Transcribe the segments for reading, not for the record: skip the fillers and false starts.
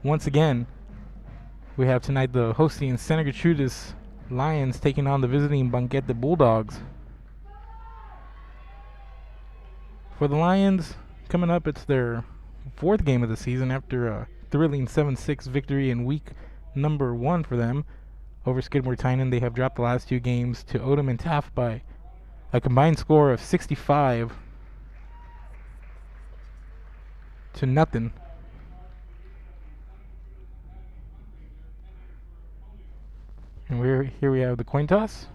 Once again, we have tonight the hosting Santa Gertrudis Lions taking on the visiting Banquete Bulldogs. For the Lions, coming up, it's their fourth game of the season after a thrilling 7-6 victory in week number 1 for them over Skidmore Tynan. They have dropped the last 2 games to Odom and Taft by a combined score of 65 to nothing. And here we have the coin toss.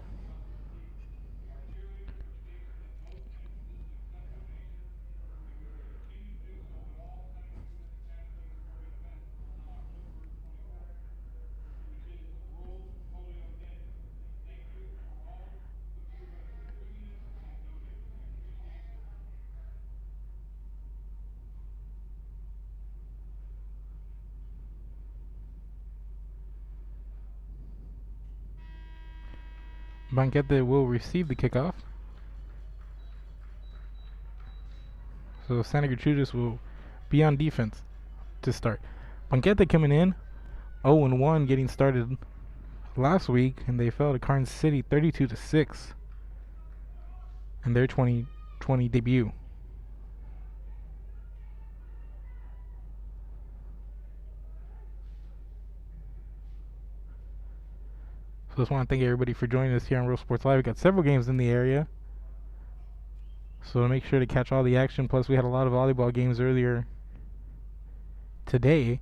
Banquete will receive the kickoff. So Santa Gertrudis will be on defense to start. Banquete coming in 0-1, getting started last week, and they fell to Carnes City 32-6 in their 2020 debut. So just want to thank everybody for joining us here on Real Sports Live. We got several games in the area, so make sure to catch all the action. Plus, we had a lot of volleyball games earlier today.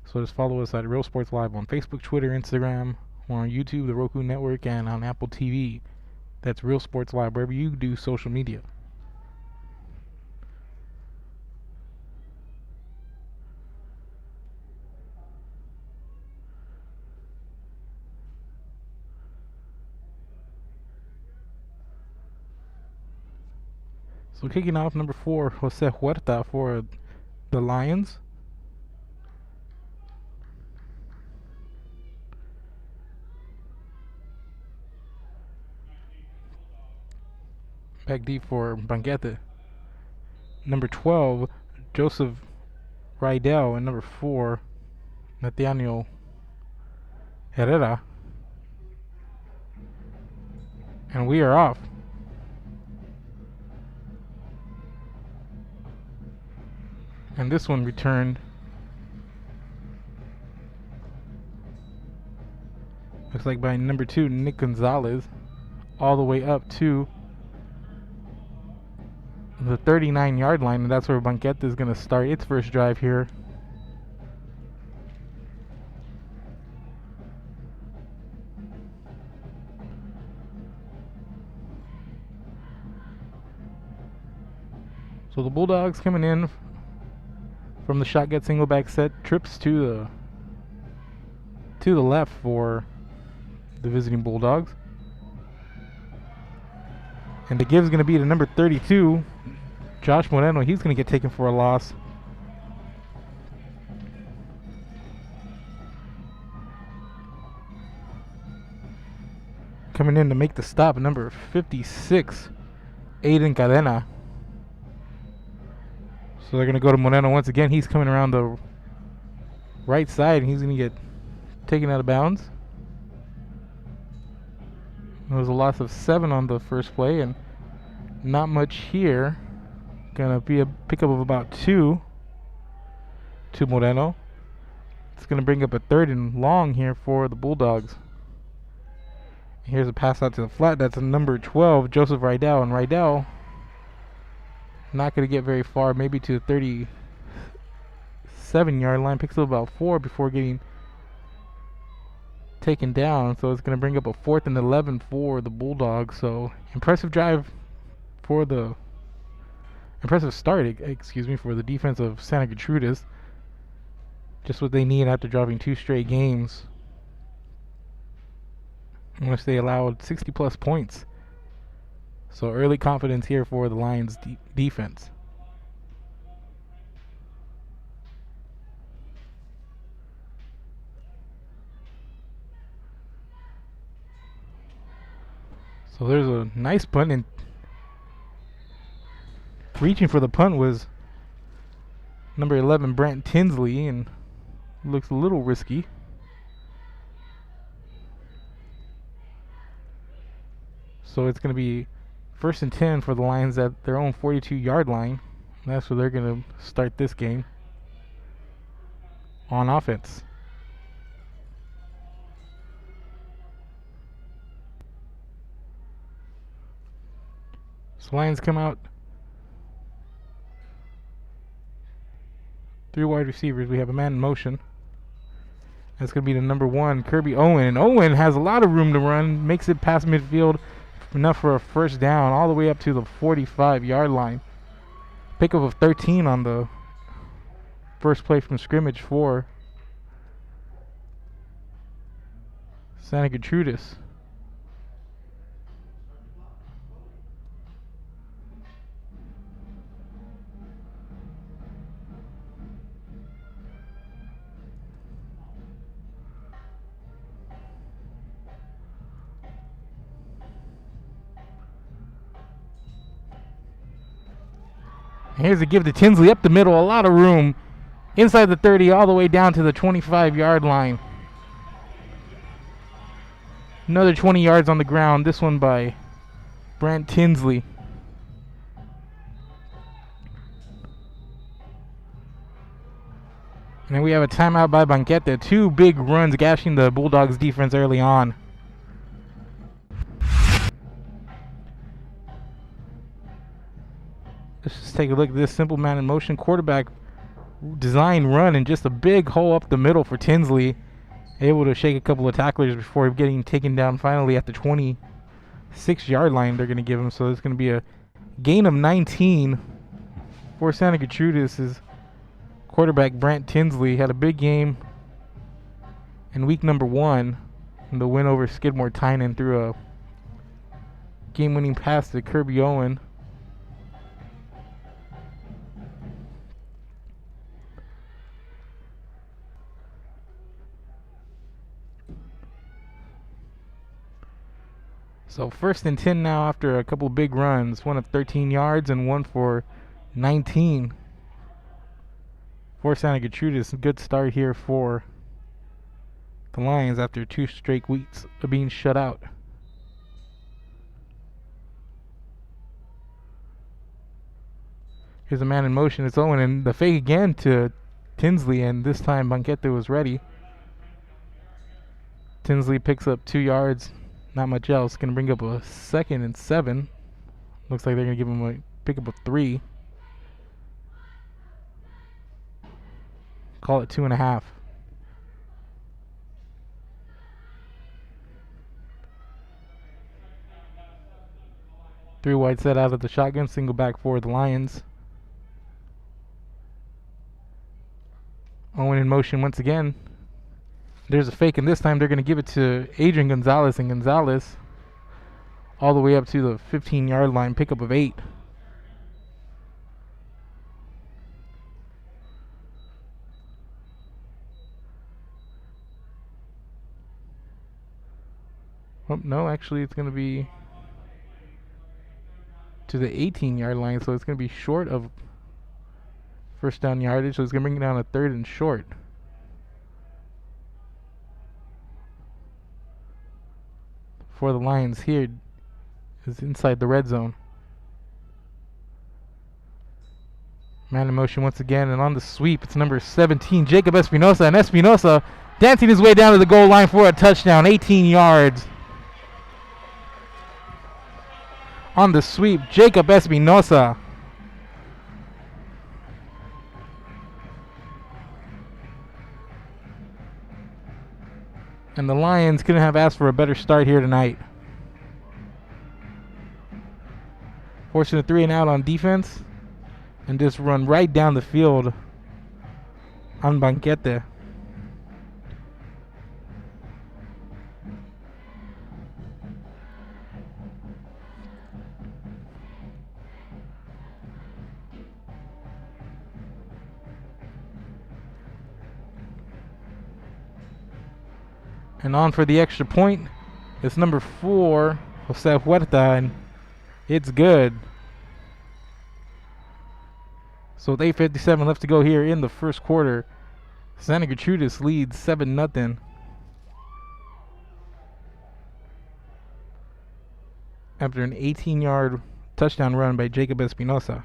So just follow us at Real Sports Live on Facebook, Twitter, Instagram, or on YouTube, the Roku Network, and on Apple TV. That's Real Sports Live, wherever you do social media. So kicking off, number 4, Jose Huerta for the Lions. Back deep for Banquete. Number 12, Joseph Rydell, and number 4, Nathaniel Herrera. And we are off. And this one returned. Looks like by number 2, Nick Gonzalez, all the way up to the 39-yard line, and that's where Banquete is going to start its first drive here. So the Bulldogs coming in from the shotgun single back set, trips to the left for the visiting Bulldogs. And the give is going to be to number 32, Josh Moreno. He's going to get taken for a loss. Coming in to make the stop, number 56, Aiden Cadena. So they're going to go to Moreno once again. He's coming around the right side, and he's going to get taken out of bounds. There was a loss of 7 on the first play, and not much here. Gonna be a pickup of about 2 to Moreno. It's gonna bring up a 3rd and long here for the Bulldogs. Here's a pass out to the flat. That's a number 12, Joseph Rydell, and Rydell not gonna get very far, maybe to the 37-yard line. Picks up about 4 before getting taken down, so it's going to bring up a 4th and 11 for the Bulldogs. So impressive start, for the defense of Santa Gertrudis. Just what they need after dropping 2 straight games, in which they allowed 60 plus points. So early confidence here for the Lions defense. So there's a nice punt, and reaching for the punt was number 11, Brant Tinsley, and looks a little risky. So it's going to be 1st and 10 for the Lions at their own 42-yard line. That's where they're going to start this game on offense. So Lions come out. 3 wide receivers. We have a man in motion. That's going to be the number 1, Kirby Owen. And Owen has a lot of room to run. Makes it past midfield. Enough for a first down all the way up to the 45-yard line. Pickup of 13 on the first play from scrimmage for Santa Gertrudis. Here's a give to Tinsley up the middle, a lot of room inside the 30 all the way down to the 25-yard line. Another 20 yards on the ground, this one by Brant Tinsley. And then we have a timeout by Banquete. 2 big runs gashing the Bulldogs defense early on. Let's just take a look at this simple man in motion quarterback design run, and just a big hole up the middle for Tinsley. Able to shake a couple of tacklers before getting taken down finally at the 26-yard line they're going to give him. So it's going to be a gain of 19 for Santa Gertrudis. His quarterback Brant Tinsley had a big game in week number 1 in the win over Skidmore Tynan through a game-winning pass to Kirby Owen. So 1st and 10 now after a couple big runs. One of 13 yards and one for 19 for Santa Gertrudis. A good start here for the Lions after 2 straight weeks of being shut out. Here's a man in motion. It's Owen, and the fake again to Tinsley, and this time Banquete was ready. Tinsley picks up 2 yards. Not much else. Going to bring up a 2nd and 7. Looks like they're going to give him a pickup of 3. Call it 2.5. Three wide set out of the shotgun. Single back for the Lions. Owen in motion once again. There's a fake, and this time they're going to give it to Adrian Gonzalez, and Gonzalez all the way up to the 15-yard line, pickup of 8. Oh, no, actually it's going to be to the 18-yard line, so it's going to be short of first down yardage, so it's going to bring it down to 3rd and short. For the Lions here is inside the red zone. Man in motion once again, and on the sweep it's number 17, Jacob Espinosa, and Espinosa dancing his way down to the goal line for a touchdown, 18 yards. On the sweep, Jacob Espinosa. And the Lions couldn't have asked for a better start here tonight. Forcing a 3 and out on defense, and just run right down the field on Banquete. And on for the extra point, it's number 4, Jose Huerta, and it's good. So with 8:57 left to go here in the first quarter, Santa Gertrudis leads 7-0. After an 18-yard touchdown run by Jacob Espinosa.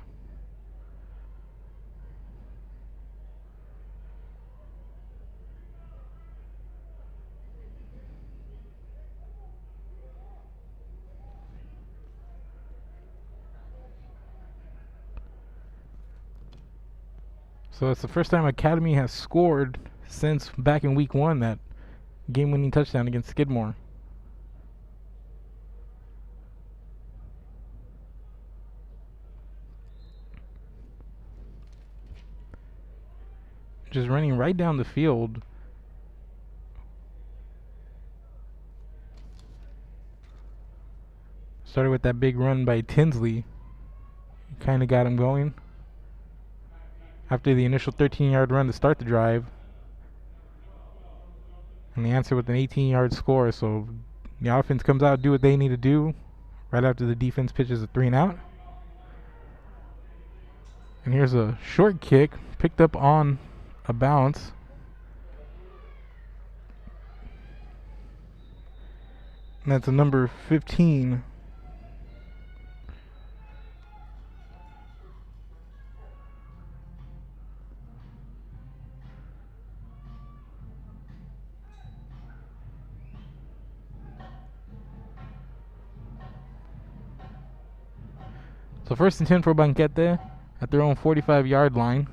So it's the first time Academy has scored since back in week 1, that game-winning touchdown against Skidmore. Just running right down the field. Started with that big run by Tinsley. Kind of got him going. After the initial 13-yard run to start the drive. And the answer with an 18-yard score. So the offense comes out, do what they need to do right after the defense pitches a 3-and-out. And here's a short kick picked up on a bounce. And that's a number 15. So 1st and 10 for Banquete at their own 45-yard line.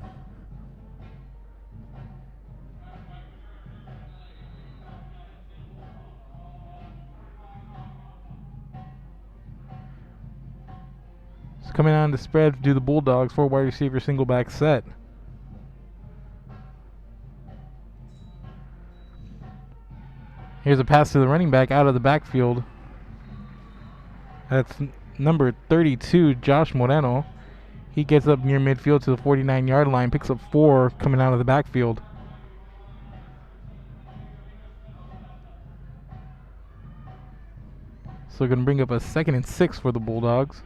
It's coming on the spread to do the Bulldogs, 4 wide receiver single back set. Here's a pass to the running back out of the backfield. That's number 32, Josh Moreno. He gets up near midfield to the 49-yard line, picks up 4 coming out of the backfield. So going to bring up a 2nd and 6 for the Bulldogs.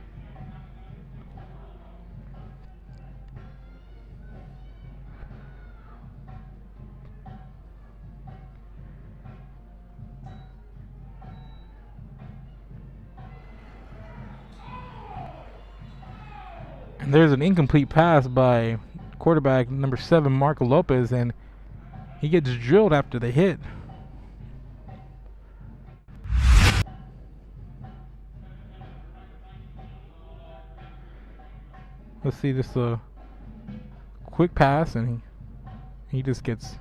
And there's an incomplete pass by quarterback number 7, Marco Lopez, and he gets drilled after the hit. Let's see, this a quick pass, and he just gets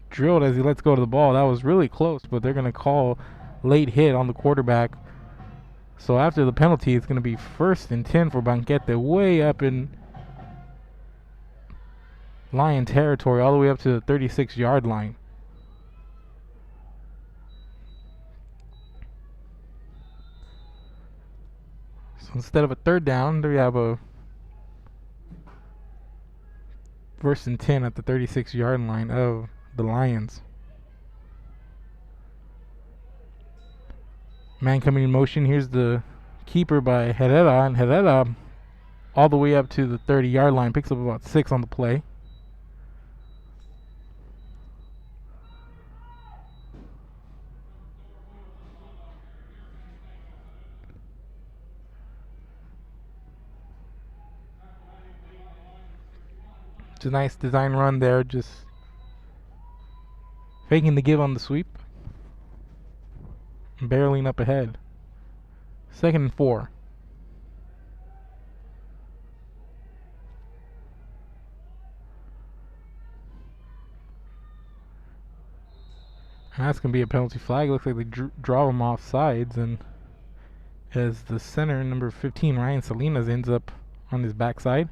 drilled as he lets go of the ball. That was really close, but they're going to call late hit on the quarterback. So after the penalty, it's going to be 1st and 10 for Banquete, way up in Lion territory, all the way up to the 36-yard line. So instead of a 3rd down, they have a 1st and 10 at the 36-yard line of the Lions. Man coming in motion. Here's the keeper by Herrera, and Herrera all the way up to the 30-yard line, picks up about 6 on the play. It's a nice design run there, just faking the give on the sweep. Barreling up ahead. 2nd and 4. And that's going to be a penalty flag. Looks like they draw him off sides, and as the center, number 15, Ryan Salinas, ends up on his backside.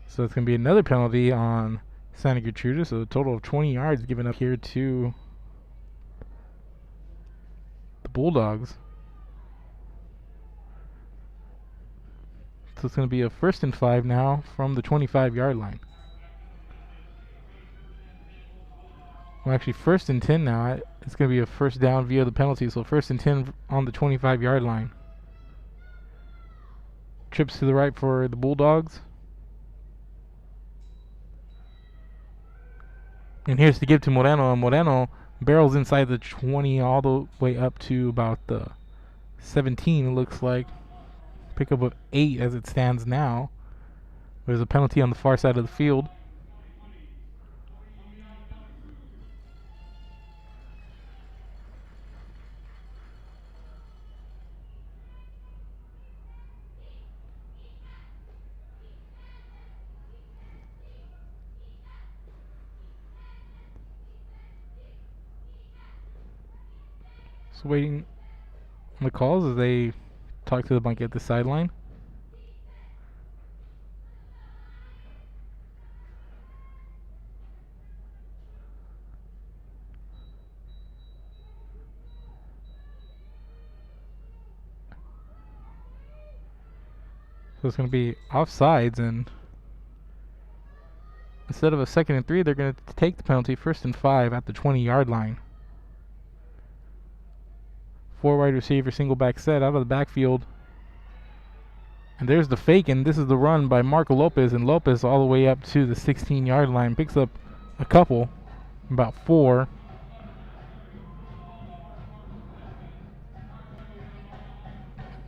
So it's going to be another penalty on Santa Gertrudis. So a total of 20 yards given up here to the Bulldogs. So it's going to be a 1st and 5 now from the 25-yard line. Well, actually 1st and 10 now. It's going to be a 1st down via the penalty. So 1st and 10 on the 25-yard line. Trips to the right for the Bulldogs. And here's to give to Moreno, and Moreno barrels inside the 20 all the way up to about the 17, it looks like. Pickup of 8 as it stands now. There's a penalty on the far side of the field. So waiting on the calls as they talk to the Banquete at the sideline. So it's going to be offsides, and instead of a 2nd and 3, they're going to take the penalty 1st and 5 at the 20-yard line. 4 wide receiver, single back set out of the backfield. And there's the fake, and this is the run by Marco Lopez, and Lopez all the way up to the 16-yard line. Picks up a couple, about 4.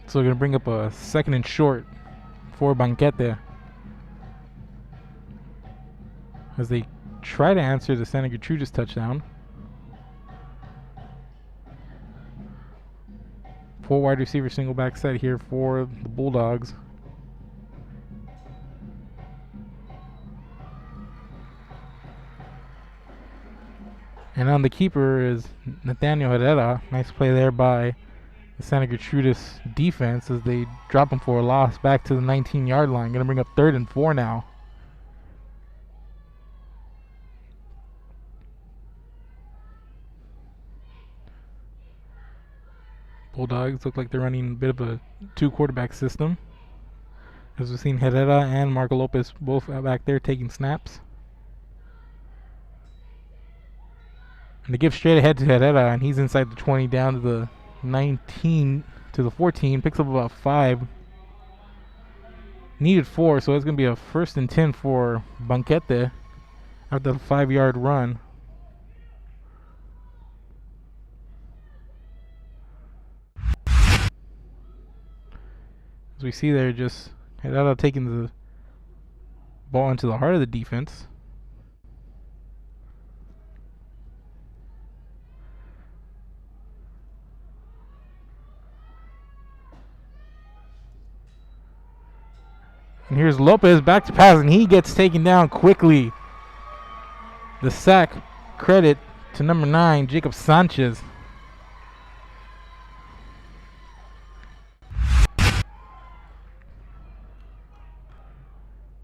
So we're going to bring up a 2nd and short for Banquete as they try to answer the Santa Gertrudis touchdown. 4 wide receiver single back set here for the Bulldogs. And on the keeper is Nathaniel Herrera. Nice play there by the Santa Gertrudis defense as they drop him for a loss back to the 19-yard line. Going to bring up 3rd and 4 now. Bulldogs look like they're running a bit of a 2-quarterback system, as we've seen Herrera and Marco Lopez both back there taking snaps. And they give straight ahead to Herrera, and he's inside the 20 down to the 19 to the 14. Picks up about 5. Needed 4, so it's going to be a 1st and 10 for Banquete after the 5-yard run. As we see there, just Herrera taking the ball into the heart of the defense. And here's Lopez back to pass, and he gets taken down quickly. The sack credit to number 9, Jacob Sanchez.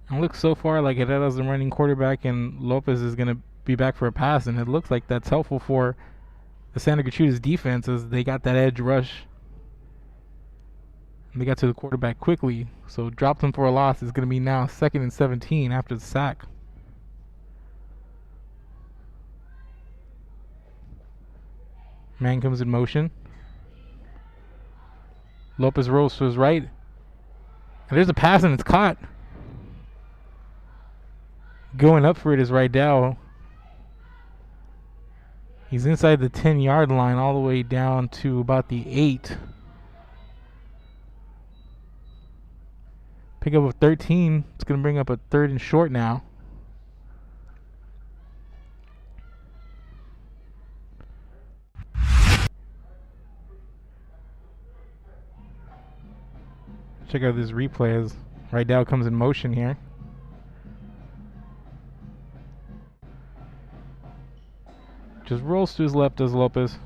It looks so far like Herrera's the running quarterback and Lopez is going to be back for a pass, and it looks like that's helpful for the Santa Gertrudis defense as they got that edge rush. And they got to the quarterback quickly, so dropped him for a loss. It's going to be now 2nd and 17 after the sack. Man comes in motion. Lopez rolls to his right. And there's a pass, and it's caught. Going up for it is Rydell. He's inside the 10-yard line all the way down to about the 8. Pick up a 13. It's going to bring up a 3rd and short now. Check out this replay as Rydell comes in motion here. Just rolls to his left as Lopez.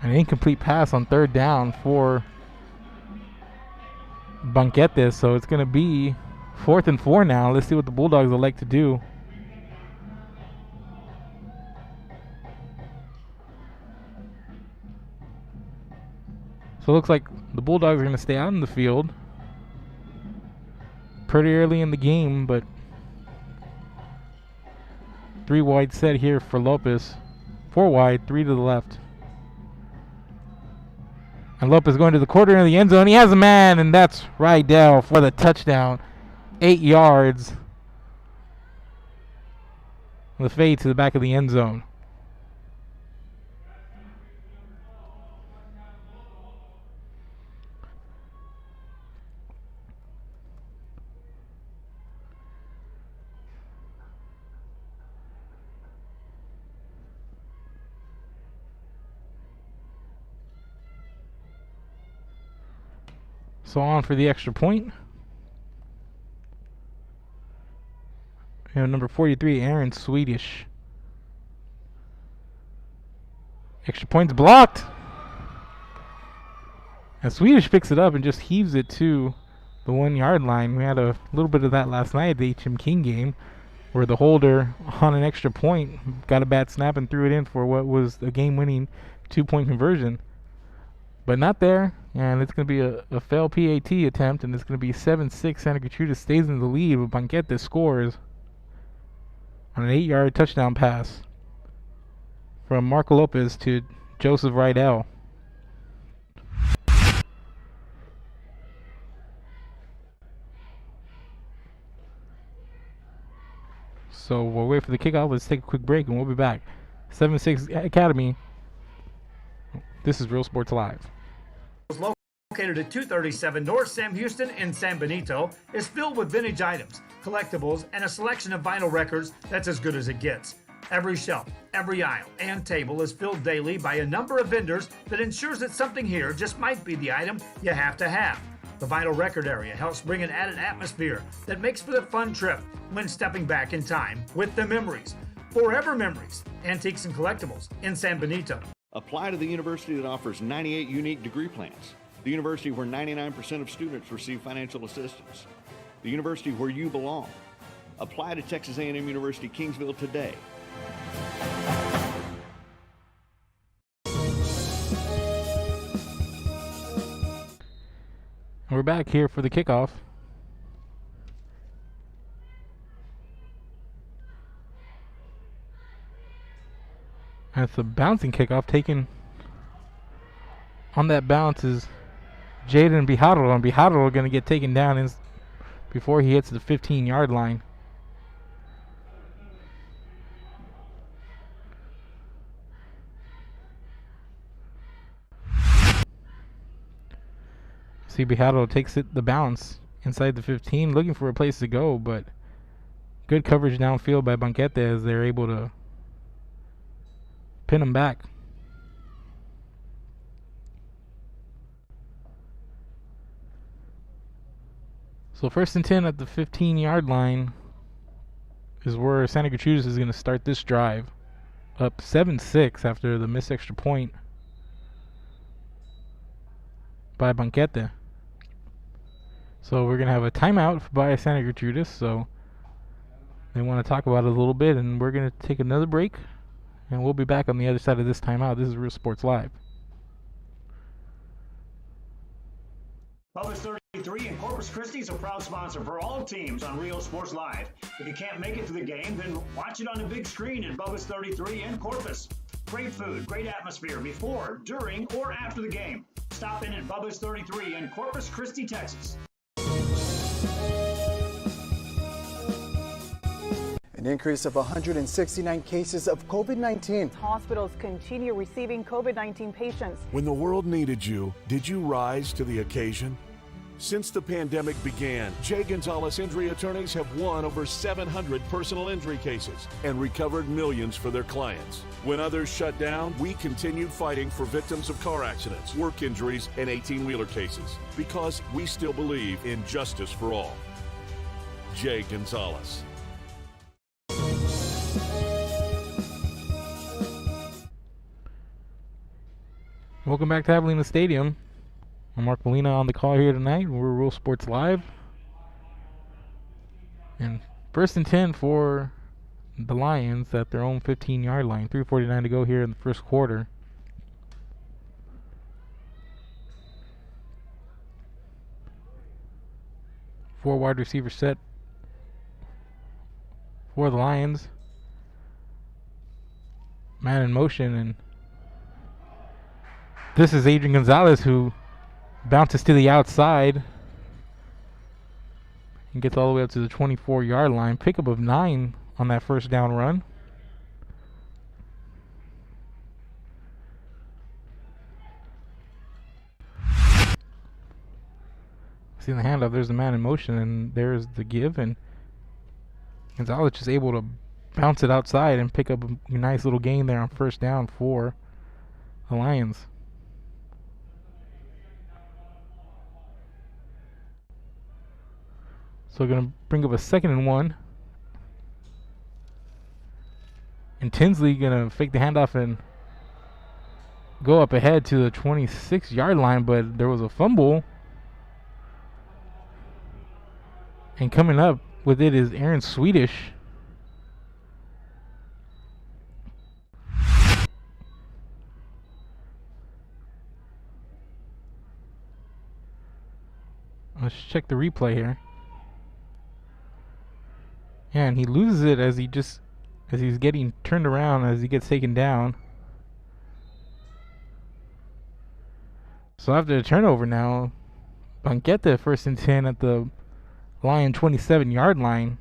An incomplete pass on 3rd down for Banquete, so it's going to be 4th and 4 now. Let's see what the Bulldogs would like to do. So it looks like the Bulldogs are going to stay out in the field pretty early in the game, but 3 wide set here for Lopez. 4 wide, 3 to the left. And Lopez going to the quarter of the end zone. He has a man, and that's Rydell for the touchdown. 8 yards. The fade to the back of the end zone. So on for the extra point. And number 43, Aaron Swedish. Extra point's blocked. And Swedish picks it up and just heaves it to the 1 yard line. We had a little bit of that last night at the HM King game, where the holder on an extra point got a bad snap and threw it in for what was a game-winning 2-point conversion. But not there, and it's going to be a failed PAT attempt, and it's going to be 7-6. Santa Gertrudis stays in the lead, but Banquete scores on an 8-yard touchdown pass from Marco Lopez to Joseph Rydell. So we'll wait for the kickoff. Let's take a quick break, and we'll be back. 7-6 Academy. This is Real Sports Live. Located at 237 North Sam Houston in San Benito, is filled with vintage items, collectibles, and a selection of vinyl records that's as good as it gets. Every shelf, every aisle, and table is filled daily by a number of vendors that ensures that something here just might be the item you have to have. The vinyl record area helps bring an added atmosphere that makes for a fun trip when stepping back in time with the memories. Forever Memories, Antiques and Collectibles in San Benito. Apply to the university that offers 98 unique degree plans. The university where 99% of students receive financial assistance. The university where you belong. Apply to Texas A&M University Kingsville today. We're back here for the kickoff. That's a bouncing kickoff. Taken on that bounce is Jaden Bijaro, and Bijaro going to get taken down before he hits the 15-yard line. See, Bijaro takes the bounce inside the 15, looking for a place to go, but good coverage downfield by Banquete as they're able to pin him back. So 1st and 10 at the 15-yard line is where Santa Gertrudis is going to start this drive. Up 7-6 after the missed extra point by Banquete. So we're going to have a timeout by Santa Gertrudis. So they want to talk about it a little bit, and we're going to take another break, and we'll be back on the other side of this timeout. This is Real Sports Live. Publix 33 and Corpus Christi is a proud sponsor for all teams on Real Sports Live. If you can't make it to the game, then watch it on a big screen at Publix 33 and Corpus. Great food, great atmosphere before, during, or after the game. Stop in at Publix 33 in Corpus Christi, Texas. An increase of 169 cases of COVID-19. Hospitals continue receiving COVID-19 patients. When the world needed you, did you rise to the occasion? Since the pandemic began, Jay Gonzalez Injury Attorneys have won over 700 personal injury cases and recovered millions for their clients. When others shut down, we continued fighting for victims of car accidents, work injuries, and 18-wheeler cases because we still believe in justice for all. Jay Gonzalez. Welcome back to Javelina Stadium. I'm Mark Molina on the call here tonight. We're Real Sports Live. And 1st and 10 for the Lions at their own 15-yard line. 3:49 to go here in the first quarter. Four wide receiver set for the Lions. Man in motion, and This is Adrian Gonzalez, who bounces to the outside and gets all the way up to the 24-yard line. Pickup of 9 on that first down run. See the handoff, there's the man in motion, and there's the give, and Gonzalez just able to bounce it outside and pick up a nice little gain there on first down for the Lions. So we're going to bring up a 2nd and 1. And Tinsley going to fake the handoff and go up ahead to the 26-yard line, but there was a fumble. And coming up with it is Aaron Swedish. Let's check the replay here. Yeah, and he loses it as he's getting turned around as he gets taken down. So after the turnover now, Banquete 1st and 10 at the Lion 27-yard line.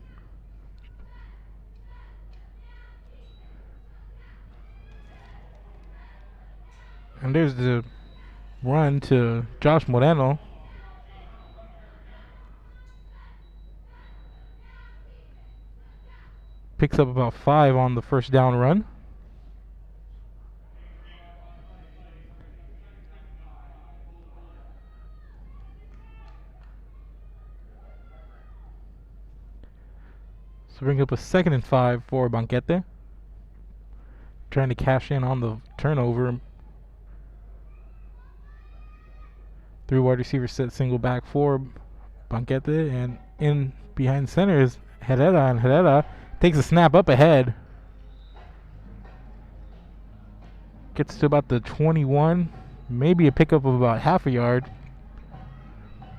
And there's the run to Josh Moreno. Picks up about 5 on the first down run. So bring up a 2nd and 5 for Banquete. Trying to cash in on the turnover. 3 wide receiver set single back for Banquete, and in behind center is Herrera, and Herrera takes a snap up ahead. Gets to about the 21, maybe a pickup of about half a yard.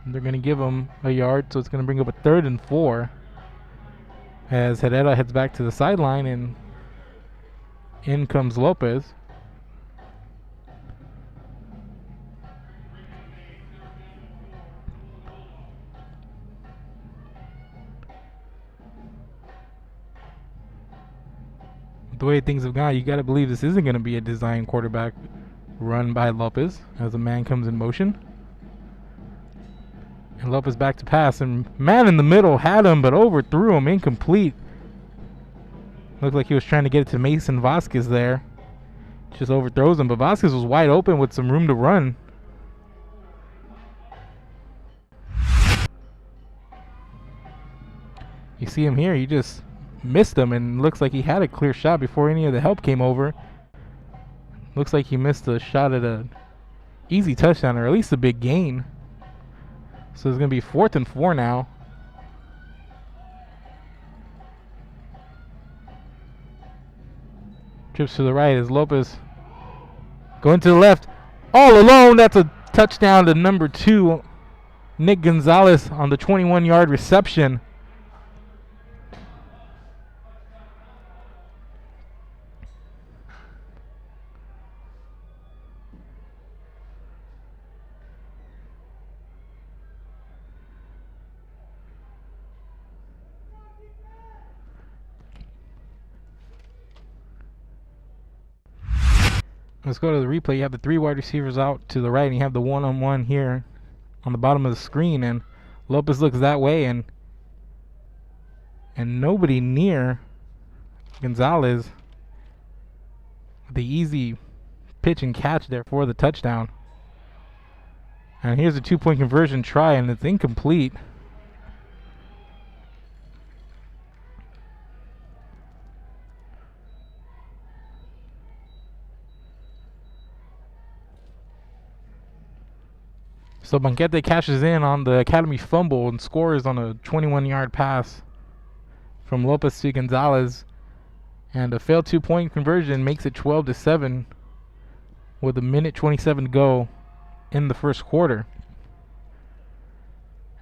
And they're going to give him a yard, so it's going to bring up a 3rd and 4. As Herrera heads back to the sideline, and in comes Lopez. The way things have gone, you got to believe this isn't going to be a design quarterback run by Lopez as a man comes in motion. And Lopez back to pass, and man in the middle had him but overthrew him, incomplete. Looked like he was trying to get it to Mason Vasquez there. Just overthrows him, but Vasquez was wide open with some room to run. You see him here, he just missed him, and looks like he had a clear shot before any of the help came over. Looks like he missed a shot at a easy touchdown, or at least a big gain. So it's going to be 4th and 4 now. Trips to the right as Lopez going to the left. All alone, that's a touchdown to number 2, Nick Gonzalez on the 21-yard reception. Let's go to the replay. You have the 3 wide receivers out to the right, and you have the one-on-one here on the bottom of the screen, and Lopez looks that way, and nobody near Gonzalez. The easy pitch and catch there for the touchdown. And here's a 2-point conversion try, and it's incomplete. So Banquete cashes in on the Academy fumble and scores on a 21-yard pass from Lopez to Gonzalez. And a failed 2-point conversion makes it 12-7 with a minute 27 to go in the first quarter.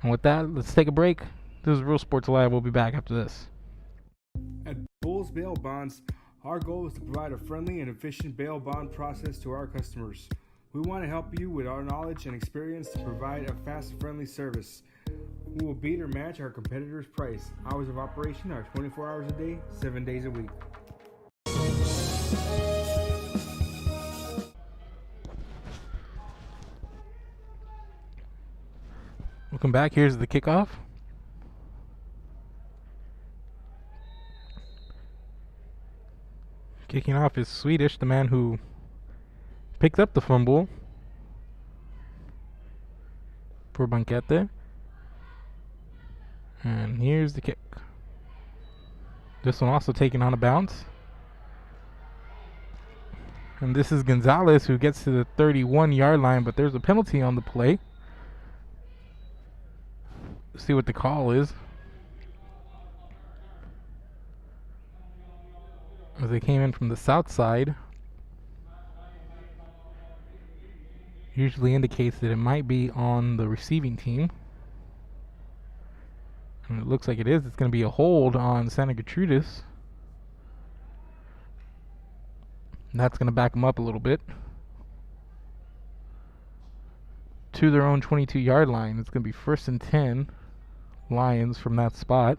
And with that, let's take a break. This is Real Sports Live. We'll be back after this. At Bulls Bail Bonds, our goal is to provide a friendly and efficient bail bond process to our customers. We want to help you with our knowledge and experience to provide a fast and friendly service. We will beat or match our competitors' price. Hours of operation are 24 hours a day, 7 days a week. Welcome back. Here's the kickoff. Kicking off is Swedish, the man who picked up the fumble for Banquete. And here's the kick. This one also taken on a bounce. And this is Gonzalez who gets to the 31-yard line, but there's a penalty on the play. Let's see what the call is. As they came in from the south side. Usually indicates that it might be on the receiving team. And it looks like it is. It's going to be a hold on Santa Gertrudis. And that's going to back them up a little bit to their own 22-yard line. It's going to be 1st and 10 Lions from that spot.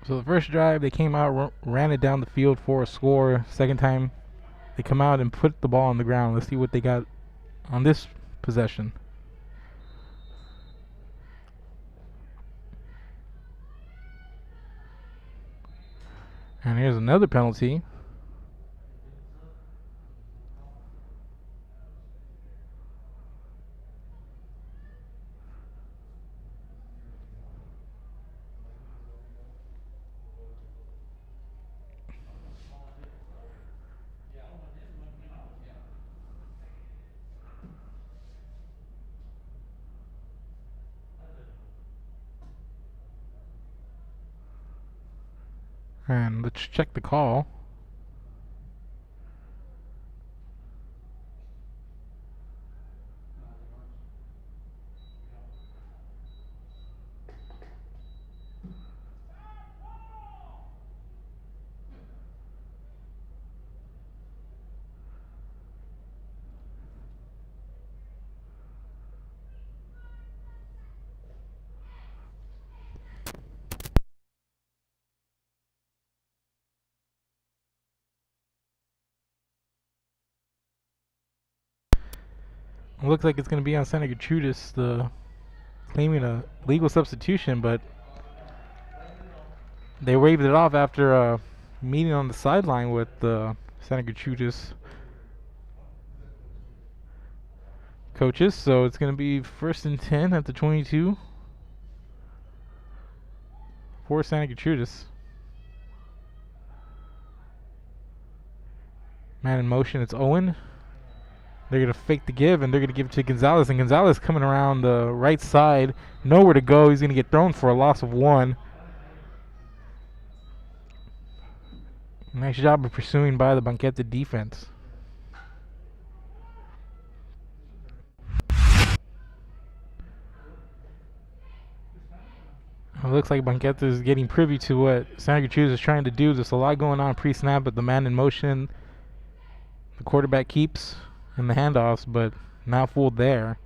So the first drive, they came out, ran it down the field for a score. Second time, they come out and put the ball on the ground. Let's see what they got on this possession. And here's another penalty. And let's check the call. It looks like it's going to be on Santa Gertrudis, claiming a legal substitution, but they waved it off after a meeting on the sideline with Santa Gertrudis coaches. So it's going to be 1st and 10 at the 22 for Santa Gertrudis. Man in motion, it's Owen. They're going to fake the give, and they're going to give it to Gonzalez. And Gonzalez coming around the right side. Nowhere to go. He's going to get thrown for a loss of 1. Nice job of pursuing by the Banquete defense. It looks like Banquete is getting privy to what Santa Gertrudis is trying to do. There's a lot going on pre-snap, but the man in motion, the quarterback keeps, and the handoffs, but now fooled there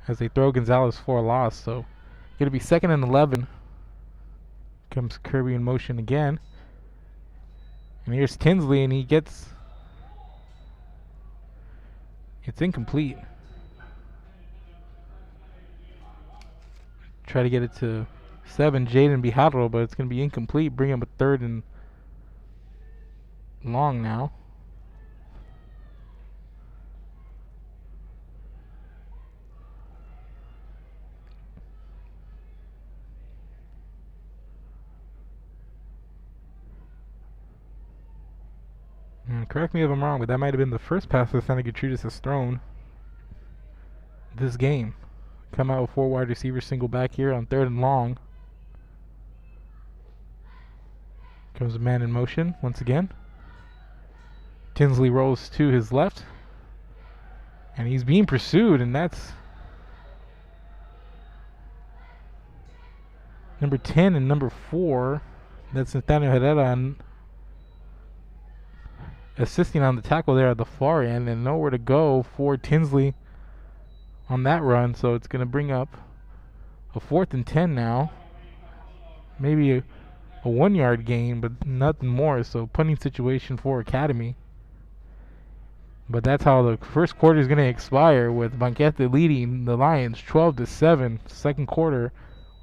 as they throw Gonzalez for a loss. So going to be 2nd and 11. Comes Kirby in motion again, and here's Tinsley, and it's incomplete. Try to get it to 7, Jaden Bijadro, but it's going to be incomplete. Bring him a 3rd and long now. And correct me if I'm wrong, but that might have been the first pass that Santa Gertrudis has thrown this game. Come out with 4 wide receivers, single back here on 3rd and long. Comes a man in motion once again. Tinsley rolls to his left. And he's being pursued, and that's number 10 and number 4. That's Nathaniel Herrera assisting on the tackle there at the far end, and nowhere to go for Tinsley on that run. So it's going to bring up a 4th and 10 now. Maybe a 1-yard gain, but nothing more. So punting situation for Academy. But that's how the first quarter is going to expire, with Banquete leading the Lions 12-7. Second quarter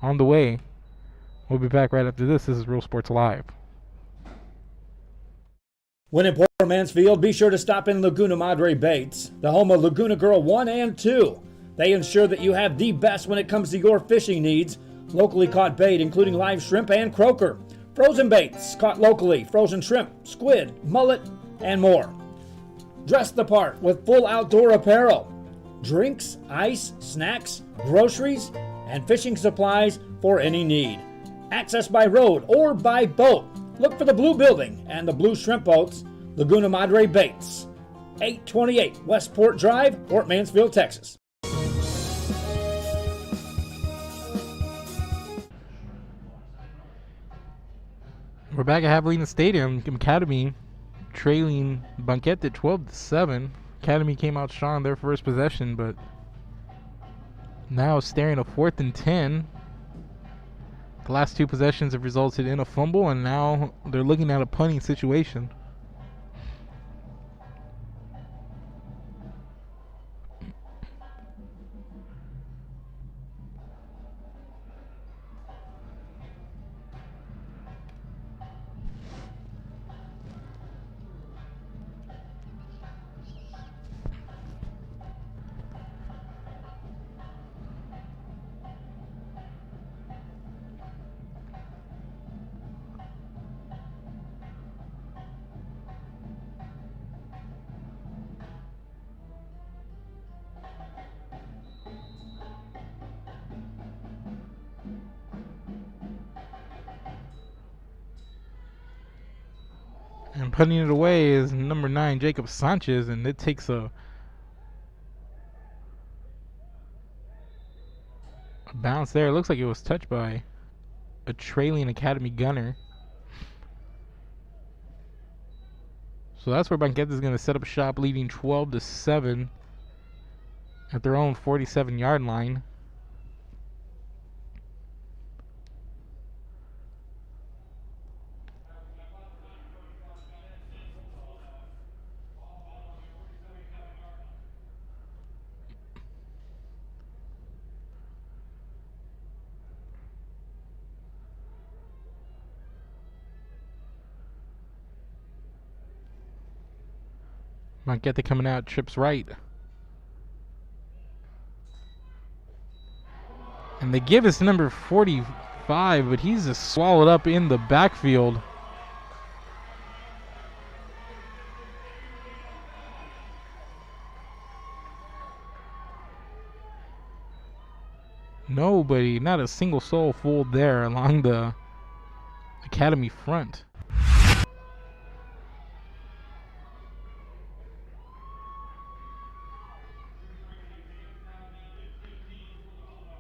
on the way. We'll be back right after this. This is Real Sports Live. When in Port Mansfield, be sure to stop in Laguna Madre Baits, the home of Laguna Girl 1 and 2. They ensure that you have the best when it comes to your fishing needs. Locally caught bait, including live shrimp and croaker. Frozen baits, caught locally, frozen shrimp, squid, mullet, and more. Dress the part with full outdoor apparel. Drinks, ice, snacks, groceries, and fishing supplies for any need. Access by road or by boat. Look for the Blue Building and the Blue Shrimp Boats, Laguna Madre Baits. 828 Westport Drive, Port Mansfield, Texas. We're back at Javelina Stadium. Academy trailing Banquete 12-7. Academy came out strong their first possession, but now staring a 4th and 10. The last 2 possessions have resulted in a fumble, and now they're looking at a punting situation. And putting it away is number 9, Jacob Sanchez, and it takes a bounce there. It looks like it was touched by a trailing Academy gunner. So that's where Banquete is going to set up shop, leading 12-7 at their own 47-yard line. Banquete coming out, trips right. And they give us number 45, but he's just swallowed up in the backfield. Nobody, not a single soul fooled there along the Academy front.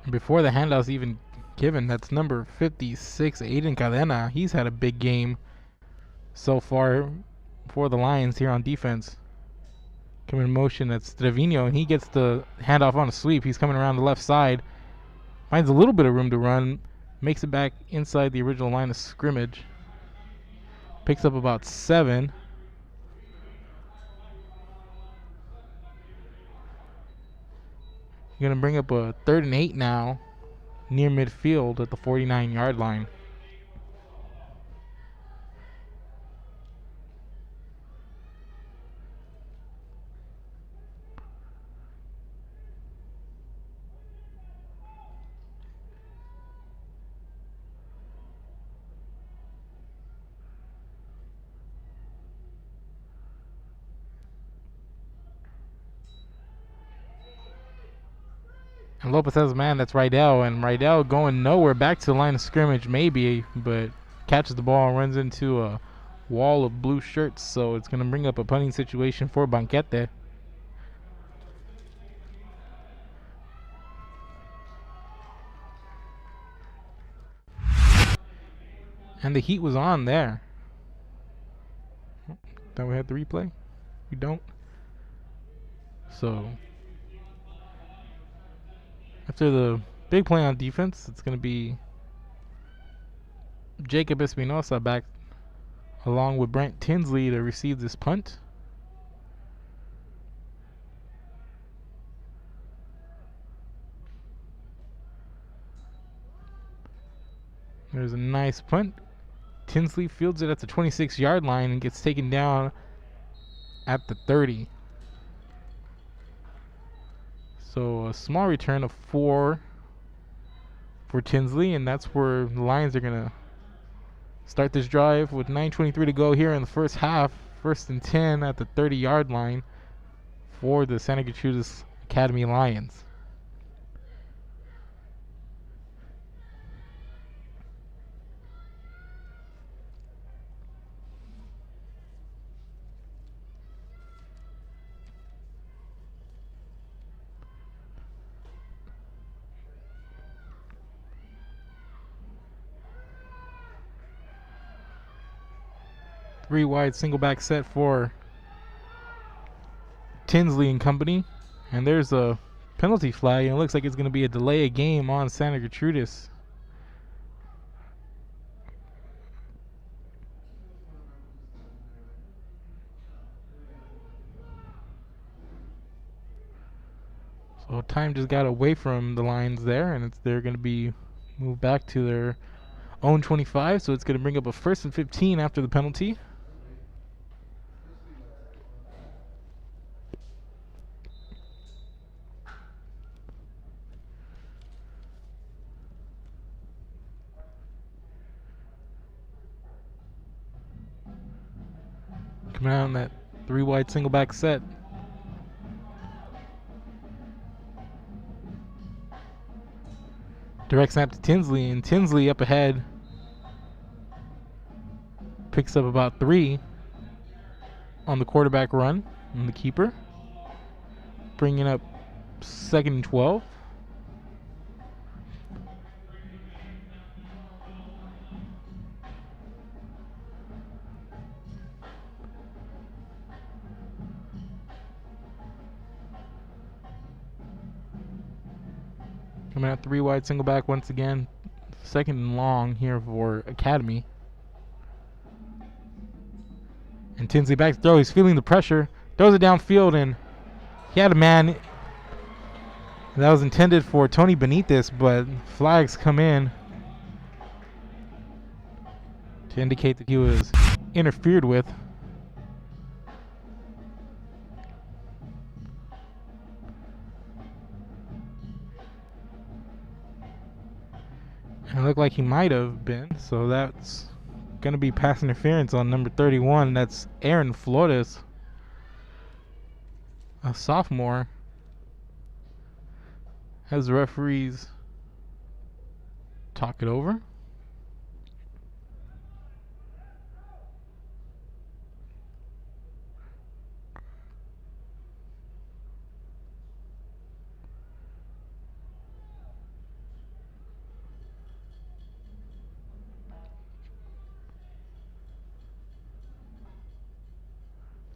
Before the handoff's even given, that's number 56, Aiden Cadena. He's had a big game so far for the Lions here on defense. Coming in motion, that's Trevino, and he gets the handoff on a sweep. He's coming around the left side, finds a little bit of room to run, makes it back inside the original line of scrimmage. Picks up about 7. Going to bring up a 3rd and 8 now, near midfield at the 49-yard line. And Lopez has a man, that's Rydell, and Rydell going nowhere, back to the line of scrimmage maybe, but catches the ball and runs into a wall of blue shirts, so it's going to bring up a punting situation for Banquete. And the heat was on there. Thought we had the replay. We don't. So after the big play on defense, it's going to be Jacob Espinosa back along with Brent Tinsley to receive this punt. There's a nice punt. Tinsley fields it at the 26-yard line and gets taken down at the 30. So a small return of 4 for Tinsley, and that's where the Lions are going to start this drive with 9:23 to go here in the first half. 1st and 10 at the 30-yard line for the Santa Gertrudis Academy Lions. Three wide single back set for Tinsley and company. And there's a penalty flag, and it looks like it's going to be a delay of game on Santa Gertrudis. So time just got away from the Lions there, and they're going to be moved back to their own 25. So it's going to bring up a 1st and 15 after the penalty. Coming out on that 3 wide single back set. Direct snap to Tinsley, and Tinsley up ahead picks up about 3 on the quarterback run and the keeper, bringing up 2nd and 12. Coming out 3 wide single back once again. 2nd and long here for Academy. And Tinsley back to throw. He's feeling the pressure. Throws it downfield, and he had a man that was intended for Tony Benitez, but flags come in to indicate that he was interfered with. And it looked like he might have been, so that's going to be pass interference on number 31. That's Aaron Flores, a sophomore, as the referees talk it over.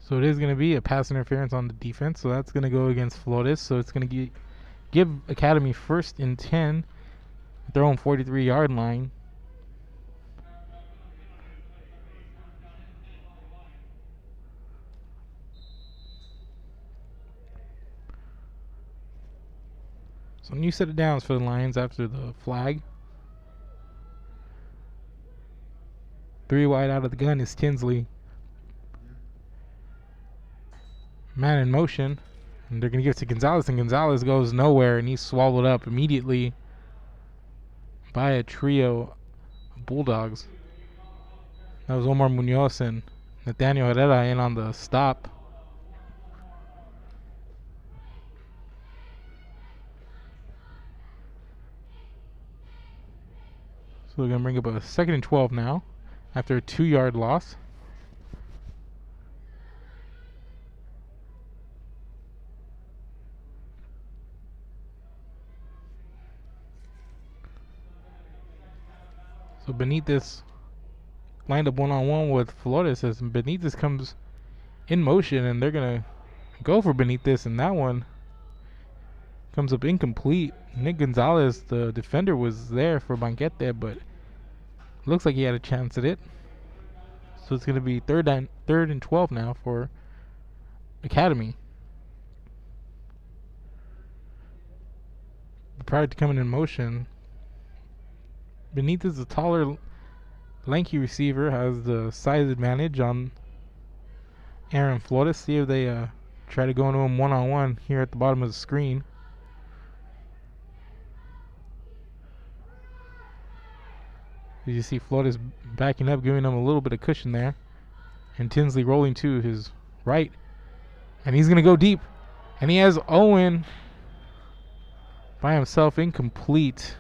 So it is going to be a pass interference on the defense. So that's going to go against Flores. So it's going to give Academy 1st and 10 at their own 43-yard line. So new set of downs for the Lions after the flag. 3 wide out of the gun is Tinsley. Man in motion, and they're going to give it to Gonzalez, and Gonzalez goes nowhere, and he's swallowed up immediately by a trio of Bulldogs. That was Omar Munoz and Nathaniel Herrera in on the stop. So we're going to bring up a 2nd and 12 now after a 2-yard loss. So Benitez lined up one-on-one with Flores as Benitez comes in motion, and they're going to go for Benitez, and that one comes up incomplete. Nick Gonzalez, the defender, was there for Banquete, but looks like he had a chance at it. So it's going to be third and 12 now for Academy. Prior to coming in motion, Benitez, a taller, lanky receiver, has the size advantage on Aaron Flores. See if they try to go into him one-on-one here at the bottom of the screen. As you see Flores backing up, giving him a little bit of cushion there. And Tinsley rolling to his right. And he's going to go deep. And he has Owen by himself, incomplete.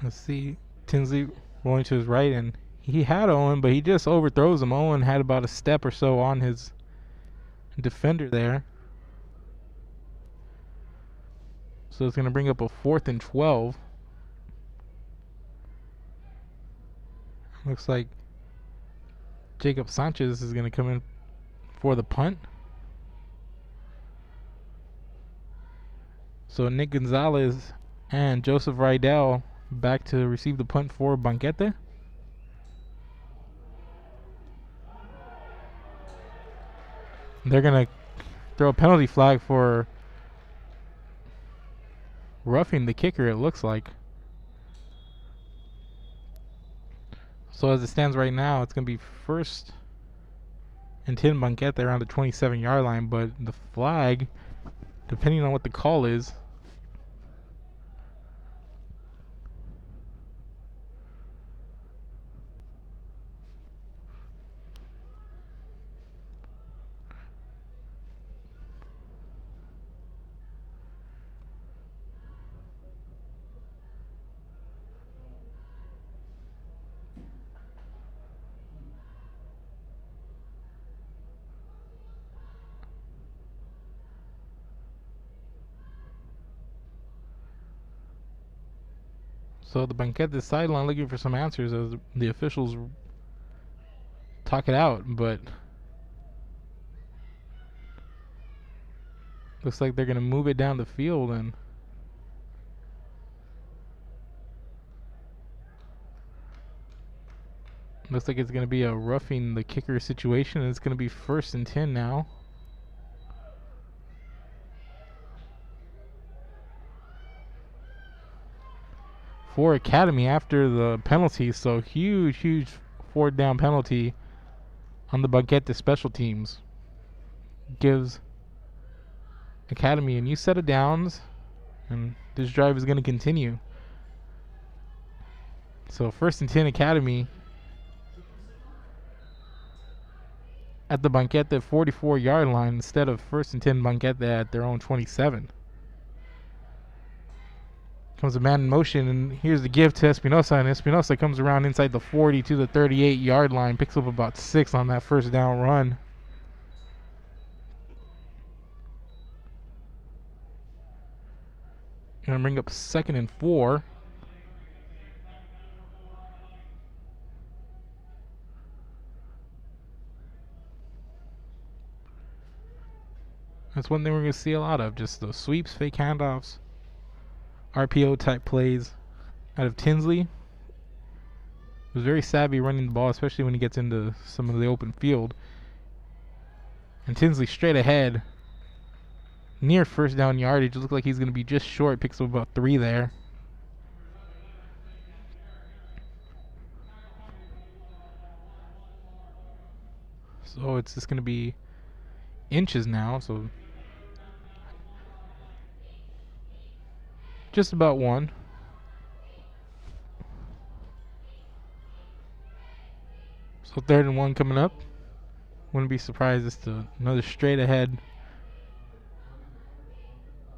Let's see, Tinsley rolling to his right, and he had Owen, but he just overthrows him. Owen had about a step or so on his defender there. So it's going to bring up a 4th and 12. Looks like Jacob Sanchez is going to come in for the punt. So Nick Gonzalez and Joseph Rydell back to receive the punt for Banquete. They're going to throw a penalty flag for roughing the kicker, it looks like. So as it stands right now, it's going to be 1st and 10 Banquete around the 27-yard line, but the flag, depending on what the call is, so the Banquete sideline looking for some answers as the officials talk it out, but looks like they're going to move it down the field, and looks like it's going to be a roughing the kicker situation, and it's going to be 1st and 10 now. For Academy after the penalty, so huge 4th down penalty on the Banquete special teams. Gives Academy a new set of downs, and this drive is going to continue. So 1st and 10 Academy at the Banquete 44-yard line instead of 1st and 10 Banquete at their own 27. Comes a man in motion, and here's the give to Espinosa, and Espinosa comes around inside the 40 to the 38-yard line, picks up about 6 on that 1st down run. Gonna bring up 2nd and 4. That's one thing we're gonna see a lot of, just those sweeps, fake handoffs, RPO type plays out of Tinsley. Was very savvy running the ball, especially when he gets into some of the open field. And Tinsley straight ahead, near 1st down yardage. Looks like he's going to be just short. Picks up about 3 there. So it's just going to be inches now. So just about 1. So 3rd and 1 coming up. Wouldn't be surprised as to another straight ahead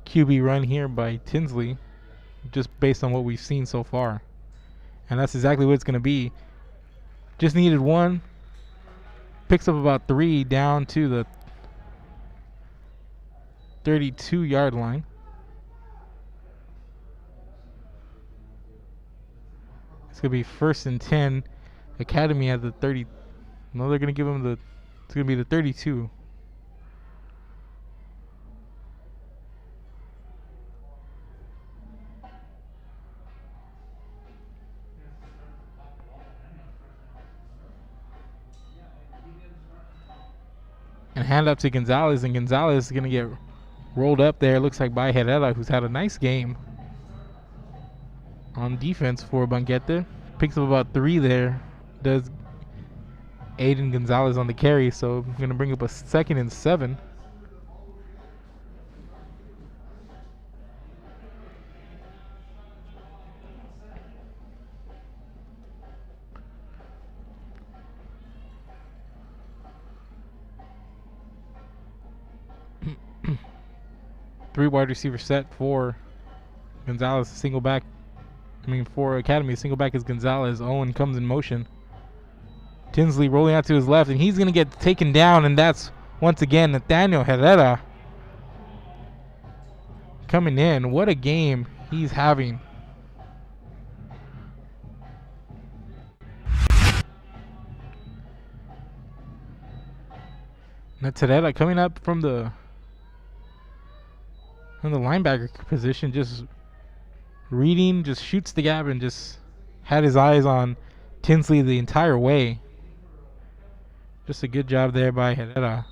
QB run here by Tinsley, just based on what we've seen so far. And that's exactly what it's going to be. Just needed 1. Picks up about 3 down to the 32-yard line. It's going to be 1st and 10. Academy at the 30. No, they're going to give him the... It's going to be the 32. And hand up to Gonzalez, and Gonzalez is going to get rolled up there. Looks like by Herrera, who's had a nice game on defense for Banquete. Picks up about 3 there. Does Aiden Gonzalez on the carry, so I'm going to bring up a 2nd and 7. Three wide receiver set for Gonzalez, single back. For Academy, single back is Gonzalez. Owen comes in motion. Tinsley rolling out to his left, and he's going to get taken down, and that's, once again, Nathaniel Herrera coming in. What a game he's having. That's Herrera coming up from the linebacker position, just reading, just shoots the gap, and just had his eyes on Tinsley the entire way. Just a good job there by Herrera.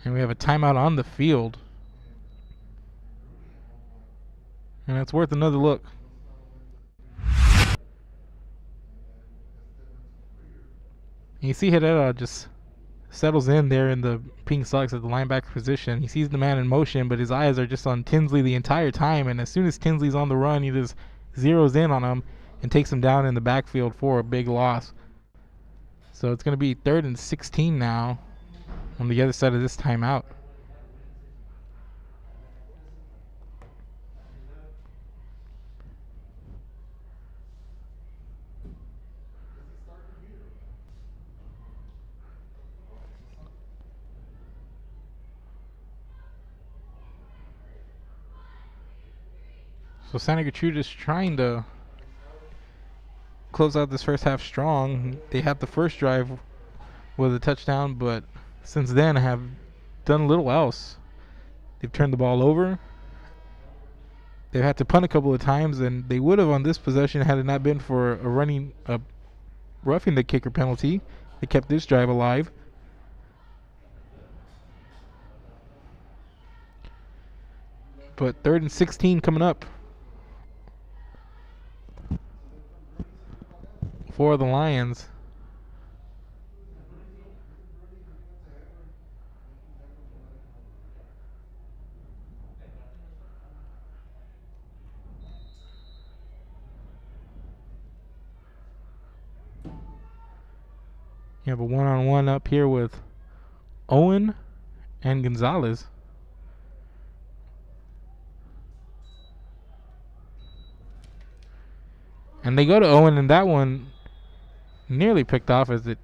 And we have a timeout on the field. And it's worth another look. And you see Herrera just settles in there in the pink socks at the linebacker position. He sees the man in motion, but his eyes are just on Tinsley the entire time. And as soon as Tinsley's on the run, he just zeroes in on him and takes him down in the backfield for a big loss. So it's going to be 3rd and 16 now on the other side of this timeout. So Santa Gertrudis trying to close out this first half strong. They had the first drive with a touchdown, but since then have done little else. They've turned the ball over. They've had to punt a couple of times, and they would have on this possession had it not been for a roughing the kicker penalty. They kept this drive alive. But 3rd and 16 coming up for the Lions. You have a one-on-one up here with Owen and Gonzalez. And they go to Owen, and that one nearly picked off as it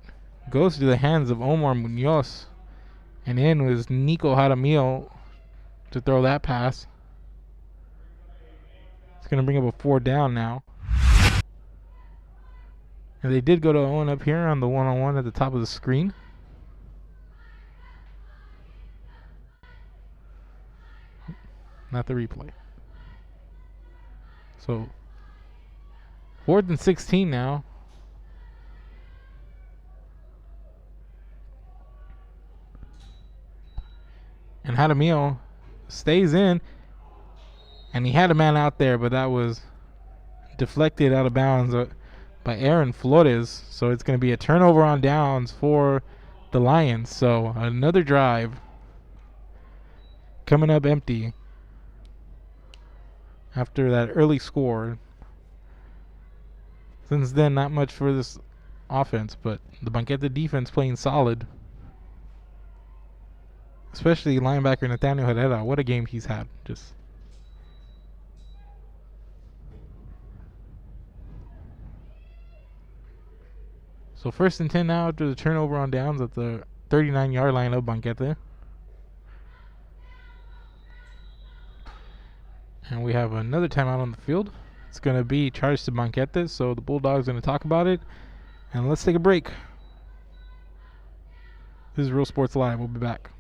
goes to the hands of Omar Munoz. And in was Nico Jaramillo to throw that pass. It's going to bring up a 4th down now. And they did go to Owen up here on the one-on-one at the top of the screen. Not the replay. So 4th and 16 now. And Jaramillo stays in. And he had a man out there, but that was deflected out of bounds by Aaron Flores. So it's going to be a turnover on downs for the Lions. So another drive coming up empty after that early score. Since then, not much for this offense, but the Banquete defense playing solid. Especially linebacker Nathaniel Herrera. What a game he's had. Just so 1st and 10 now after the turnover on downs at the 39-yard line of Banquete. And we have another timeout on the field. It's going to be charged to Banquete, so the Bulldogs are going to talk about it. And let's take a break. This is Real Sports Live. We'll be back.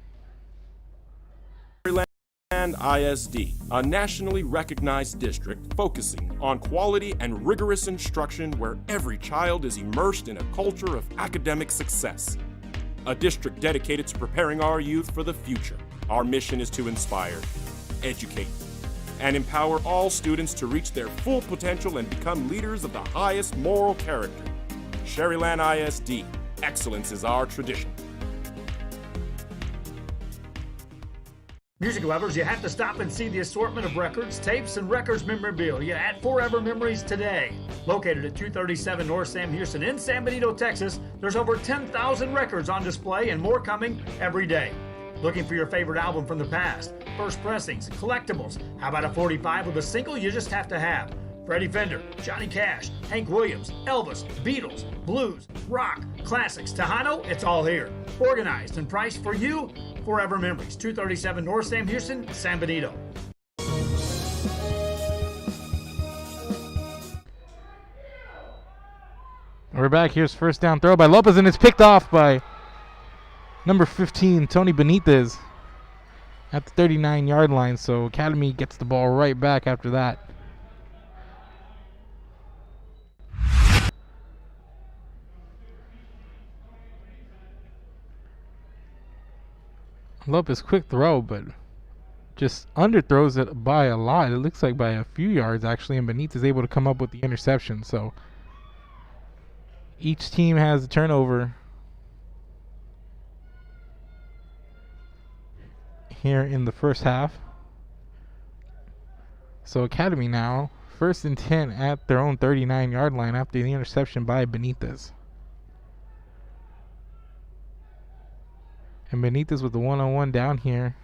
And ISD, a nationally recognized district focusing on quality and rigorous instruction where every child is immersed in a culture of academic success. A district dedicated to preparing our youth for the future. Our mission is to inspire, educate, and empower all students to reach their full potential and become leaders of the highest moral character. Sherryland ISD, excellence is our tradition. Music lovers, you have to stop and see the assortment of records, tapes, and records memorabilia at Forever Memories today. Located at 237 North Sam Houston in San Benito, Texas, there's over 10,000 records on display and more coming every day. Looking for your favorite album from the past, first pressings, collectibles? How about a 45 with a single you just have to have? Freddie Fender, Johnny Cash, Hank Williams, Elvis, Beatles, blues, rock, classics, Tejano, it's all here. Organized and priced for you. Forever Memories, 237 North Sam Houston, San Benito. We're back. Here's first down throw by Lopez, and it's picked off by number 15, Tony Benitez, at the 39-yard line. So Academy gets the ball right back after that. Lopez quick throw, but just underthrows it by a lot. It looks like by a few yards actually, and Benitez able to come up with the interception. So each team has a turnover here in the first half. So Academy now first and 10 at their own 39-yard line after the interception by Benitez. And Benitez with the one-on-one down here.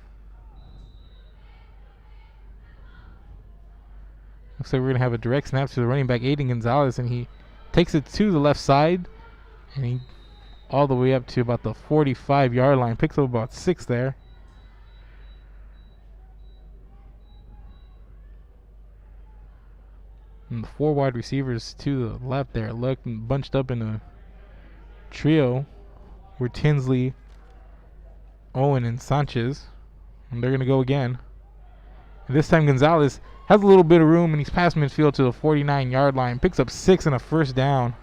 Looks like we're going to have a direct snap to the running back, Aiden Gonzalez, and he takes it to the left side, and he all the way up to about the 45-yard line. Picks up about 6 there. And the 4 wide receivers to the left there looking bunched up in a trio were Tinsley, Owen, and Sanchez. And they're going to go again. And this time Gonzalez has a little bit of room, and he's past midfield to the 49-yard line. Picks up 6 and a first down.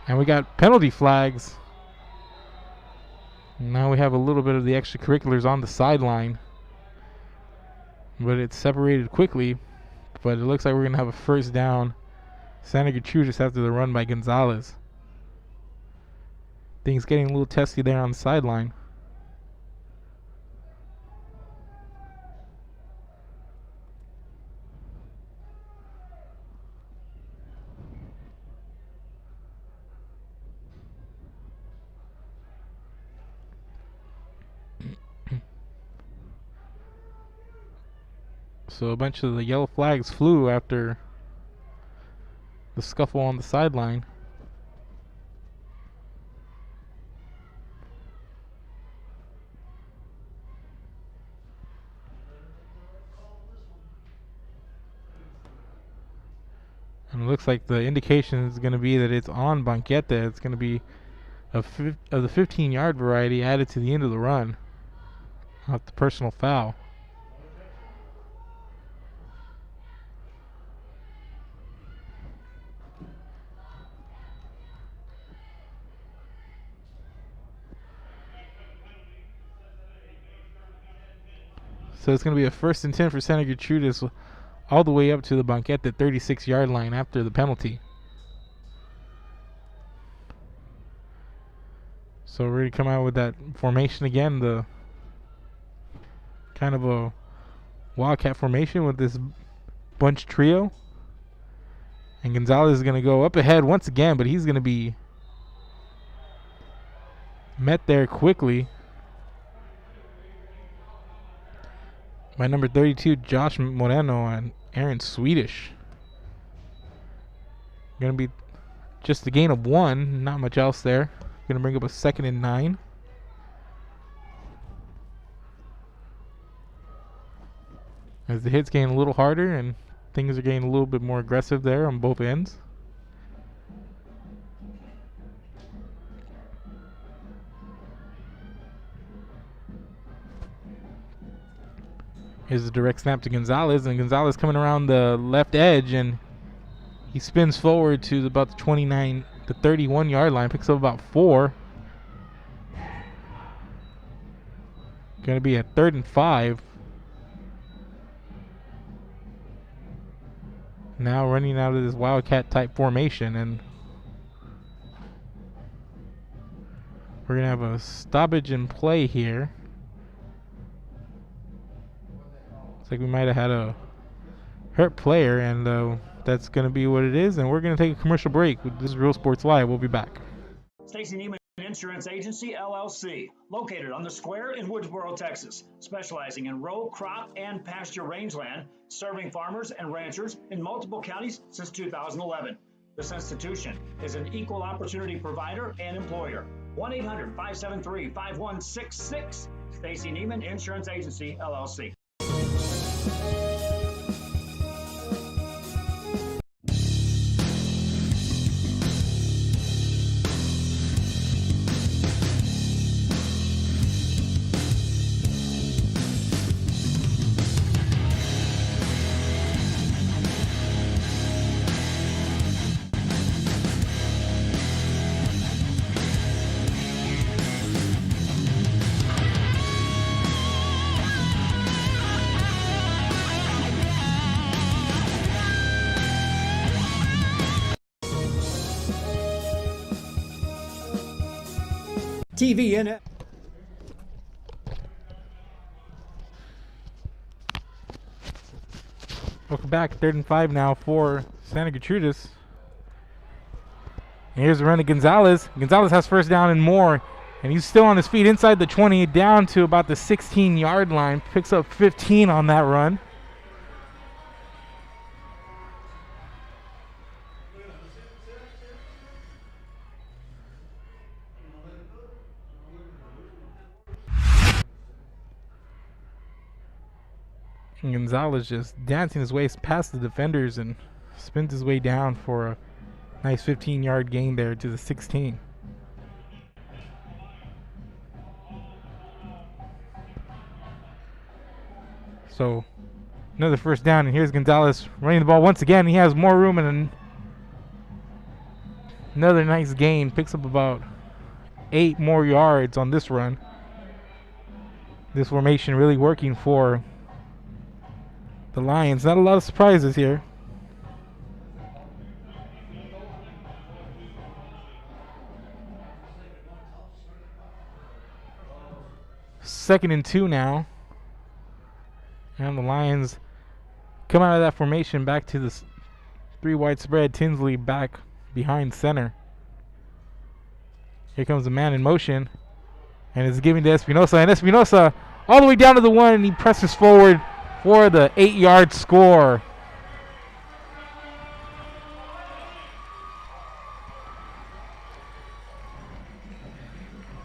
And we got penalty flags. Now we have a little bit of the extracurriculars on the sideline. But it's separated quickly. But it looks like we're going to have a first down. Santa Gertrudis after the run by Gonzalez. Things getting a little testy there on the sideline. So a bunch of the yellow flags flew after the scuffle on the sideline. And it looks like the indication is going to be that it's on Banquete. It's going to be of the 15-yard variety added to the end of the run. Not the personal foul. So it's going to be a first and 10 for Santa Gertrudis all the way up to the Banquete 36-yard line after the penalty. So we're going to come out with that formation again, the kind of a wildcat formation with this bunch trio. And Gonzalez is going to go up ahead once again, but he's going to be met there quickly by number 32, Josh Moreno, and Aaron Swedish. Going to be Just a gain of 1, not much else there. Gonna bring up a 2nd and 9. As the hits getting a little harder and things are getting a little bit more aggressive there on both ends. Here's the direct snap to Gonzalez, and Gonzalez coming around the left edge, and he spins forward to about the 29 to 31 yard line, picks up about 4. Gonna be a 3rd and 5. Now running out of this Wildcat type formation, and we're gonna have a stoppage in play here. Looks like we might have had a hurt player, and that's gonna be what it is. And we're gonna take a commercial break. This is Real Sports Live. We'll be back. Stacey Neiman Insurance Agency, LLC, located on the Square in Woodsboro, Texas, specializing in row, crop, and pasture rangeland, serving farmers and ranchers in multiple counties since 2011. This institution is an equal opportunity provider and employer. 1-800-573-5166. Stacey Neiman Insurance Agency, LLC. TV in it. Welcome back. 3rd and 5 now for Santa Gertrudis. And here's the run to Gonzalez. Gonzalez has first down and more, and he's still on his feet inside the 20, down to about the 16-yard line. Picks up 15 on that run. And Gonzalez just dancing his way past the defenders and spins his way down for a nice 15-yard gain there to the 16. So another first down, and here's Gonzalez running the ball once again. He has more room, and another nice gain. Picks up about 8 more yards on this run. This formation really working for the Lions. Not a lot of surprises here. Second and 2 now. And the Lions come out of that formation back to this 3-wide spread. Tinsley back behind center. Here comes the man in motion, and it's giving to Espinosa. And Espinosa all the way down to the 1, and he presses forward for the 8-yard score.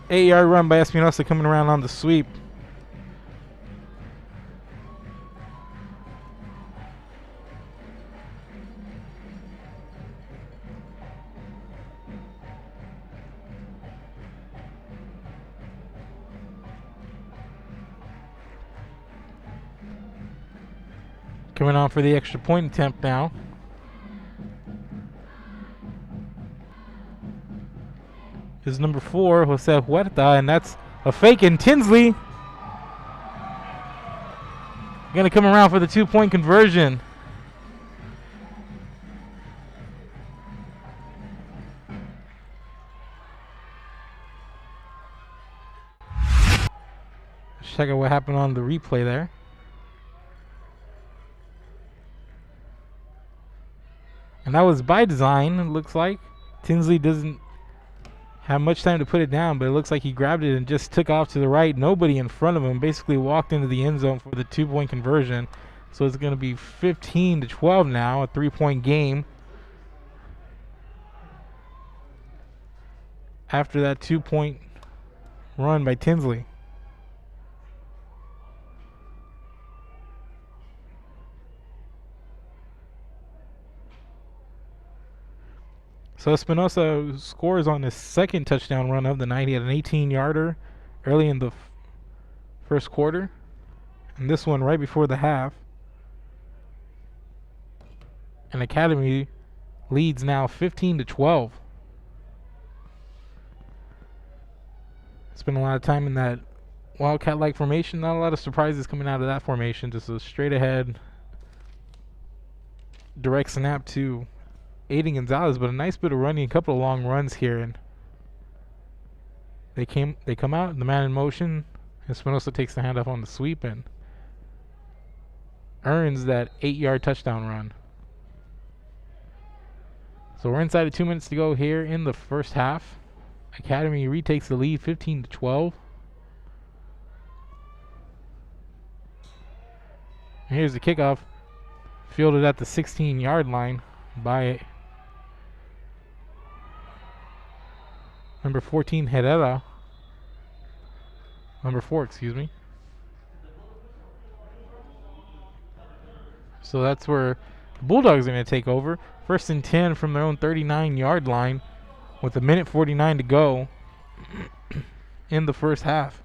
Eight-yard run by Espinosa coming around on the sweep. Coming on for the extra point attempt now. Is number 4, Jose Huerta, and that's a fake, and Tinsley gonna come around for the 2-point conversion. Let's check out what happened on the replay there. And that was by design, it looks like. Tinsley doesn't have much time to put it down, but it looks like he grabbed it and just took off to the right. Nobody in front of him, basically walked into the end zone for the 2-point conversion. So it's going to be 15-12 now, a 3-point game. after that 2-point run by Tinsley. So Espinosa scores on his second touchdown run of the night. He had an 18-yarder early in the first quarter, and this one right before the half. And Academy leads now 15-12. Spent a lot of time in that Wildcat-like formation. Not a lot of surprises coming out of that formation. Just a straight ahead direct snap to Aiden Gonzalez, but a nice bit of running, a couple of long runs here, and they come out, the man in motion. Espinosa takes the handoff on the sweep and earns that 8-yard touchdown run. So we're inside of 2 minutes to go here in the first half. Academy retakes the lead 15-12. And here's the kickoff, fielded at the 16-yard line by number 14, Herrera. Number 4, excuse me. So that's where the Bulldogs are going to take over. 1st and 10 from their own 39-yard line with 1:49 to go in the first half.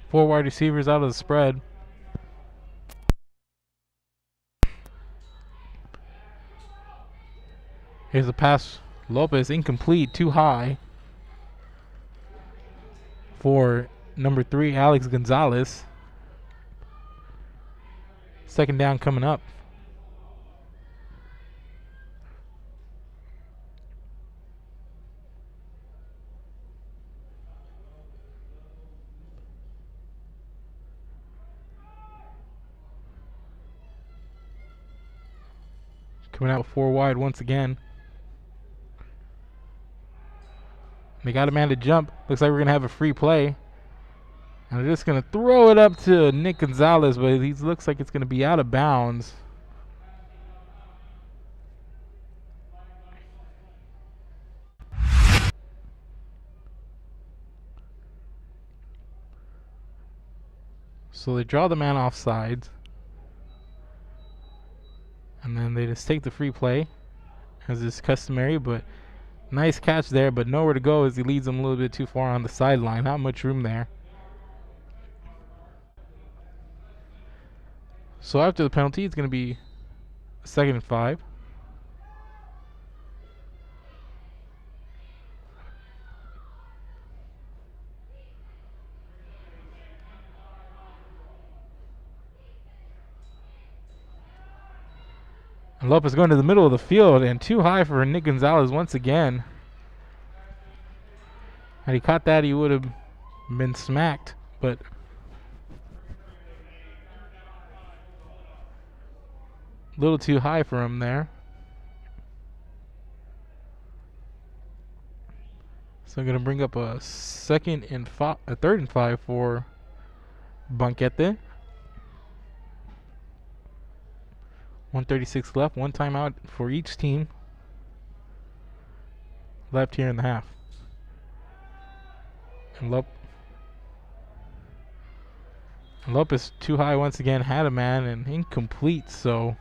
Four wide receivers out of the spread. Here's a pass. Lopez incomplete, too high for number 3, Alex Gonzalez. Second down coming up. Coming out 4 wide once again. They got a man to jump. Looks like we're going to have a free play. And they're just going to throw it up to Nick Gonzalez, but he looks like it's going to be out of bounds. So they draw the man off sides. And then they just take the free play, as is customary, but nice catch there, but nowhere to go as he leads them a little bit too far on the sideline. Not much room there. So after the penalty, it's going to be 2nd and 5. And Lopez going to the middle of the field and too high for Nick Gonzalez once again. Had he caught that, he would have been smacked, but a little too high for him there. So I'm going to bring up a 3rd and 5 for Banquete. 1:36 left, 1 timeout for each team left here in the half. And Lopez too high once again, had a man and incomplete, so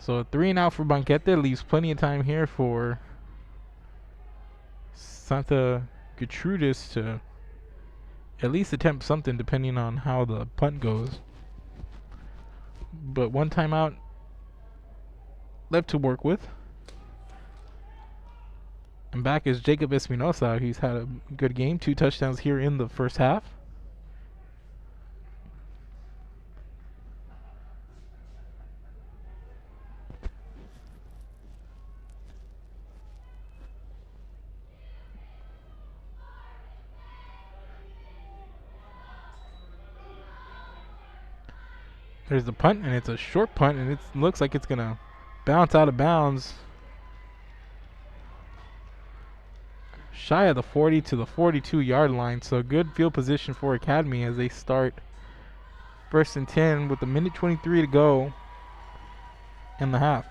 a 3 and out for Banquete leaves plenty of time here for Santa Gertrudis to at least attempt something depending on how the punt goes. But 1 timeout left to work with. And back is Jacob Espinosa. He's had a good game, 2 touchdowns here in the first half. There's the punt, and it's a short punt, and it looks like it's going to bounce out of bounds shy of the 40 to the 42-yard line. So good field position for Academy as they start 1st and 10 with a minute 23 to go in the half.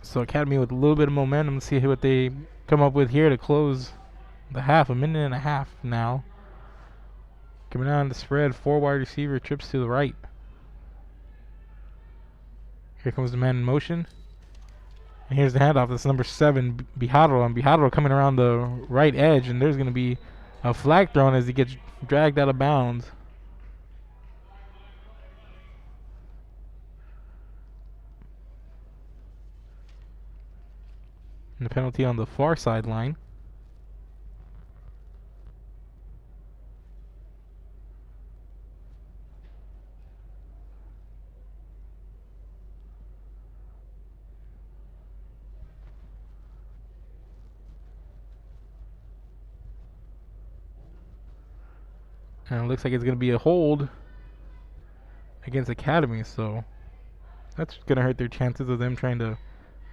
So Academy with a little bit of momentum. See what they come up with here to close the half. A minute and a half now. Coming on the spread, 4 wide receiver trips to the right. Here comes the man in motion. And here's the handoff. That's number 7, Bijaro. And Bijaro coming around the right edge. And there's going to be a flag thrown as he gets dragged out of bounds. And the penalty on the far sideline. And it looks like it's going to be a hold against Academy, so that's going to hurt their chances of them trying to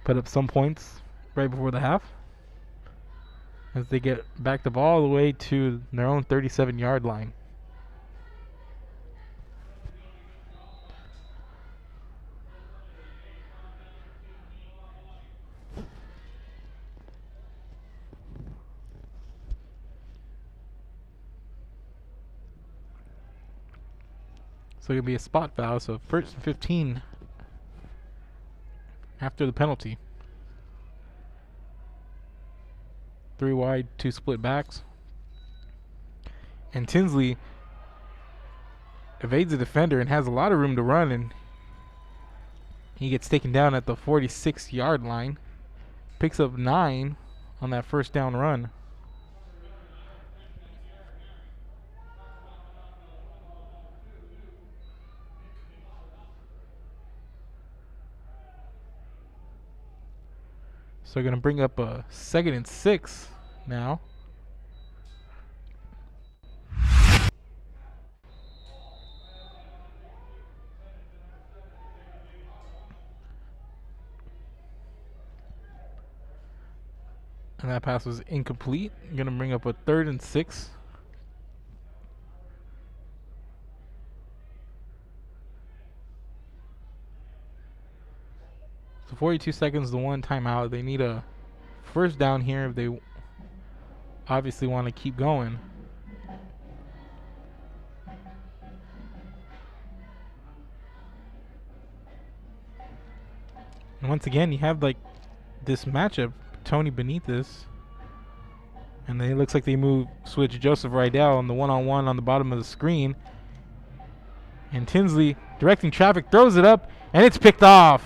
put up some points right before the half, as they get back the ball all the way to their own 37-yard line. So it'll be a spot foul, so 1st and 15 after the penalty. 3 wide, 2 split backs. And Tinsley evades the defender and has a lot of room to run, and he gets taken down at the 46-yard line. Picks up 9 on that first down run. So we're going to bring up a 2nd and 6 now. And that pass was incomplete. I'm going to bring up a 3rd and 6. So 42 seconds to 1 timeout. They need a first down here if they obviously want to keep going. And once again, you have like this matchup, Tony Benitez, and then it looks like they switch Joseph Rydell on the one-on-one on the bottom of the screen. And Tinsley directing traffic, throws it up, and it's picked off.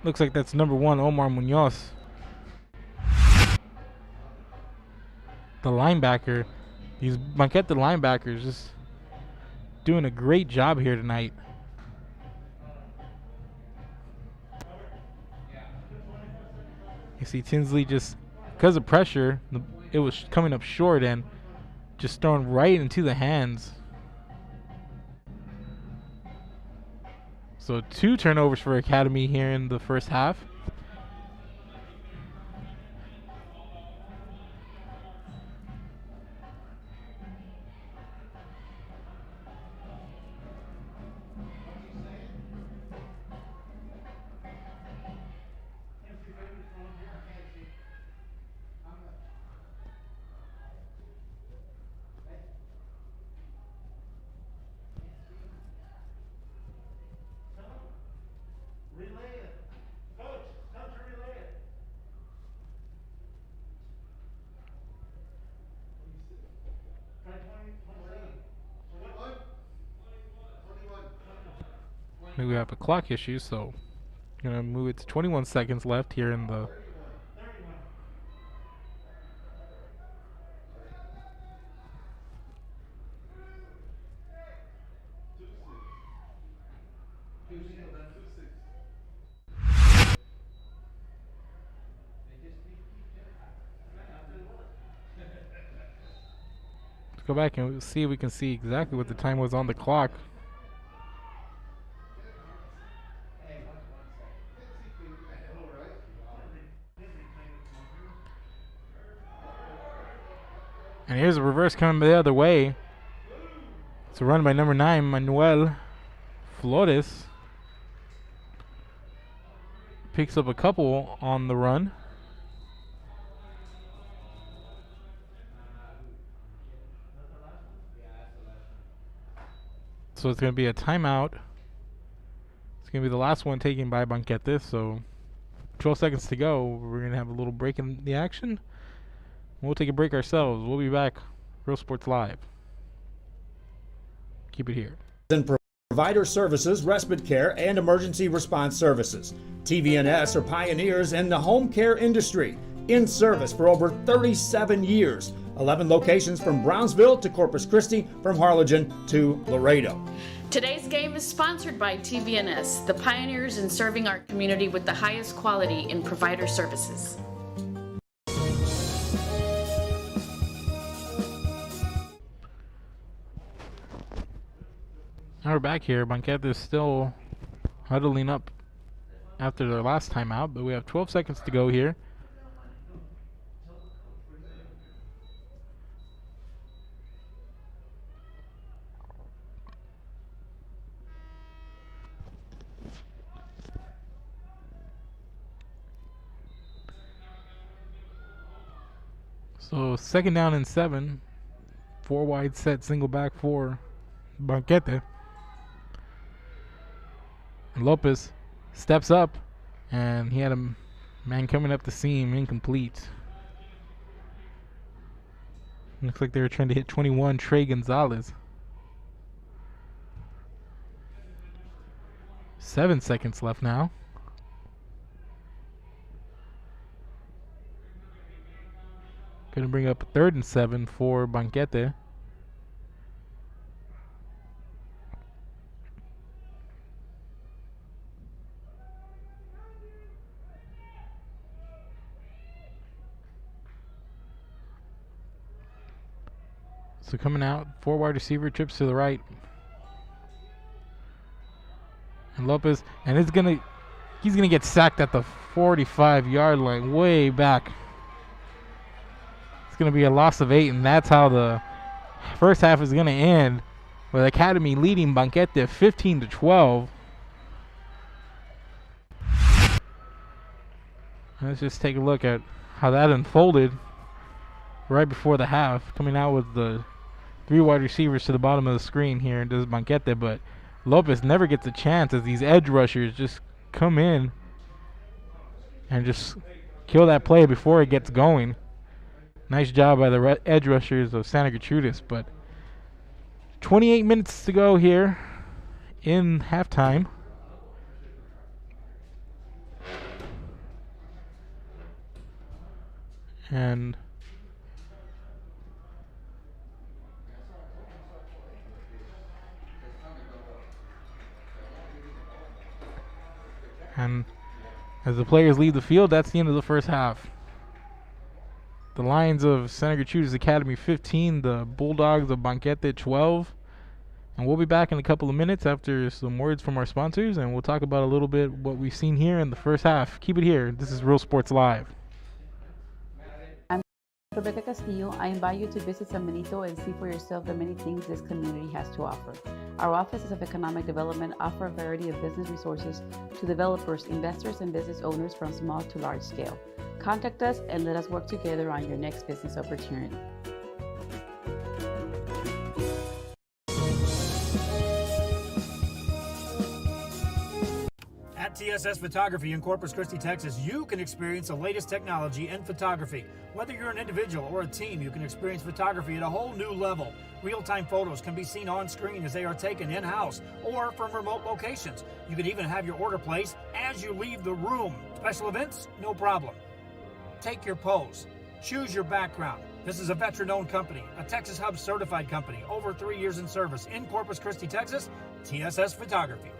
Looks like that's number 1, Omar Munoz. The linebacker, these Banquete linebackers just doing a great job here tonight. You see Tinsley just, because of pressure, it was coming up short and just thrown right into the hands. So 2 turnovers for Academy here in the first half. Maybe we have a clock issue, so I'm gonna move it to 21 seconds left here in the go back and see if we can see exactly what the time was on the clock. And here's a reverse coming the other way. It's a run by number 9, Manuel Flores. Picks up a couple on the run. So it's going to be a timeout. It's going to be the last one taken by Banquete. So 12 seconds to go. We're going to have a little break in the action. We'll take a break ourselves. We'll be back. Real Sports Live. Keep it here. Provider services, respite care, and emergency response services. TVNS are pioneers in the home care industry. In service for over 37 years. 11 locations from Brownsville to Corpus Christi, from Harlingen to Laredo. Today's game is sponsored by TVNS, the pioneers in serving our community with the highest quality in provider services. Now we're back here. Banquete is still huddling up after their last timeout, but we have 12 seconds to go here. So 2nd down and 7. 4 wide set, single back for Banquete. And Lopez steps up, and he had a man coming up the seam, incomplete. Looks like they were trying to hit 21, Trey Gonzalez. 7 seconds left now. Gonna bring up 3rd and 7 for Banquete. So coming out, 4 wide receiver, trips to the right. And Lopez, and he's gonna get sacked at the 45-yard line, way back. It's gonna be a loss of 8, and that's how the first half is gonna end, with Academy leading Banquete 15-12. Let's just take a look at how that unfolded right before the half. Coming out with the 3 wide receivers to the bottom of the screen here does Banquete, but Lopez never gets a chance as these edge rushers just come in and just kill that play before it gets going. Nice job by the edge rushers of Santa Gertrudis, but 28 minutes to go here in halftime. And as the players leave the field, that's the end of the first half. The Lions of Santa Gertrudis Academy 15, the Bulldogs of Banquete 12. And we'll be back in a couple of minutes after some words from our sponsors, and we'll talk about a little bit what we've seen here in the first half. Keep it here. This is Real Sports Live. Rebecca Castillo, I invite you to visit San Benito and see for yourself the many things this community has to offer. Our offices of economic development offer a variety of business resources to developers, investors, and business owners from small to large scale. Contact us and let us work together on your next business opportunity. At TSS Photography in Corpus Christi, Texas, you can experience the latest technology in photography. Whether you're an individual or a team, you can experience photography at a whole new level. Real-time photos can be seen on screen as they are taken in-house or from remote locations. You can even have your order placed as you leave the room. Special events? No problem. Take your pose. Choose your background. This is a veteran-owned company, a Texas Hub certified company, over 3 years in service in Corpus Christi, Texas, TSS Photography.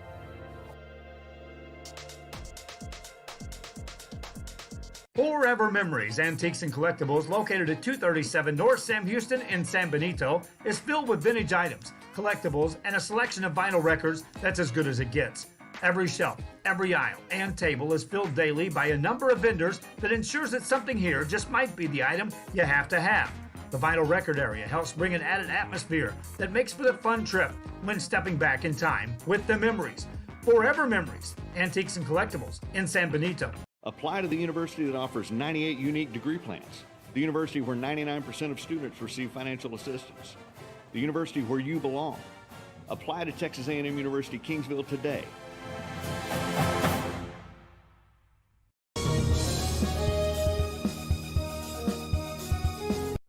Forever Memories, Antiques and Collectibles, located at 237 North Sam Houston in San Benito, is filled with vintage items, collectibles, and a selection of vinyl records that's as good as it gets. Every shelf, every aisle, and table is filled daily by a number of vendors that ensures that something here just might be the item you have to have. The vinyl record area helps bring an added atmosphere that makes for the fun trip when stepping back in time with the memories. Forever Memories, Antiques and Collectibles in San Benito. Apply to the university that offers 98 unique degree plans. The university where 99% of students receive financial assistance. The university where you belong. Apply to Texas A&M University Kingsville today.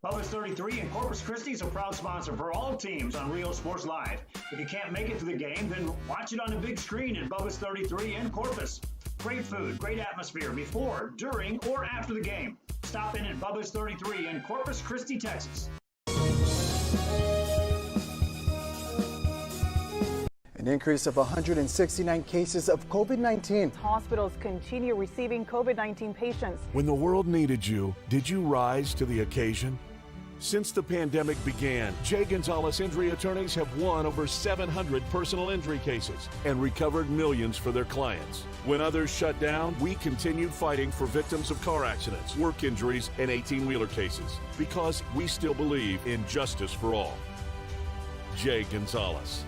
Bulldogs 33 and Corpus Christi is a proud sponsor for all teams on Rio Sports Live. If you can't make it to the game, then watch it on a big screen at Bulldogs 33 in Corpus. Great food, great atmosphere before, during, or after the game. Stop in at Bulldogs 33 in Corpus Christi, Texas. An increase of 169 cases of COVID-19. Hospitals continue receiving COVID-19 patients. When the world needed you, did you rise to the occasion? Since the pandemic began, J. Gonzalez Injury Attorneys have won over 700 personal injury cases and recovered millions for their clients. When others shut down, we continued fighting for victims of car accidents, work injuries, and 18-wheeler cases because we still believe in justice for all. J. Gonzalez.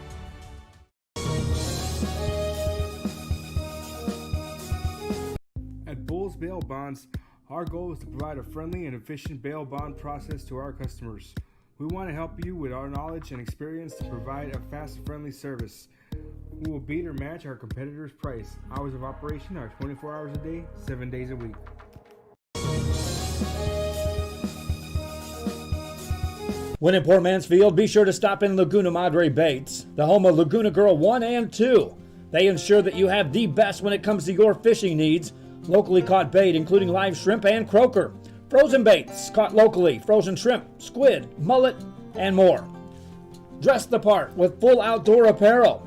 At Bulls Bail Bonds, our goal is to provide a friendly and efficient bail bond process to our customers. We want to help you with our knowledge and experience to provide a fast and friendly service. We will beat or match our competitors' price. Hours of operation are 24 hours a day, 7 days a week. When in Port Mansfield, be sure to stop in Laguna Madre Baits, the home of Laguna Girl 1 and 2. They ensure that you have the best when it comes to your fishing needs. Locally caught bait, including live shrimp and croaker. Frozen baits, caught locally, frozen shrimp, squid, mullet, and more. Dress the part with full outdoor apparel.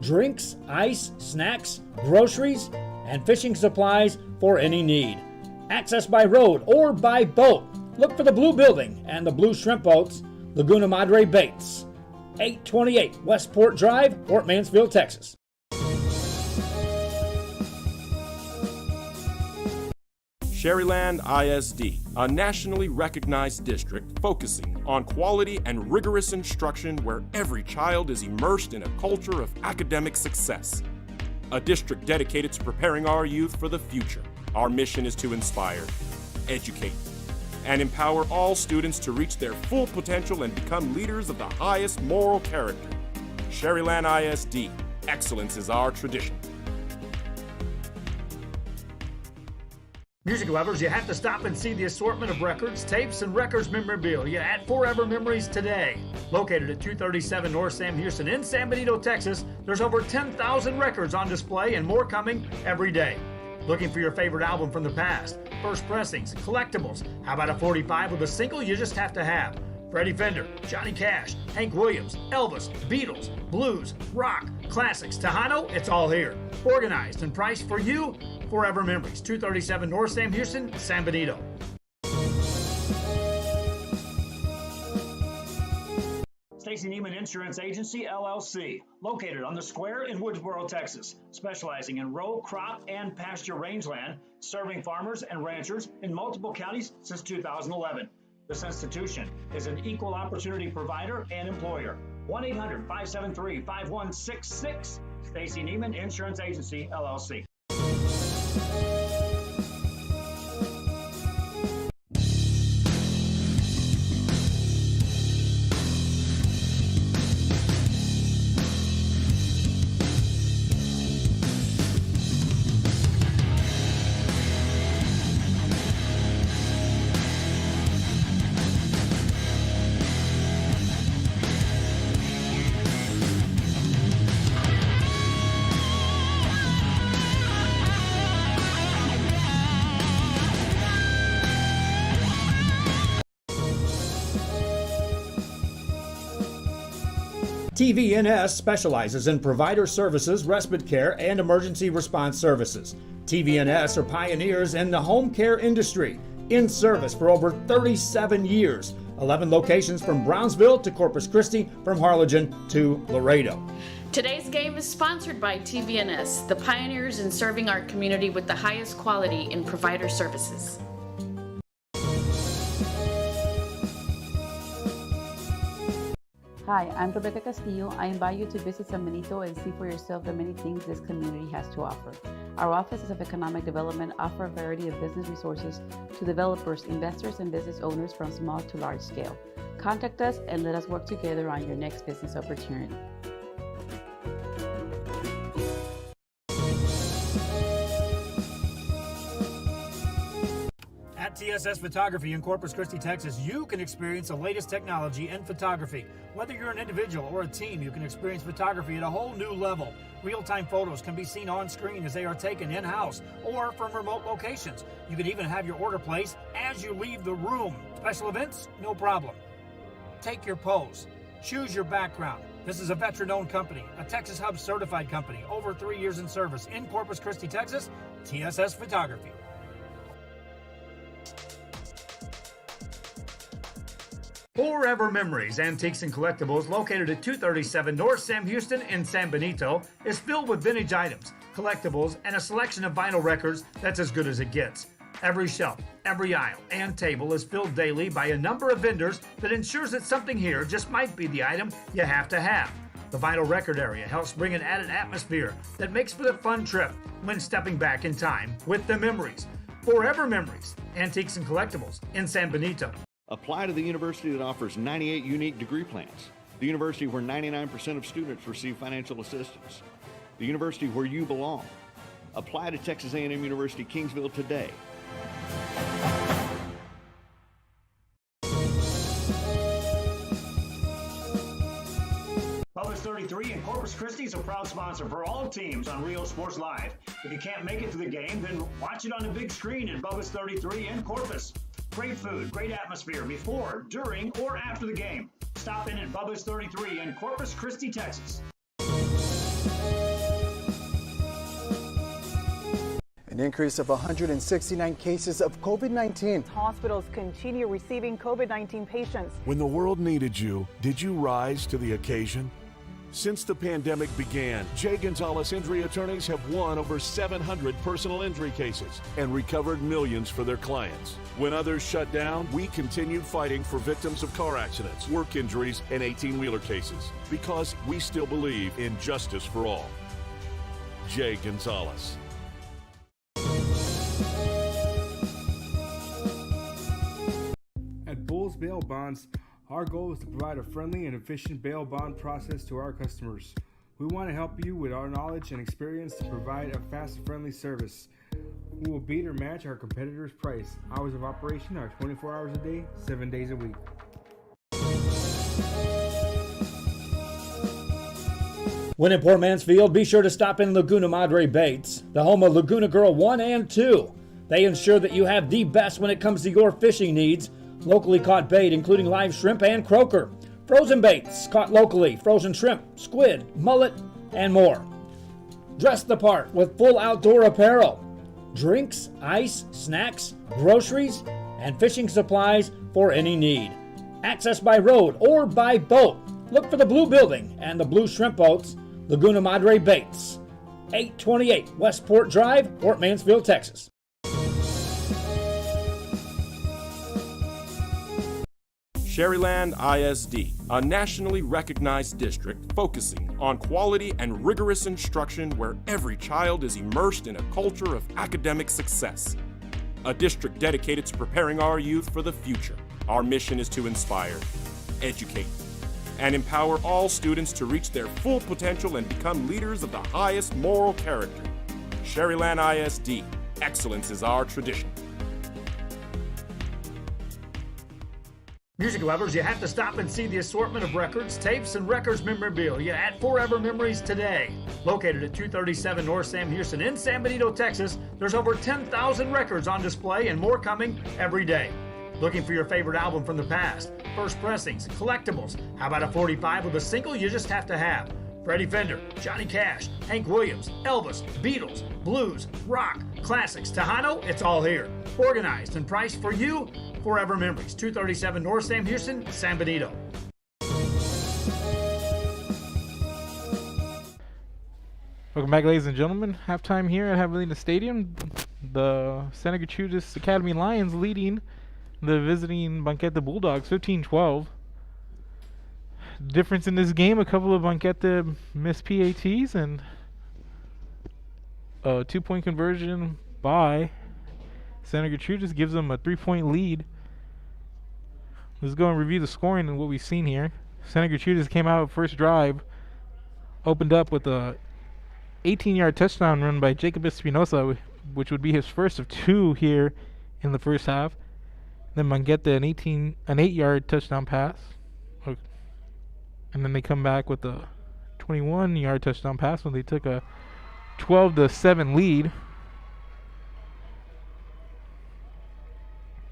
Drinks, ice, snacks, groceries, and fishing supplies for any need. Access by road or by boat. Look for the blue building and the blue shrimp boats, Laguna Madre Baits. 828 Westport Drive, Port Mansfield, Texas. Sherryland ISD, a nationally recognized district focusing on quality and rigorous instruction where every child is immersed in a culture of academic success. A district dedicated to preparing our youth for the future. Our mission is to inspire, educate, and empower all students to reach their full potential and become leaders of the highest moral character. Sherryland ISD, excellence is our tradition. Music lovers, you have to stop and see the assortment of records, tapes, and records memorabilia at Forever Memories today. Located at 237 North Sam Houston in San Benito, Texas, there's over 10,000 records on display and more coming every day. Looking for your favorite album from the past, first pressings, collectibles. How about a 45 with a single you just have to have? Freddie Fender, Johnny Cash, Hank Williams, Elvis, Beatles, blues, rock, classics, Tejano, it's all here. Organized and priced for you. Forever Memories, 237 North Sam Houston, San Benito. Stacy Neiman Insurance Agency, LLC, located on the Square in Woodsboro, Texas, specializing in row, crop, and pasture rangeland, serving farmers and ranchers in multiple counties since 2011. This institution is an equal opportunity provider and employer. 1-800-573-5166. Stacy Neiman Insurance Agency, LLC. TVNS specializes in provider services, respite care, and emergency response services. TVNS are pioneers in the home care industry, in service for over 37 years. 11 locations from Brownsville to Corpus Christi, from Harlingen to Laredo. Today's game is sponsored by TVNS, the pioneers in serving our community with the highest quality in provider services. Hi, I'm Rebecca Castillo. I invite you to visit San Benito and see for yourself the many things this community has to offer. Our offices of economic development offer a variety of business resources to developers, investors, and business owners from small to large scale. Contact us and let us work together on your next business opportunity. At TSS Photography in Corpus Christi, Texas, you can experience the latest technology in photography. Whether you're an individual or a team, you can experience photography at a whole new level. Real-time photos can be seen on screen as they are taken in-house or from remote locations. You can even have your order placed as you leave the room. Special events? No problem. Take your pose. Choose your background. This is a veteran-owned company, a Texas Hub certified company, over 3 years in service in Corpus Christi, Texas, TSS Photography. Forever Memories, Antiques and Collectibles, located at 237 North Sam Houston in San Benito, is filled with vintage items, collectibles, and a selection of vinyl records that's as good as it gets. Every shelf, every aisle, and table is filled daily by a number of vendors that ensures that something here just might be the item you have to have. The vinyl record area helps bring an added atmosphere that makes for the fun trip when stepping back in time with the memories. Forever Memories, Antiques and Collectibles in San Benito. Apply to the university that offers 98 unique degree plans. The university where 99% of students receive financial assistance. The university where you belong. Apply to Texas A&M University Kingsville today. Bulldogs 33 and Corpus Christi is a proud sponsor for all teams on Rio Sports Live. If you can't make it to the game, then watch it on the big screen at Bulldogs 33 in Corpus. Great food, great atmosphere before, during, or after the game. Stop in at Bulldogs 33 in Corpus Christi, Texas. An increase of 169 cases of COVID-19. Hospitals continue receiving COVID-19 patients. When the world needed you, did you rise to the occasion? Since the pandemic began, J. Gonzalez Injury Attorneys have won over 700 personal injury cases and recovered millions for their clients. When others shut down, we continued fighting for victims of car accidents, work injuries, and 18-wheeler cases because we still believe in justice for all. J. Gonzalez. At Bulls Bail Bonds, our goal is to provide a friendly and efficient bail bond process to our customers. We want to help you with our knowledge and experience to provide a fast and friendly service. We will beat or match our competitors' price. Hours of operation are 24 hours a day, 7 days a week. When in Port Mansfield, be sure to stop in Laguna Madre Baits, the home of Laguna Girl 1 and 2. They ensure that you have the best when it comes to your fishing needs. Locally caught bait, including live shrimp and croaker. Frozen baits, caught locally, frozen shrimp, squid, mullet, and more. Dress the part with full outdoor apparel. Drinks, ice, snacks, groceries, and fishing supplies for any need. Access by road or by boat. Look for the blue building and the blue shrimp boats, Laguna Madre Baits. 828 Westport Drive, Port Mansfield, Texas. Sherryland ISD, a nationally recognized district focusing on quality and rigorous instruction where every child is immersed in a culture of academic success. A district dedicated to preparing our youth for the future. Our mission is to inspire, educate, and empower all students to reach their full potential and become leaders of the highest moral character. Sherryland ISD, excellence is our tradition. Music lovers, you have to stop and see the assortment of records, tapes, and records memorabilia at Forever Memories today. Located at 237 North Sam Houston in San Benito, Texas, there's over 10,000 records on display and more coming every day. Looking for your favorite album from the past? First pressings, collectibles. How about a 45 with a single you just have to have? Freddie Fender, Johnny Cash, Hank Williams, Elvis, Beatles, blues, rock, classics, Tejano, it's all here. Organized and priced for you. Forever Memories, 237 North Sam Houston, San Benito. Welcome back, ladies and gentlemen. Halftime here at Javelina Stadium. The Santa Gertrudis Academy Lions leading the visiting Banquete Bulldogs 15-12. Difference in this game, a couple of Banquete missed PATs and a 2-point conversion by Santa Gertrudis gives them a 3-point lead. Let's go and review the scoring and what we've seen here. Santa Gertrudis came out first drive, opened up with a 18-yard touchdown run by Jacob Espinosa, which would be his first of 2 here in the first half. Then Banquete an 8-yard touchdown pass. And then they come back with a 21-yard touchdown pass when they took a 12-7 lead.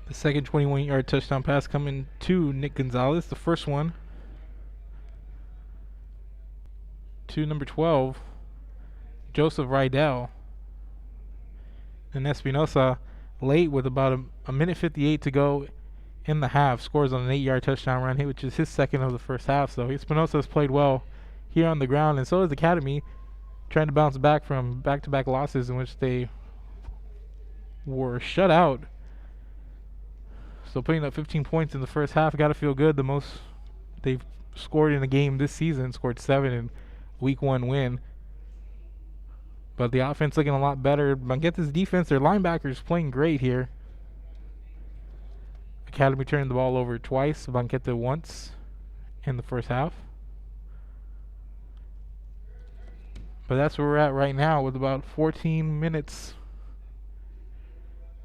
The second 21-yard touchdown pass coming to Nick Gonzalez. The first one to number 12, Joseph Rydell. And Espinosa late with about a minute 58 to go in the half scores on an 8-yard touchdown run, which is his second of the first half. So Espinosa has played well here on the ground, and so has the Academy, trying to bounce back from back-to-back losses in which they were shut out. So putting up 15 points in the first half, got to feel good. The most they've scored in a game this season, scored 7 in week 1 win. But the offense looking a lot better. Banquete's defense, their linebackers playing great here. Academy turned the ball over twice, Banquete once in the first half. But that's where we're at right now with about 14 minutes,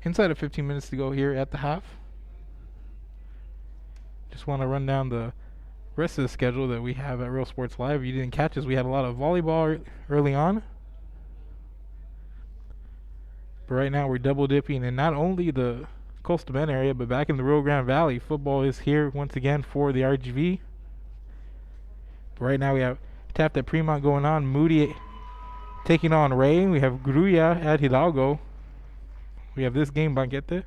inside of 15 minutes to go here at the half. Just want to run down the rest of the schedule that we have at Real Sports Live. If you didn't catch us, we had a lot of volleyball early on. But right now we're double dipping in not only the Coastal Bend area, but back in the Rio Grande Valley. Football is here once again for the RGV. But right now we have Taft at Fremont going on. Moody taking on Ray. We have Gruya at Hidalgo. We have this game, Banquete.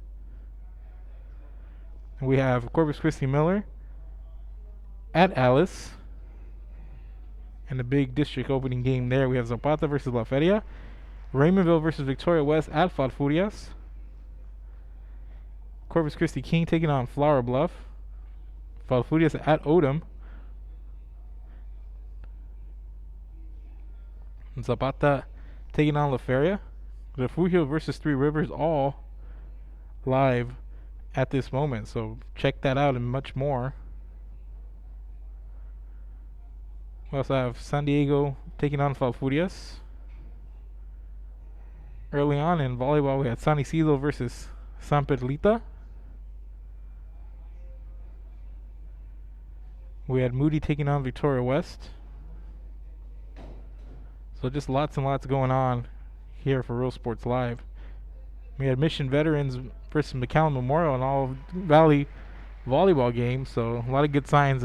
And we have Corpus Christi Miller at Alice. And the big district opening game there. We have Zapata versus La Feria. Raymondville versus Victoria West at Falfurrias. Corpus Christi King taking on Flower Bluff. Falfurrias at Odom. And Zapata taking on La Feria. Refugio versus Three Rivers, all live at this moment. So check that out and much more. We also have San Diego taking on Falfurrias. Early on in volleyball, we had San Isidro versus San Pedrito. We had Moody taking on Victoria West. So just lots and lots going on here for Real Sports Live. We had Mission Veterans versus McAllen Memorial and all Valley volleyball games. So a lot of good signs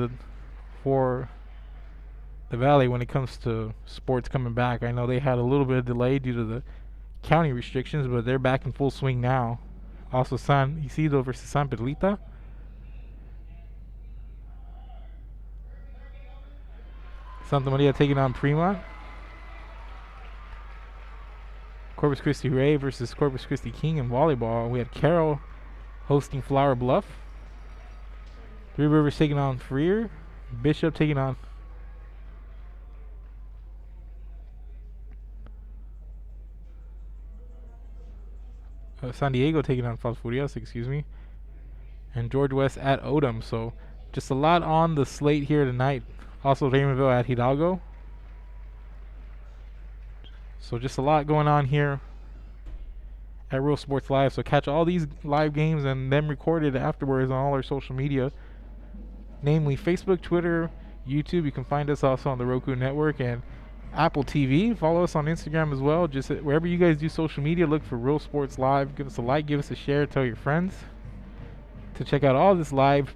for the Valley when it comes to sports coming back. I know they had a little bit of delay due to the county restrictions, but they're back in full swing now. Also San Isidro versus San Pedrito. Santa Maria taking on Fremont. Corpus Christi Ray versus Corpus Christi King in volleyball. We had Carroll hosting Flower Bluff. Three Rivers taking on Freer. Bishop taking on San Diego taking on Falfurrias, excuse me. And George West at Odom. So just a lot on the slate here tonight. Also Raymondville at Hidalgo. So just a lot going on here at Real Sports Live. So catch all these live games and them recorded afterwards on all our social media, namely Facebook, Twitter, YouTube. You can find us also on the Roku Network and Apple TV. Follow us on Instagram as well. Just wherever you guys do social media, look for Real Sports Live. Give us a like, give us a share, tell your friends. to check out all this live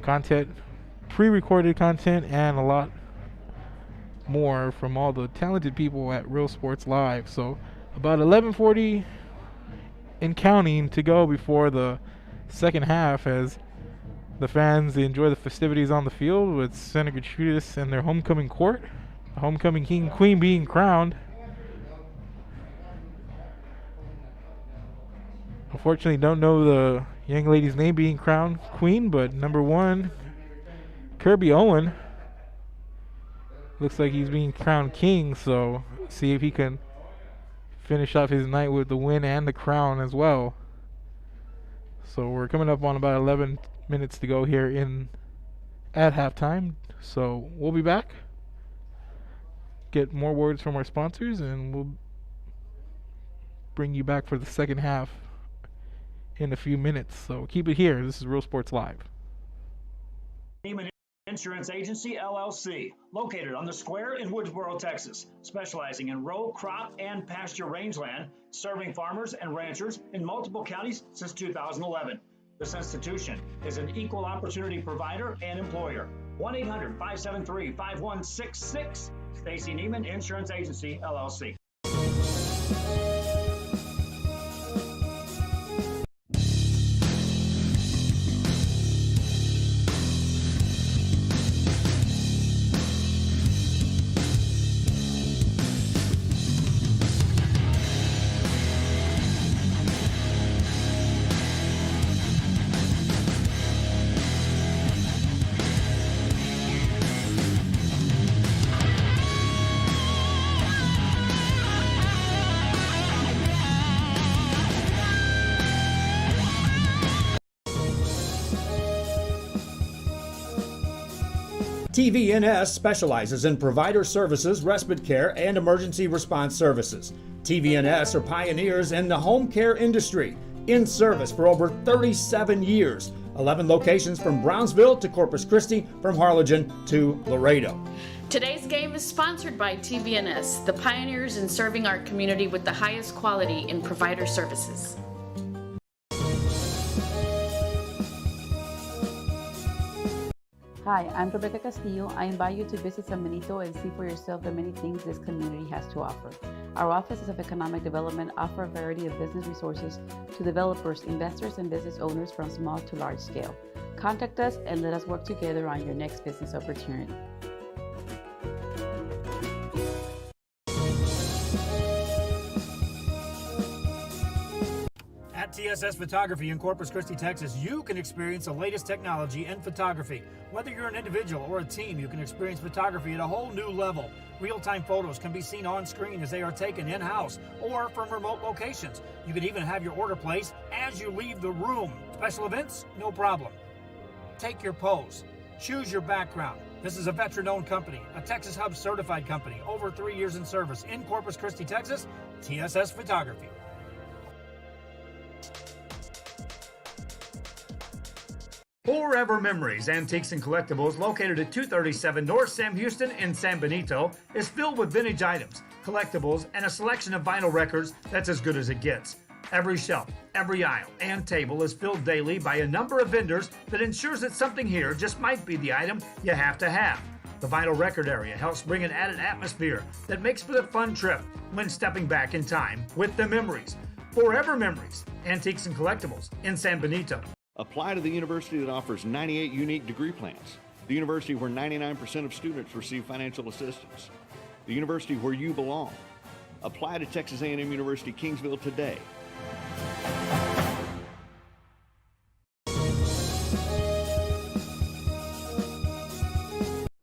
content, pre-recorded content, and a lot more from all the talented people at Real Sports Live. So about 11:40 and counting to go before the second half, as the fans enjoy the festivities on the field with Santa Gertrudis and their homecoming court, the homecoming king and queen being crowned. Unfortunately, don't know the young lady's name being crowned queen, but number 1, Kirby Owen, looks like he's being crowned king, so see if he can finish off his night with the win and the crown as well. So we're coming up on about 11 minutes to go here at halftime. So we'll be back, get more words from our sponsors, and we'll bring you back for the second half in a few minutes. So keep it here. This is Real Sports Live. Insurance Agency, LLC, located on the square in Woodsboro, Texas, specializing in row, crop, and pasture rangeland, serving farmers and ranchers in multiple counties since 2011. This institution is an equal opportunity provider and employer. 1-800-573-5166. Stacy Neiman Insurance Agency, LLC. TVNS specializes in provider services, respite care, and emergency response services. TVNS are pioneers in the home care industry, in service for over 37 years. 11 locations from Brownsville to Corpus Christi, from Harlingen to Laredo. Today's game is sponsored by TVNS, the pioneers in serving our community with the highest quality in provider services. Hi, I'm Rebecca Castillo. I invite you to visit San Benito and see for yourself the many things this community has to offer. Our offices of economic development offer a variety of business resources to developers, investors, and business owners from small to large scale. Contact us and let us work together on your next business opportunity. At TSS Photography in Corpus Christi, Texas, you can experience the latest technology in photography. Whether you're an individual or a team, you can experience photography at a whole new level. Real-time photos can be seen on screen as they are taken in-house or from remote locations. You can even have your order placed as you leave the room. Special events? No problem. Take your pose. Choose your background. This is a veteran-owned company, a Texas Hub certified company, over 3 years in service in Corpus Christi, Texas. TSS Photography. Forever Memories, Antiques and Collectibles, located at 237 North Sam Houston in San Benito, is filled with vintage items, collectibles, and a selection of vinyl records that's as good as it gets. Every shelf, every aisle, and table is filled daily by a number of vendors that ensures that something here just might be the item you have to have. The vinyl record area helps bring an added atmosphere that makes for the fun trip when stepping back in time with the memories. Forever Memories, Antiques and Collectibles in San Benito. Apply to the university that offers 98 unique degree plans. The university where 99% of students receive financial assistance. The university where you belong. Apply to Texas A&M University Kingsville today.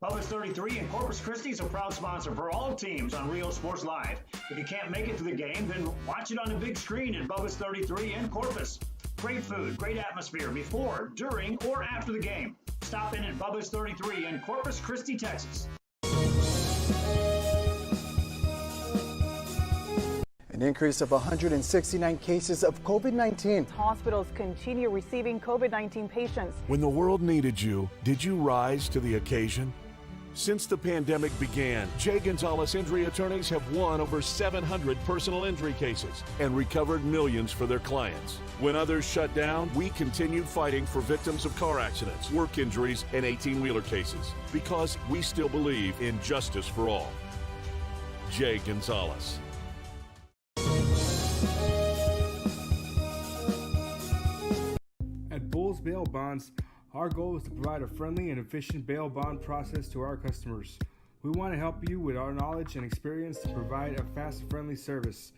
Bubba's 33 and Corpus Christi is a proud sponsor for all teams on Rio Sports Live. If you can't make it to the game, then watch it on a big screen at Bubba's 33 in Corpus. Great food, great atmosphere before, during, or after the game. Stop in at Bubba's 33 in Corpus Christi, Texas. An increase of 169 cases of COVID-19. Hospitals continue receiving COVID-19 patients. When the world needed you, did you rise to the occasion? Since the pandemic began, J. Gonzalez Injury Attorneys have won over 700 personal injury cases and recovered millions for their clients. When others shut down, we continued fighting for victims of car accidents, work injuries, and 18-wheeler cases because we still believe in justice for all. J. Gonzalez. At Bulls Bail Bonds, our goal is to provide a friendly and efficient bail bond process to our customers. We want to help you with our knowledge and experience to provide a fast and friendly service.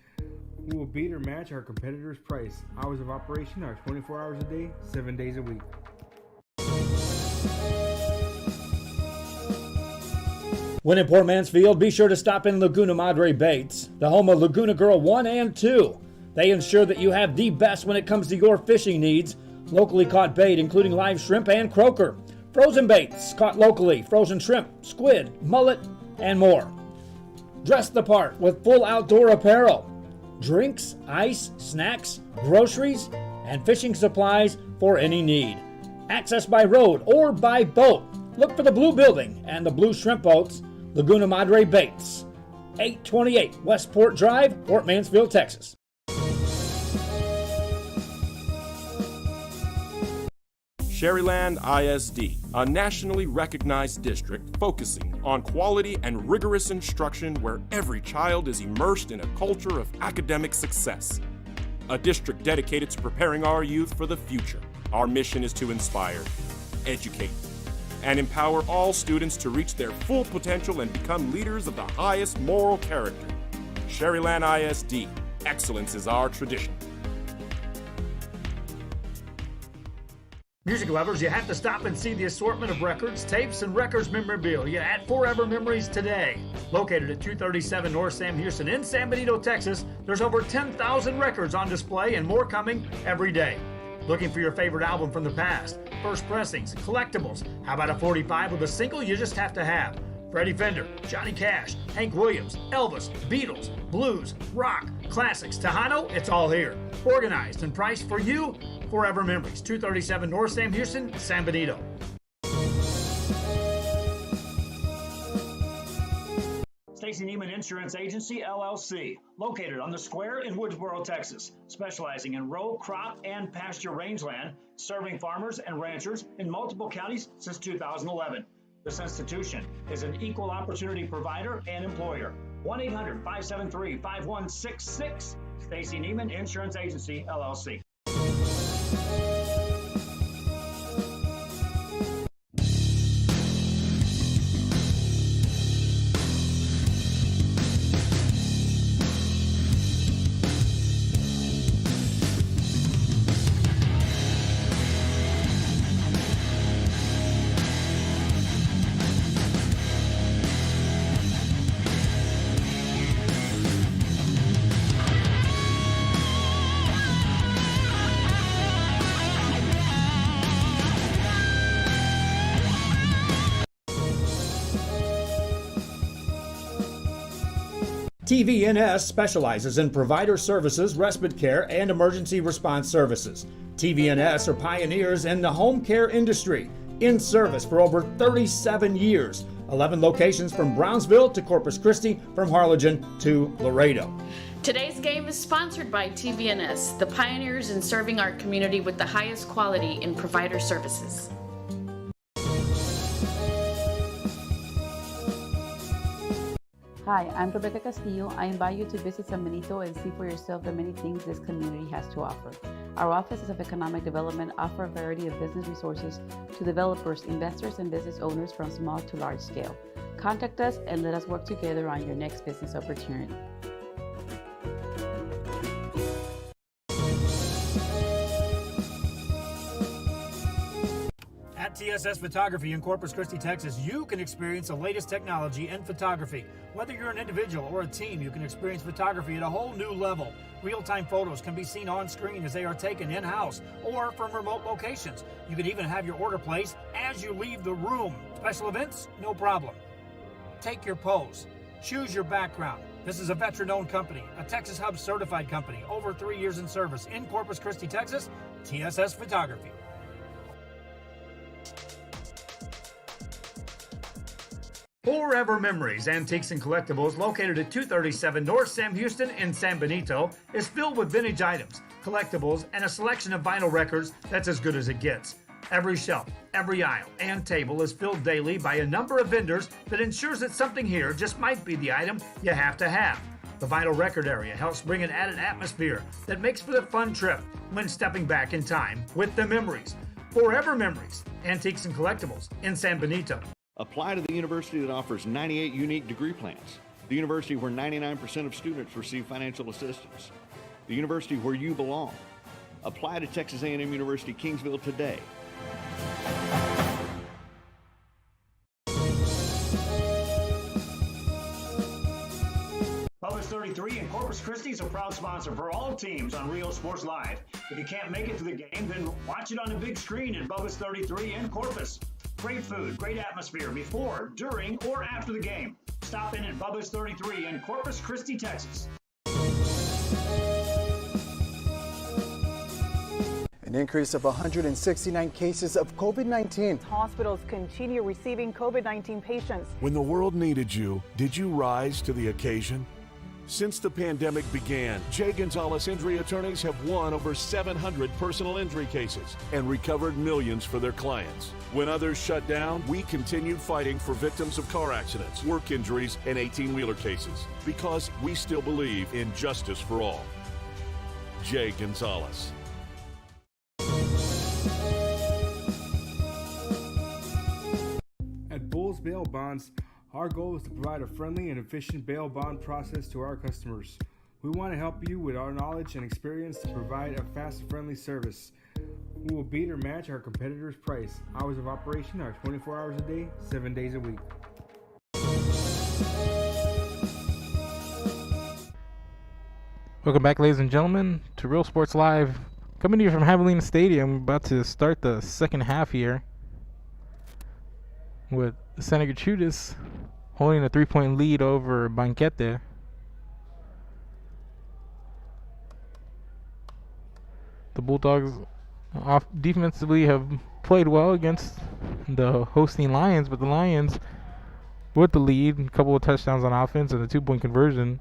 We will beat or match our competitors' price. Hours of operation are 24 hours a day, 7 days a week. When in Port Mansfield, be sure to stop in Laguna Madre Baits, the home of Laguna Girl 1 and 2. They ensure that you have the best when it comes to your fishing needs. Locally caught bait, including live shrimp and croaker. Frozen baits, caught locally, frozen shrimp, squid, mullet, and more. Dress the part with full outdoor apparel. Drinks, ice, snacks, groceries, and fishing supplies for any need. Access by road or by boat. Look for the blue building and the blue shrimp boats, Laguna Madre Baits. 828 Westport Drive, Port Mansfield, Texas. Sherryland ISD, a nationally recognized district focusing on quality and rigorous instruction where every child is immersed in a culture of academic success. A district dedicated to preparing our youth for the future. Our mission is to inspire, educate, and empower all students to reach their full potential and become leaders of the highest moral character. Sherryland ISD, excellence is our tradition. Music lovers, you have to stop and see the assortment of records, tapes, and records memorabilia at Forever Memories today. Located at 237 North Sam Houston in San Benito, Texas, there's over 10,000 records on display and more coming every day. Looking for your favorite album from the past, first pressings, collectibles. How about a 45 with a single you just have to have? Freddie Fender, Johnny Cash, Hank Williams, Elvis, Beatles, blues, rock, classics, Tejano, it's all here. Organized and priced for you. Forever Memories, 237 North Sam Houston, San Benito. Stacy Neiman Insurance Agency, LLC, located on the Square in Woodsboro, Texas, specializing in row, crop, and pasture rangeland, serving farmers and ranchers in multiple counties since 2011. This institution is an equal opportunity provider and employer. 1-800-573-5166. Stacy Neiman Insurance Agency, LLC. TVNS specializes in provider services, respite care, and emergency response services. TVNS are pioneers in the home care industry, in service for over 37 years. 11 locations from Brownsville to Corpus Christi, from Harlingen to Laredo. Today's game is sponsored by TVNS, the pioneers in serving our community with the highest quality in provider services. Hi, I'm Rebecca Castillo. I invite you to visit San Benito and see for yourself the many things this community has to offer. Our offices of economic development offer a variety of business resources to developers, investors, and business owners from small to large scale. Contact us and let us work together on your next business opportunity. At TSS Photography in Corpus Christi, Texas, you can experience the latest technology in photography. Whether you're an individual or a team, you can experience photography at a whole new level. Real-time photos can be seen on screen as they are taken in-house or from remote locations. You can even have your order placed as you leave the room. Special events? No problem. Take your pose. Choose your background. This is a veteran-owned company, a Texas Hub certified company, over 3 years in service in Corpus Christi, Texas. TSS Photography. Forever Memories, Antiques and Collectibles, located at 237 North Sam Houston in San Benito, is filled with vintage items, collectibles, and a selection of vinyl records that's as good as it gets. Every shelf, every aisle, and table is filled daily by a number of vendors that ensures that something here just might be the item you have to have. The vinyl record area helps bring an added atmosphere that makes for the fun trip when stepping back in time with the memories. Forever Memories, Antiques and Collectibles in San Benito. Apply to the university that offers 98 unique degree plans. The university where 99% of students receive financial assistance. The university where you belong. Apply to Texas A&M University Kingsville today. Bubba's 33 and Corpus Christi is a proud sponsor for all teams on Rio Sports Live. If you can't make it to the game, then watch it on the big screen at Bubba's 33 in Corpus. Great food, great atmosphere before, during, or after the game. Stop in at Bubba's 33 in Corpus Christi, Texas. An increase of 169 cases of COVID-19. Hospitals continue receiving COVID-19 patients. When the world needed you, did you rise to the occasion? Since the pandemic began, J. Gonzalez Injury Attorneys have won over 700 personal injury cases and recovered millions for their clients. When others shut down, we continued fighting for victims of car accidents, work injuries, and 18-wheeler cases because we still believe in justice for all. J. Gonzalez. At Bulls Bail Bonds, our goal is to provide a friendly and efficient bail bond process to our customers. We want to help you with our knowledge and experience to provide a fast and friendly service. We will beat or match our competitors' price. Hours of operation are 24 hours a day, 7 days a week. Welcome back, ladies and gentlemen, to Real Sports Live. Coming to you from Javelina Stadium, about to start the second half here with Santa Gertrudis holding a 3-point lead over Banquete. The Bulldogs defensively have played well against the hosting Lions, but the Lions with the lead, a couple of touchdowns on offense and a 2-point conversion.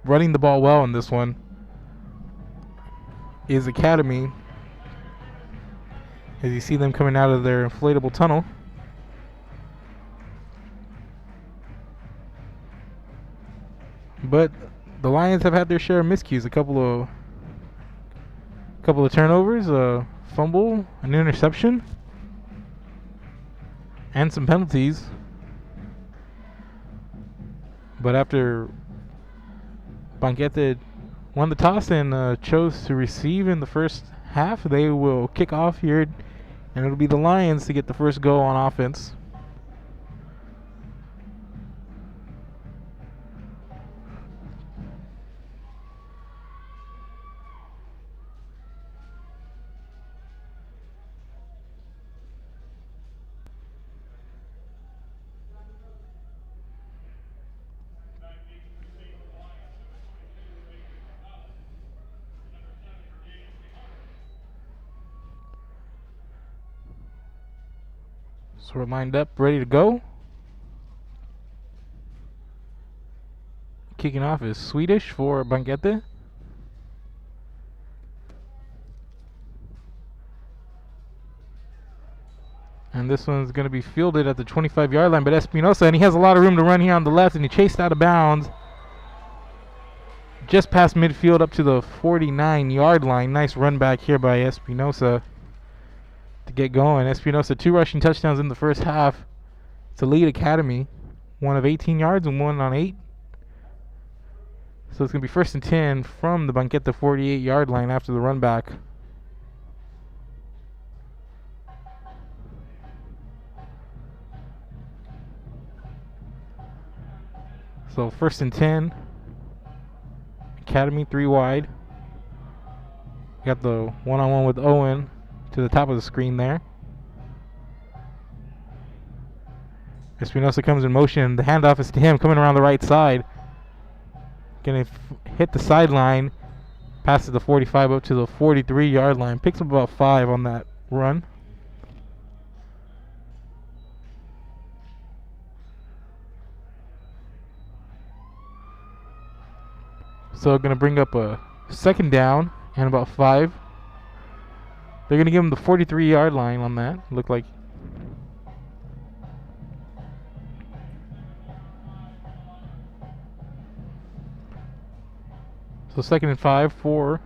Running the ball well in this one is Academy, as you see them coming out of their inflatable tunnel. But the Lions have had their share of miscues, a couple of turnovers, a fumble, an interception, and some penalties. But after Banquete won the toss and chose to receive in the first half, they will kick off here, and it'll be the Lions to get the first go on offense. So we're lined up, ready to go. Kicking off is Swedish for Banquete. And this one's going to be fielded at the 25-yard line, but Espinosa, and he has a lot of room to run here on the left, and he chased out of bounds just past midfield up to the 49-yard line. Nice run back here by Espinosa to get going. Espinosa, 2 rushing touchdowns in the first half to lead Academy. One of 18 yards and one on 8. So it's going to be 1st and 10 from the Banquete 48-yard line after the run back. So 1st and 10. Academy 3 wide. Got the one-on-one with Owen to the top of the screen there. Espinosa comes in motion. The handoff is to him, coming around the right side. Gonna hit the sideline. Passes the 45 up to the 43-yard line. Picks up about 5 on that run. So going to bring up a second down and about 5. They're going to give him the 43-yard line on that. Look like. So 2nd and 5 for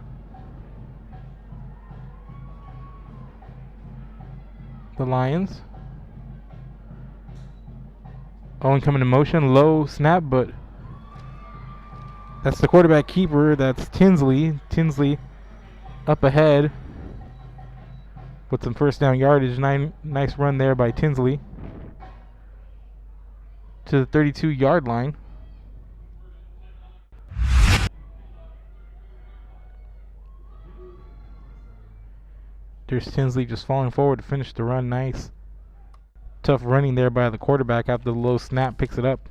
the Lions. Owen coming in motion, low snap, but that's the quarterback keeper. That's Tinsley. Tinsley up ahead with some first down yardage. Nice run there by Tinsley to the 32-yard line. There's Tinsley just falling forward to finish the run. Nice. Tough running there by the quarterback after the low snap. Picks it up.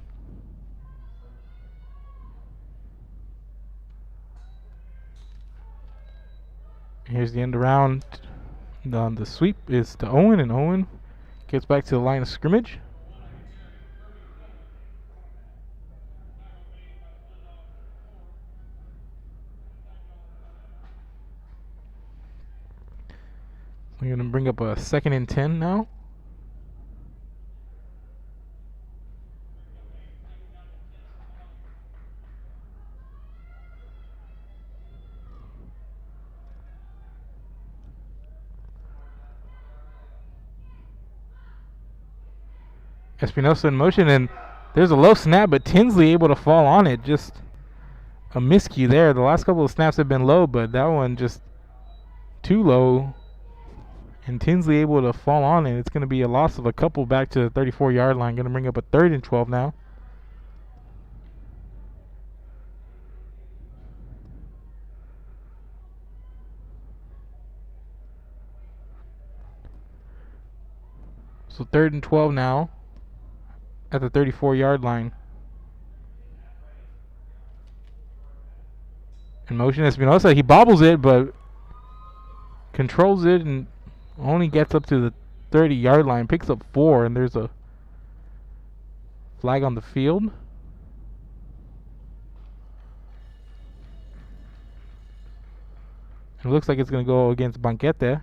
Here's the end around. The sweep is to Owen, and Owen gets back to the line of scrimmage. We're going to bring up a 2nd and 10 now. Espinosa in motion, and there's a low snap, but Tinsley able to fall on it. Just a miscue there. The last couple of snaps have been low, but that one just too low. And Tinsley able to fall on it. It's going to be a loss of a couple back to the 34-yard line. Going to bring up a 3rd and 12 now. So 3rd and 12 now at the 34-yard line. In motion, Espinosa. He bobbles it, but controls it and only gets up to the 30-yard line. Picks up 4, and there's a flag on the field. It looks like it's going to go against Banquete.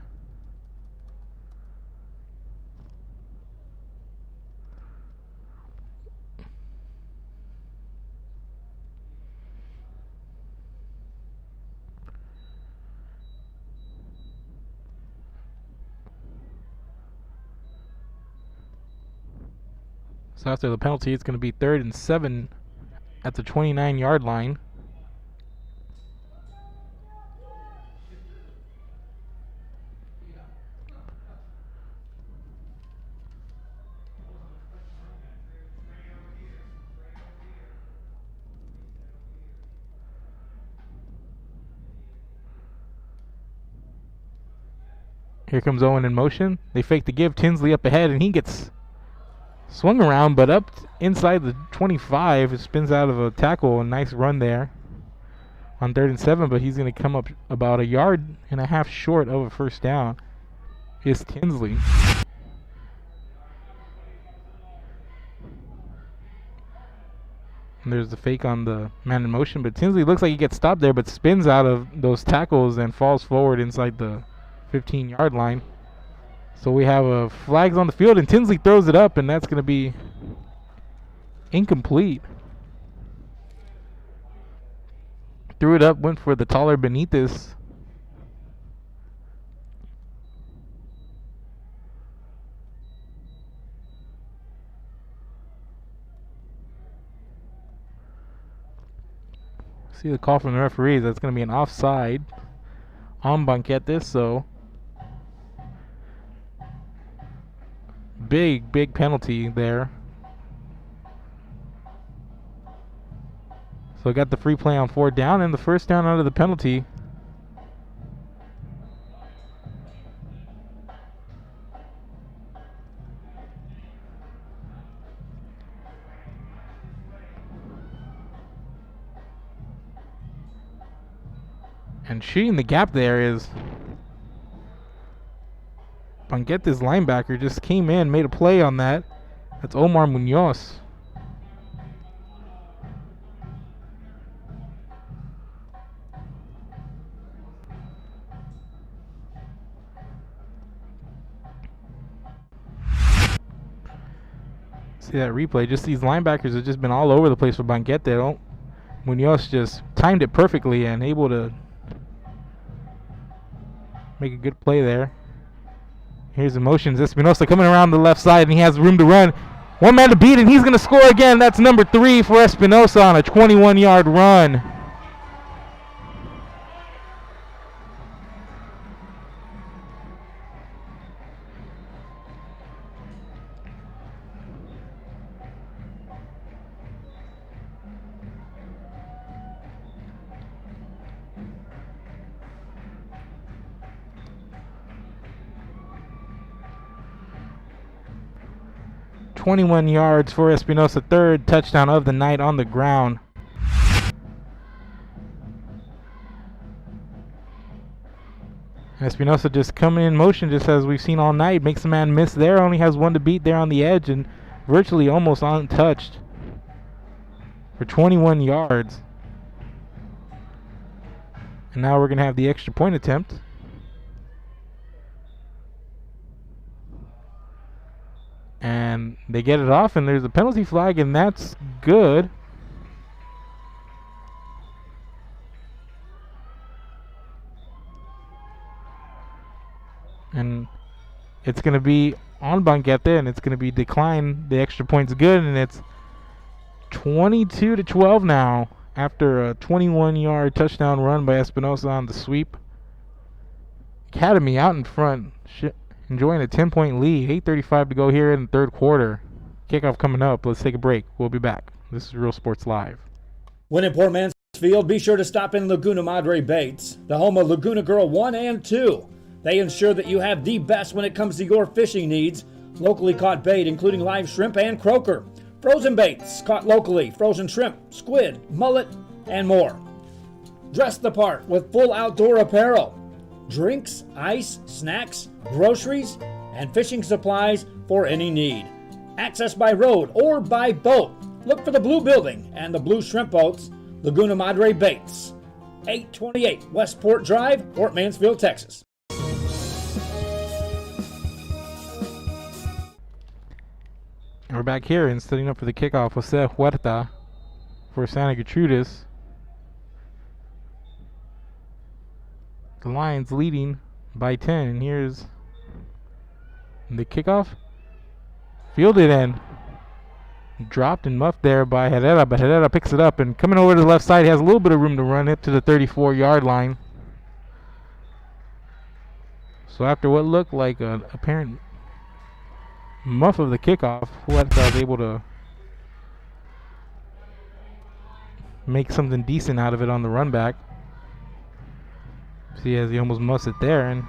So after the penalty, it's going to be 3rd and 7 at the 29-yard line. Here comes Owen in motion. They fake the give. Tinsley up ahead, and he gets swung around, but up inside the 25. It spins out of a tackle. A nice run there on 3rd and 7, but he's going to come up about 1.5 yards short of a first down. Is Tinsley. And there's the fake on the man in motion, but Tinsley looks like he gets stopped there, but spins out of those tackles and falls forward inside the 15-yard line. So we have flags on the field, and Tinsley throws it up, and that's going to be incomplete. Threw it up, went for the taller Benitez. See the call from the referees. That's going to be an offside on Banquete, so big penalty there. So got the free play on 4th down and the first down out of the penalty. And shooting the gap there is Banquete's linebacker. Just came in, made a play on that. That's Omar Munoz. See that replay. Just these linebackers have just been all over the place for Banquete. Munoz just timed it perfectly and able to make a good play there. Here's the motions. Espinosa coming around the left side, and he has room to run. One man to beat, and he's going to score again. That's number 3 for Espinosa on a 21-yard run. .21 yards for Espinosa, third touchdown of the night on the ground. Espinosa just coming in motion just as we've seen all night. Makes the man miss there. Only has one to beat there on the edge and virtually almost untouched for 21 yards. And now we're going to have the extra point attempt. And they get it off, and there's a penalty flag, and that's good. And it's going to be on Banquete, and it's going to be declined. The extra point's good, and it's 22-12 now after a 21-yard touchdown run by Espinosa on the sweep. Academy out in front. Enjoying a 10-point lead. 8:35 to go here in the third quarter. Kickoff coming up. Let's take a break. We'll be back. This is Real Sports Live. When in Port Mansfield, be sure to stop in Laguna Madre Baits, the home of Laguna Girl 1 and 2. They ensure that you have the best when it comes to your fishing needs. Locally caught bait, including live shrimp and croaker. Frozen baits, caught locally, frozen shrimp, squid, mullet, and more. Dress the part with full outdoor apparel. Drinks, ice, snacks, groceries, and fishing supplies for any need. Access by road or by boat. Look for the blue building and the blue shrimp boats, Laguna Madre Baits. 828 Westport Drive, Port Mansfield, Texas. And we're back here and setting up for the kickoff. Jose Huerta for Santa Gertrudis. The Lions leading by 10, and here's the kickoff. Fielded and dropped and muffed there by Herrera, but Herrera picks it up, and coming over to the left side, he has a little bit of room to run it to the 34-yard line. So after what looked like an apparent muff of the kickoff, Huerta was able to make something decent out of it on the run back. See, as he almost muffs it there, and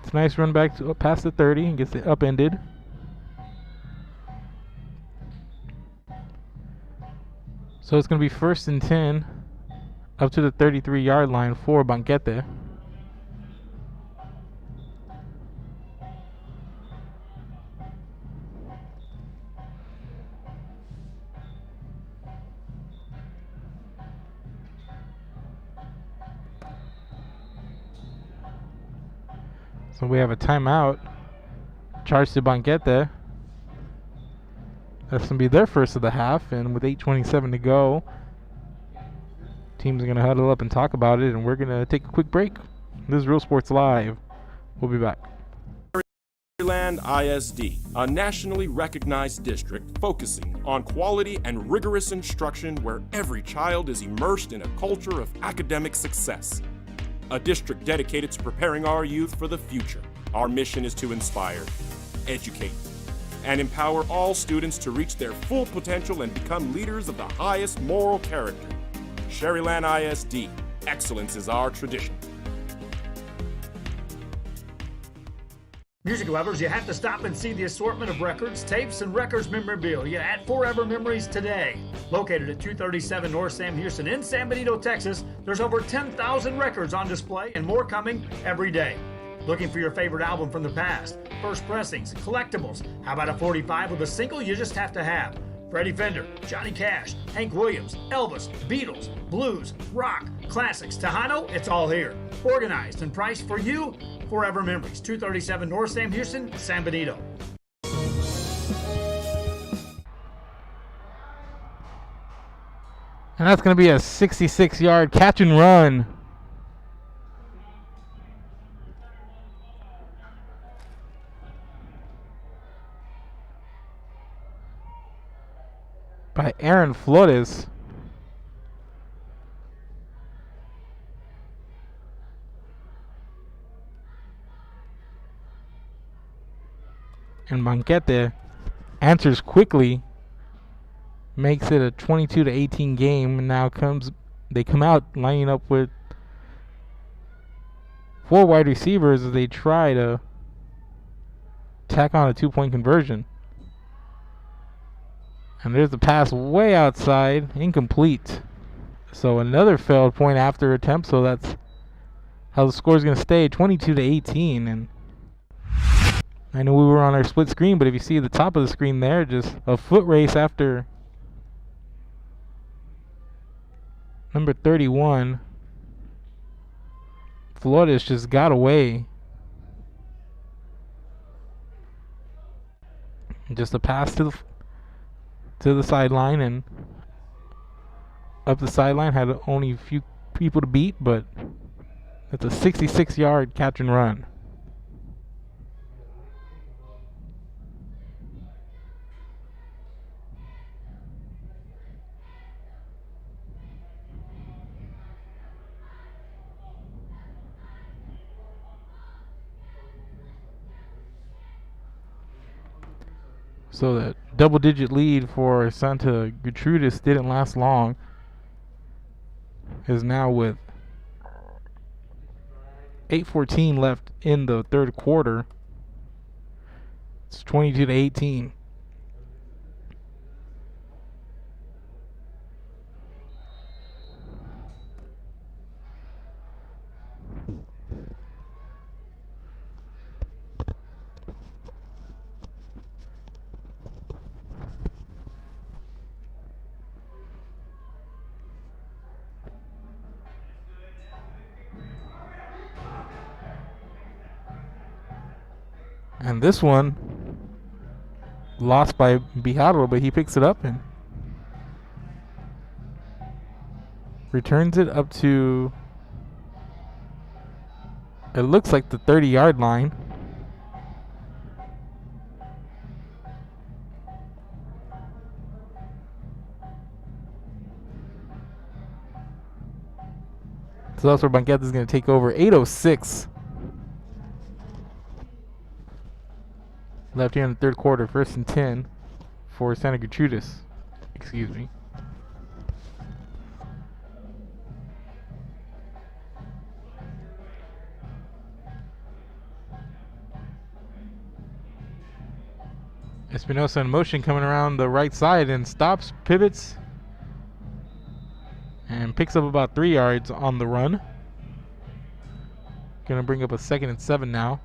it's a nice run back to past the 30 and gets it upended. So it's going to be 1st and 10 up to the 33-yard line for Banquete. So we have a timeout charged to Banquete. That's going to be their first of the half, and with 8:27 to go, teams are going to huddle up and talk about it, and we're going to take a quick break. This is Real Sports Live. We'll be back. Maryland ISD, a nationally recognized district focusing on quality and rigorous instruction where every child is immersed in a culture of academic success. A district dedicated to preparing our youth for the future. Our mission is to inspire, educate, and empower all students to reach their full potential and become leaders of the highest moral character. Sherryland ISD, excellence is our tradition. Music lovers, you have to stop and see the assortment of records, tapes, and records memorabilia at Forever Memories today. Located at 237 North Sam Houston in San Benito, Texas, there's over 10,000 records on display and more coming every day. Looking for your favorite album from the past, first pressings, collectibles. How about a 45 with a single you just have to have? Freddie Fender, Johnny Cash, Hank Williams, Elvis, Beatles, blues, rock, classics, Tejano, it's all here. Organized and priced for you. Forever Memories, 237 North Sam Houston, San Benito. And that's going to be a 66-yard catch and run. By Aaron Flores. And Banquete answers quickly, makes it a 22-18 game, and now they come out lining up with 4 wide receivers as they try to tack on a 2-point conversion. And there's the pass way outside, incomplete. So another failed point after attempt, so that's how the score is going to stay, 22-18. And I know we were on our split screen, but if you see the top of the screen there, just a foot race after number 31. Flores just got away. Just a pass to the sideline, and up the sideline, had only a few people to beat, but it's a 66-yard catch and run. So the double-digit lead for Santa Gertrudis didn't last long. Is now with 8:14 left in the third quarter. It's 22-18. And this one lost by Bijaro, but he picks it up and returns it up to, it looks like the 30-yard line. So that's where Banquete is going to take over. 8:06 left here in the third quarter. 1st and 10 for Santa Gertrudis. Excuse me. Espinosa in motion, coming around the right side and stops, pivots, and picks up about 3 yards on the run. Gonna bring up a 2nd and 7 now.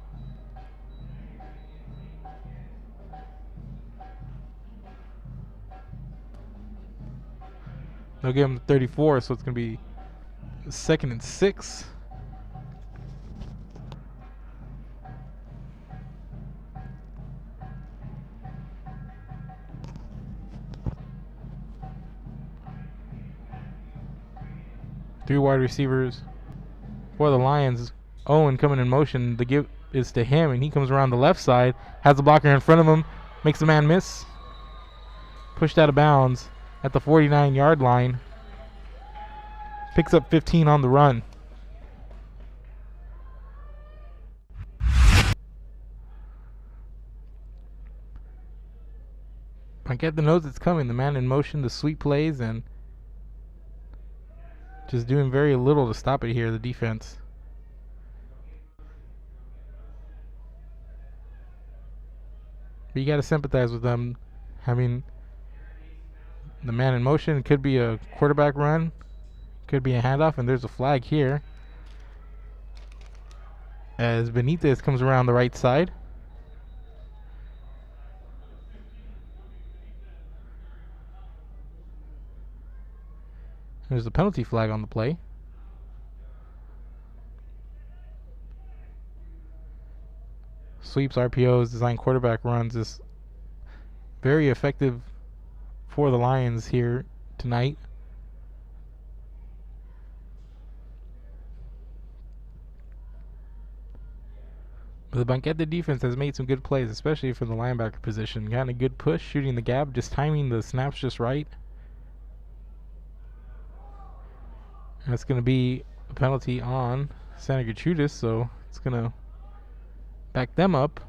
They'll give him 34, so it's going to be 2nd and 6. Three wide receivers for the Lions. Owen coming in motion. The give is to him, and he comes around the left side. Has the blocker in front of him. Makes the man miss. Pushed out of bounds at the 49-yard line. Picks up 15 on the run. Banquete knows it's coming. The man in motion, the sweep plays, and just doing very little to stop it here, the defense. But you got to sympathize with them having the man in motion. It could be a quarterback run, could be a handoff, and there's a flag here as Benitez comes around the right side. There's a penalty flag on the play. Sweeps, RPOs, design quarterback runs is very effective for the Lions here tonight. But the Banquete defense has made some good plays, especially from the linebacker position. Got a good push, shooting the gap, just timing the snaps just right. And that's going to be a penalty on Santa Gertrudis, so it's going to back them up.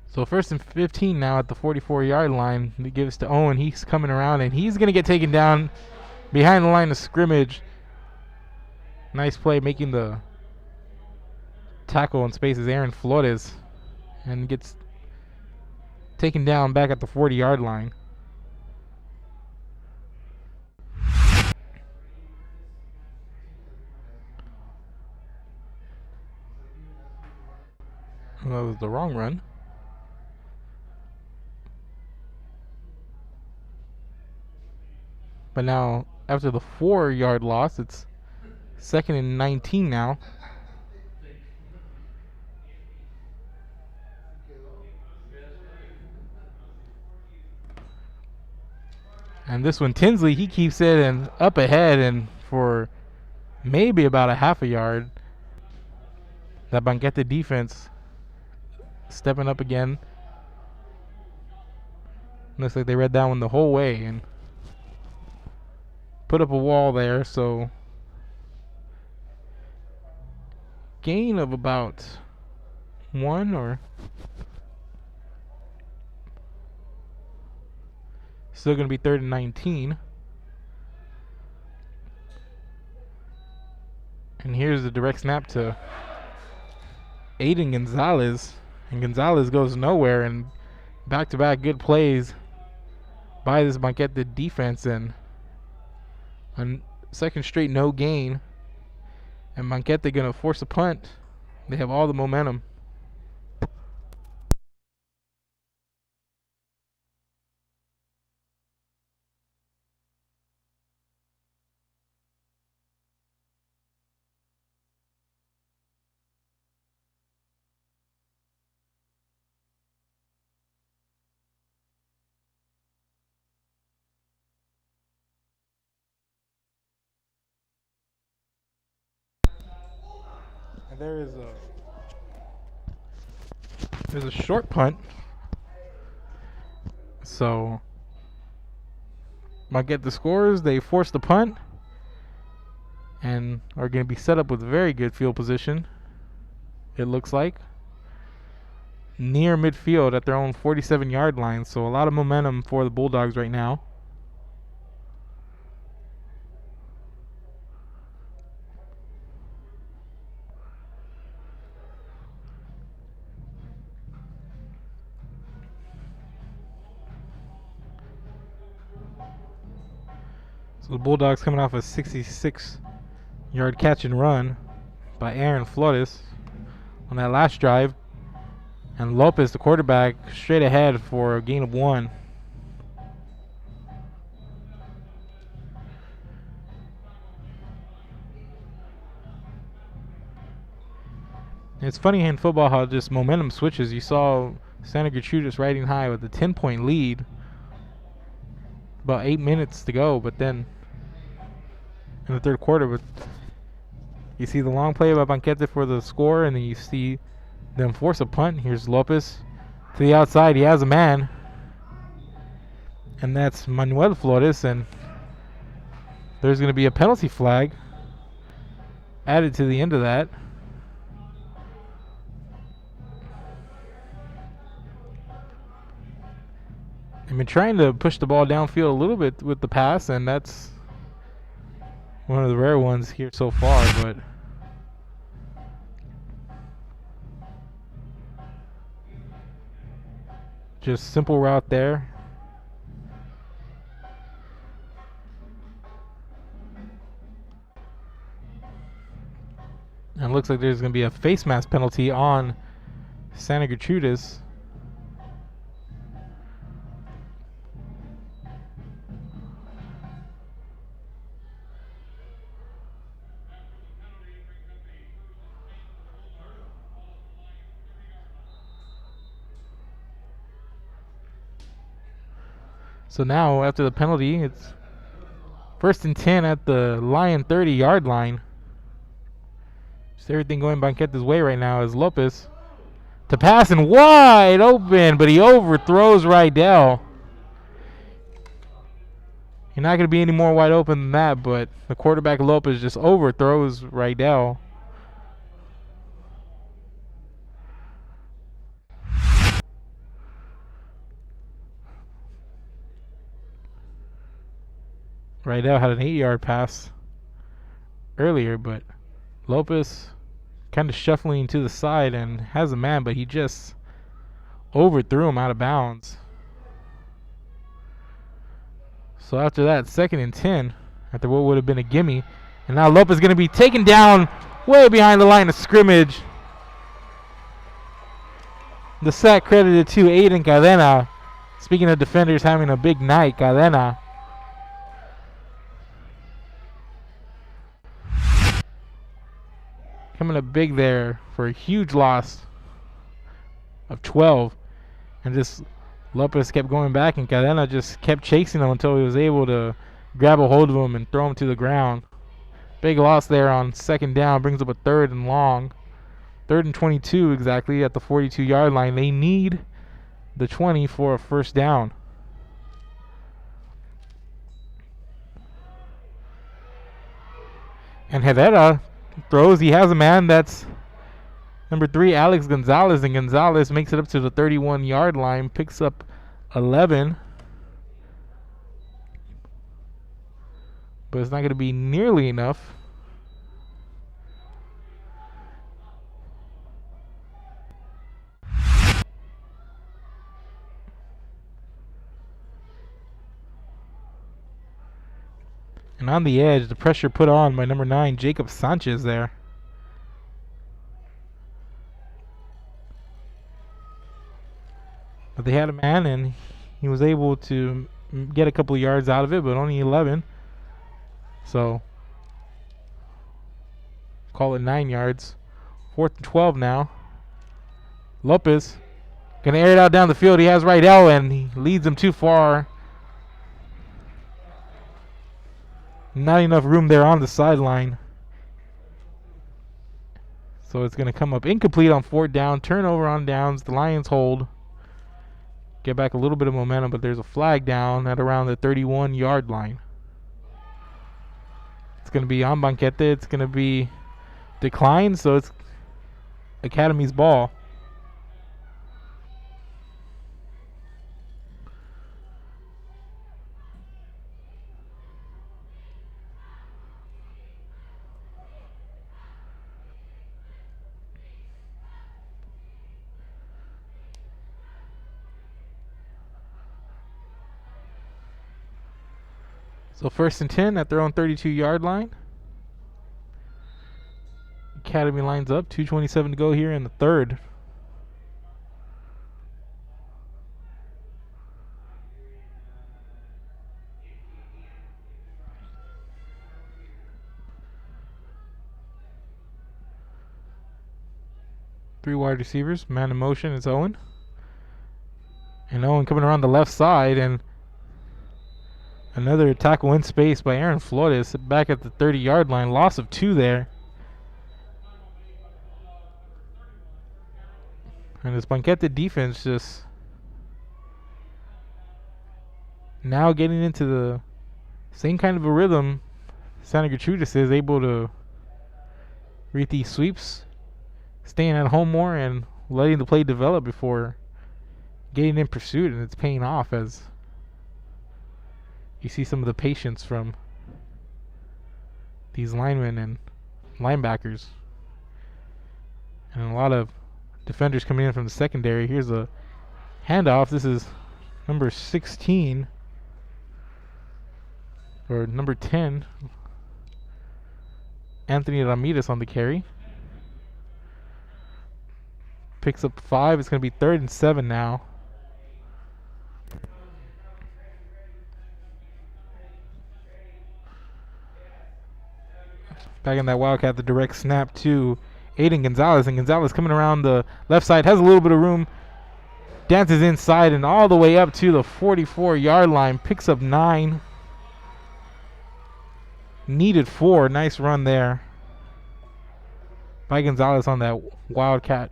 So 1st and 15 now at the 44-yard line. He gives to Owen. He's coming around, and he's going to get taken down behind the line of scrimmage. Nice play, making the tackle in space is Aaron Flores, and gets taken down back at the 40-yard line. That was the wrong run. But now, after the 4-yard loss, it's 2nd and 19 now. And this one, Tinsley, he keeps it and up ahead, and for maybe about a half a yard. That Banquete defense stepping up again. Looks like they read that one the whole way and put up a wall there, so gain of about 1 or still going to be 3rd and 19. And here's the direct snap to Aiden Gonzalez, and Gonzalez goes nowhere, and back-to-back good plays by this Banquete defense, and on 2nd straight no gain, and Banquete gonna force a punt. They have all the momentum. And there's a short punt. So might get the scores. They force the punt and are going to be set up with very good field position, it looks like, near midfield at their own 47-yard line. So a lot of momentum for the Bulldogs right now. So the Bulldogs coming off a 66-yard catch and run by Aaron Flores on that last drive. And Lopez, the quarterback, straight ahead for a gain of 1. It's funny in football how just momentum switches. You saw Santa Gertrudis riding high with a 10-point lead. About 8 minutes to go, but then in the 3rd quarter, but you see the long play by Banquete for the score, and then you see them force a punt. Here's Lopez to the outside. He has a man, and that's Manuel Flores, and there's going to be a penalty flag added to the end of that. They've been trying to push the ball downfield a little bit with the pass, and that's one of the rare ones here so far, but just simple route there. And it looks like there's going to be a face mask penalty on Santa Gertrudis. So now, after the penalty, it's 1st and 10 at the Lion 30-yard line. Just everything going Banquete's way right now is Lopez to pass and wide open, but he overthrows Rydell. You're not going to be any more wide open than that, but the quarterback Lopez just overthrows Rydell. Rydell had an 8-yard pass earlier, but Lopez kind of shuffling to the side and has a man, but he just overthrew him out of bounds. So after that, 2nd and 10, after what would have been a gimme, and now Lopez is going to be taken down way behind the line of scrimmage. The sack credited to Aiden Cadena. Speaking of defenders having a big night, Cadena. Coming up big there for a huge loss of 12. And just Lopez kept going back, and Cadena just kept chasing him until he was able to grab a hold of him and throw him to the ground. Big loss there on 2nd down. Brings up a 3rd and long. 3rd and 22 exactly at the 42-yard line. They need the 20 for a 1st down. And Herrera throws. He has a man. That's number 3, Alex Gonzalez, and Gonzalez makes it up to the 31-yard line, picks up 11. But it's not going to be nearly enough. And on the edge, the pressure put on by number 9, Jacob Sanchez there. But they had a man, and he was able to get a couple of yards out of it, but only 11. So, call it 9 yards. 4th and 12 now. Lopez gonna air it out down the field. He has Rydell, and he leads him too far. Not enough room there on the sideline. So it's going to come up incomplete on 4th down. Turnover on downs. The Lions hold. Get back a little bit of momentum, but there's a flag down at around the 31-yard line. It's going to be on Banquete. It's going to be declined, so it's Academy's ball. So 1st and 10 at their own 32-yard line. Academy lines up. 2:27 to go here in the 3rd. Three wide receivers. Man in motion is Owen. And Owen coming around the left side, and another tackle in space by Aaron Flores back at the 30-yard line. Loss of 2 there. And this Banquete defense just now getting into the same kind of a rhythm Santa Gertrudis is, able to read these sweeps, staying at home more and letting the play develop before getting in pursuit, and it's paying off as you see some of the patience from these linemen and linebackers. And a lot of defenders coming in from the secondary. Here's a handoff. This is number 16, or number 10, Anthony Ramirez on the carry. Picks up 5. It's going to be 3rd and 7 now. Back in that Wildcat, the direct snap to Aiden Gonzalez, and Gonzalez coming around the left side, has a little bit of room, dances inside and all the way up to the 44-yard line. Picks up 9. Needed 4. Nice run there by Gonzalez on that Wildcat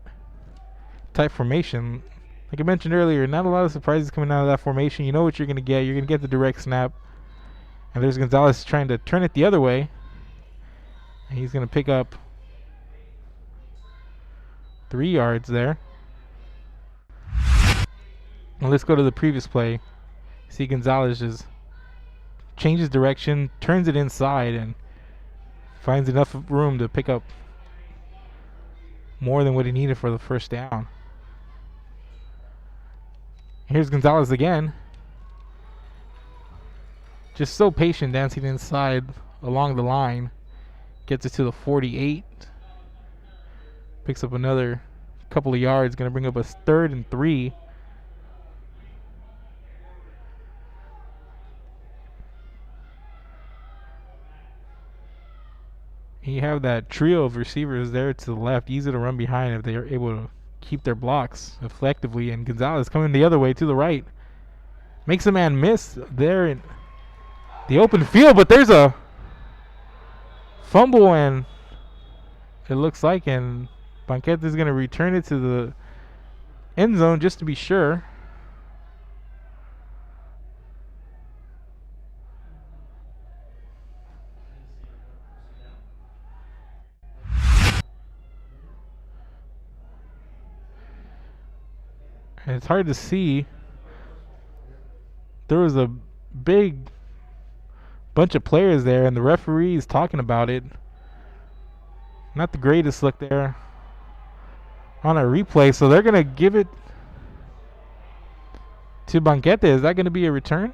type formation. Like I mentioned earlier, not a lot of surprises coming out of that formation. You know what you're going to get. You're going to get the direct snap. And there's Gonzalez trying to turn it the other way. And he's going to pick up 3 yards there. And let's go to the previous play. See Gonzalez just changes direction, turns it inside, and finds enough room to pick up more than what he needed for the first down. Here's Gonzalez again. Just so patient, dancing inside along the line. Gets it to the 48. Picks up another couple of yards. Going to bring up a 3rd and 3. You have that trio of receivers there to the left, easy to run behind if they are able to keep their blocks effectively. And Gonzalez coming the other way to the right. Makes a man miss there in the open field, but there's a fumble, and it looks like, and Banquete is going to return it to the end zone just to be sure. And it's hard to see. There was a big bunch of players there, and the referee is talking about it. Not the greatest look there on a replay, so they're going to give it to Banquete. Is that going to be a return?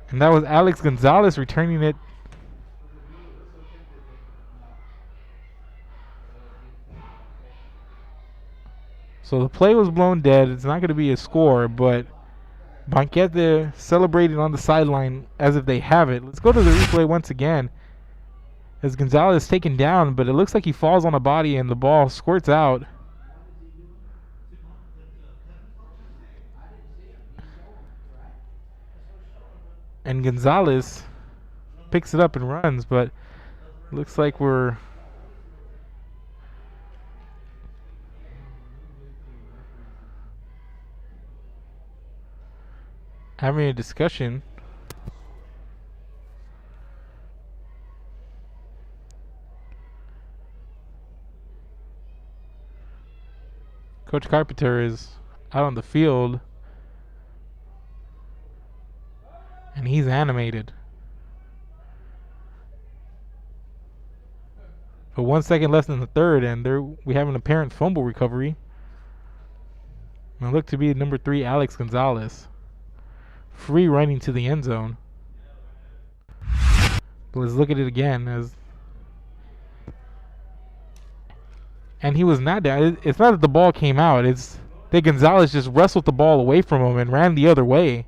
And that was Alex Gonzalez returning it. So the play was blown dead. It's not going to be a score, but Banquete celebrating on the sideline as if they have it. Let's go to the replay once again. As Gonzalez is taken down, but it looks like he falls on a body and the ball squirts out. And Gonzalez picks it up and runs, but it looks like we're having a discussion. Coach Carpenter is out on the field, and he's animated. But 1 second left in the third, and there we have an apparent fumble recovery. And it looked to be number 3, Alex Gonzalez. Free running to the end zone. But let's look at it again. And he was not down. It's not that the ball came out. It's that Gonzalez just wrestled the ball away from him and ran the other way.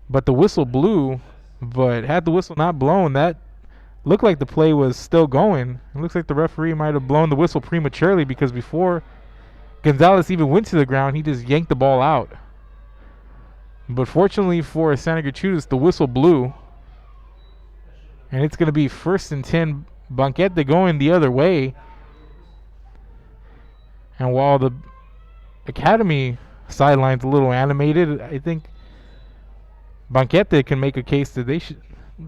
But the whistle blew. But had the whistle not blown, that looked like the play was still going. It looks like the referee might have blown the whistle prematurely, because before Gonzalez even went to the ground, he just yanked the ball out. But fortunately for Santa Gertrudis, the whistle blew. And it's going to be 1st and 10. Banquete going the other way. And while the Academy sideline's a little animated, I think Banquete can make a case that they should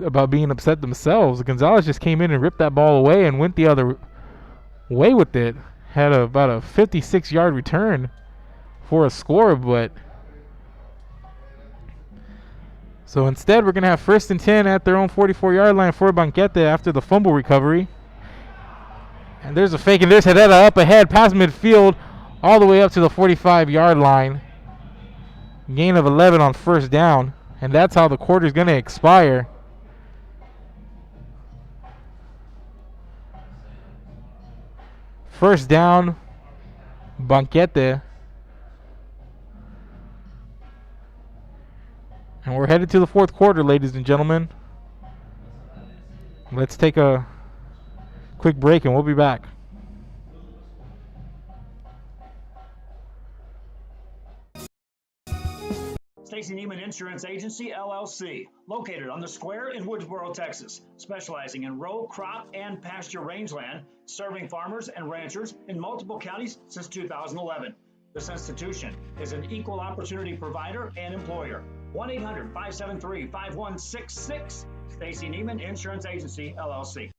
about being upset themselves. Gonzalez just came in and ripped that ball away and went the other way with it. Had about a 56-yard return for a score, but so instead, we're going to have 1st and 10 at their own 44-yard line for Banquete after the fumble recovery. And there's a fake, and there's Herrera up ahead, past midfield, all the way up to the 45-yard line. Gain of 11 on 1st down, and that's how the quarter's going to expire. First down, Banquete. And we're headed to the 4th quarter, ladies and gentlemen. Let's take a quick break and we'll be back. Stacy Neiman Insurance Agency, LLC, located on the Square in Woodsboro, Texas, specializing in row, crop, and pasture rangeland, serving farmers and ranchers in multiple counties since 2011. This institution is an equal opportunity provider and employer. 1-800-573-5166. Stacy Neiman Insurance Agency, LLC.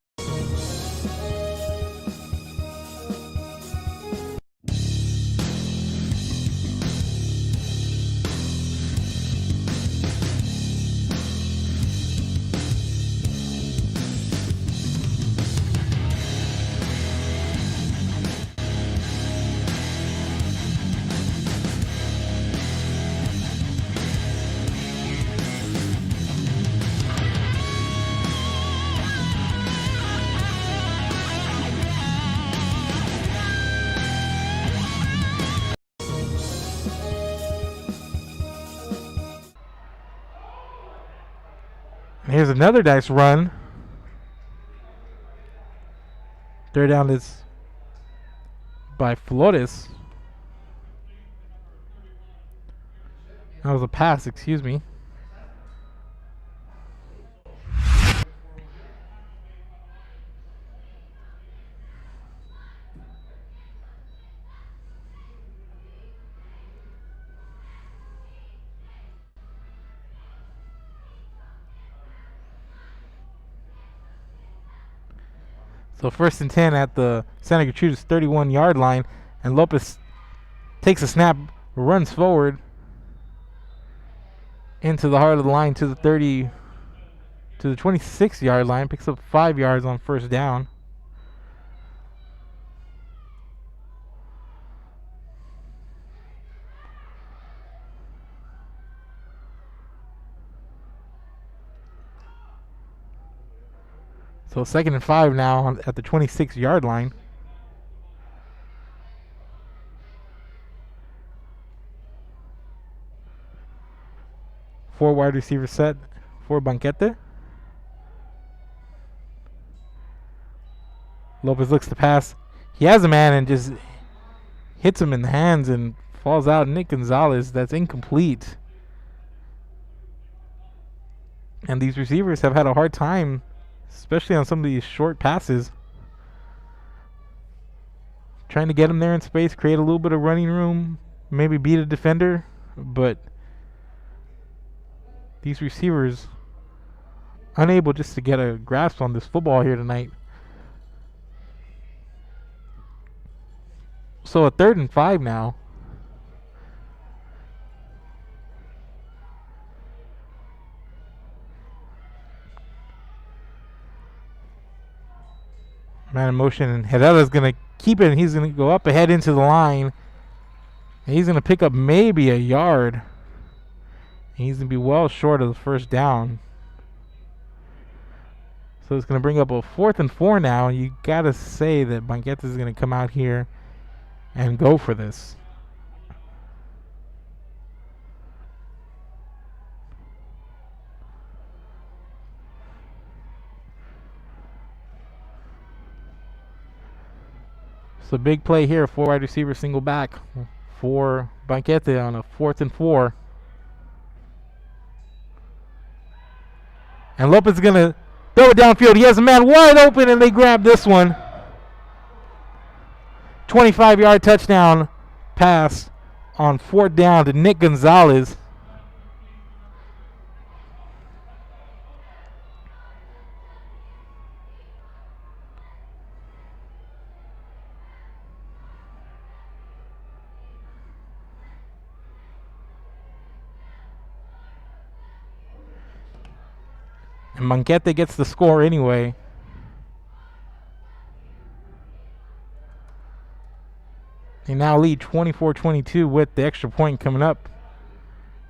Here's another nice run. Third down is by Flores. That was a pass, excuse me. So 1st and 10 at the Santa Gertrudis 31-yard line, and Lopez takes a snap, runs forward into the heart of the line to the 26-yard line, picks up 5 yards on 1st down. So 2nd and 5 now at the 26-yard line. Four wide receiver set for Banquete. Lopez looks to pass. He has a man and just hits him in the hands and falls out. Nick Gonzalez, that's incomplete. And these receivers have had a hard time, especially on some of these short passes, trying to get him there in space, create a little bit of running room, maybe beat a defender, but these receivers unable just to get a grasp on this football here tonight. So a 3rd and 5 now. Man in motion, and Herrera's going to keep it, and he's going to go up ahead into the line. And he's going to pick up maybe a yard. And he's going to be well short of the 1st down. So it's going to bring up a 4th and 4 now. And you got to say that Banquete is going to come out here and go for this. So big play here, 4 wide receiver, single back for Banquete on a 4th and 4. And Lopez is going to throw it downfield. He has a man wide open, and they grab this one. 25-yard touchdown pass on 4th down to Nick Gonzalez. And Banquete gets the score anyway. They now lead 24-22 with the extra point coming up.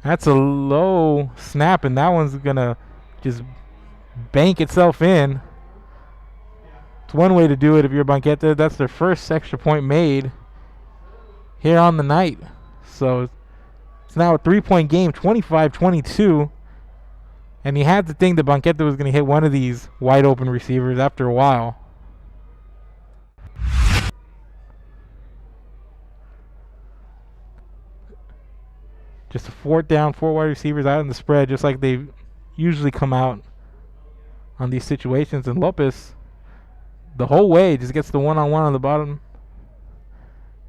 That's a low snap, and that one's going to just bank itself in. It's one way to do it if you're Banquete. That's their first extra point made here on the night. So it's now a 3-point game, 25-22. And you had to think that Banquete was going to hit one of these wide open receivers after a while. Just a fourth down, 4 wide receivers out in the spread, just like they usually come out on these situations. And Lopez, the whole way, just gets the one-on-one on the bottom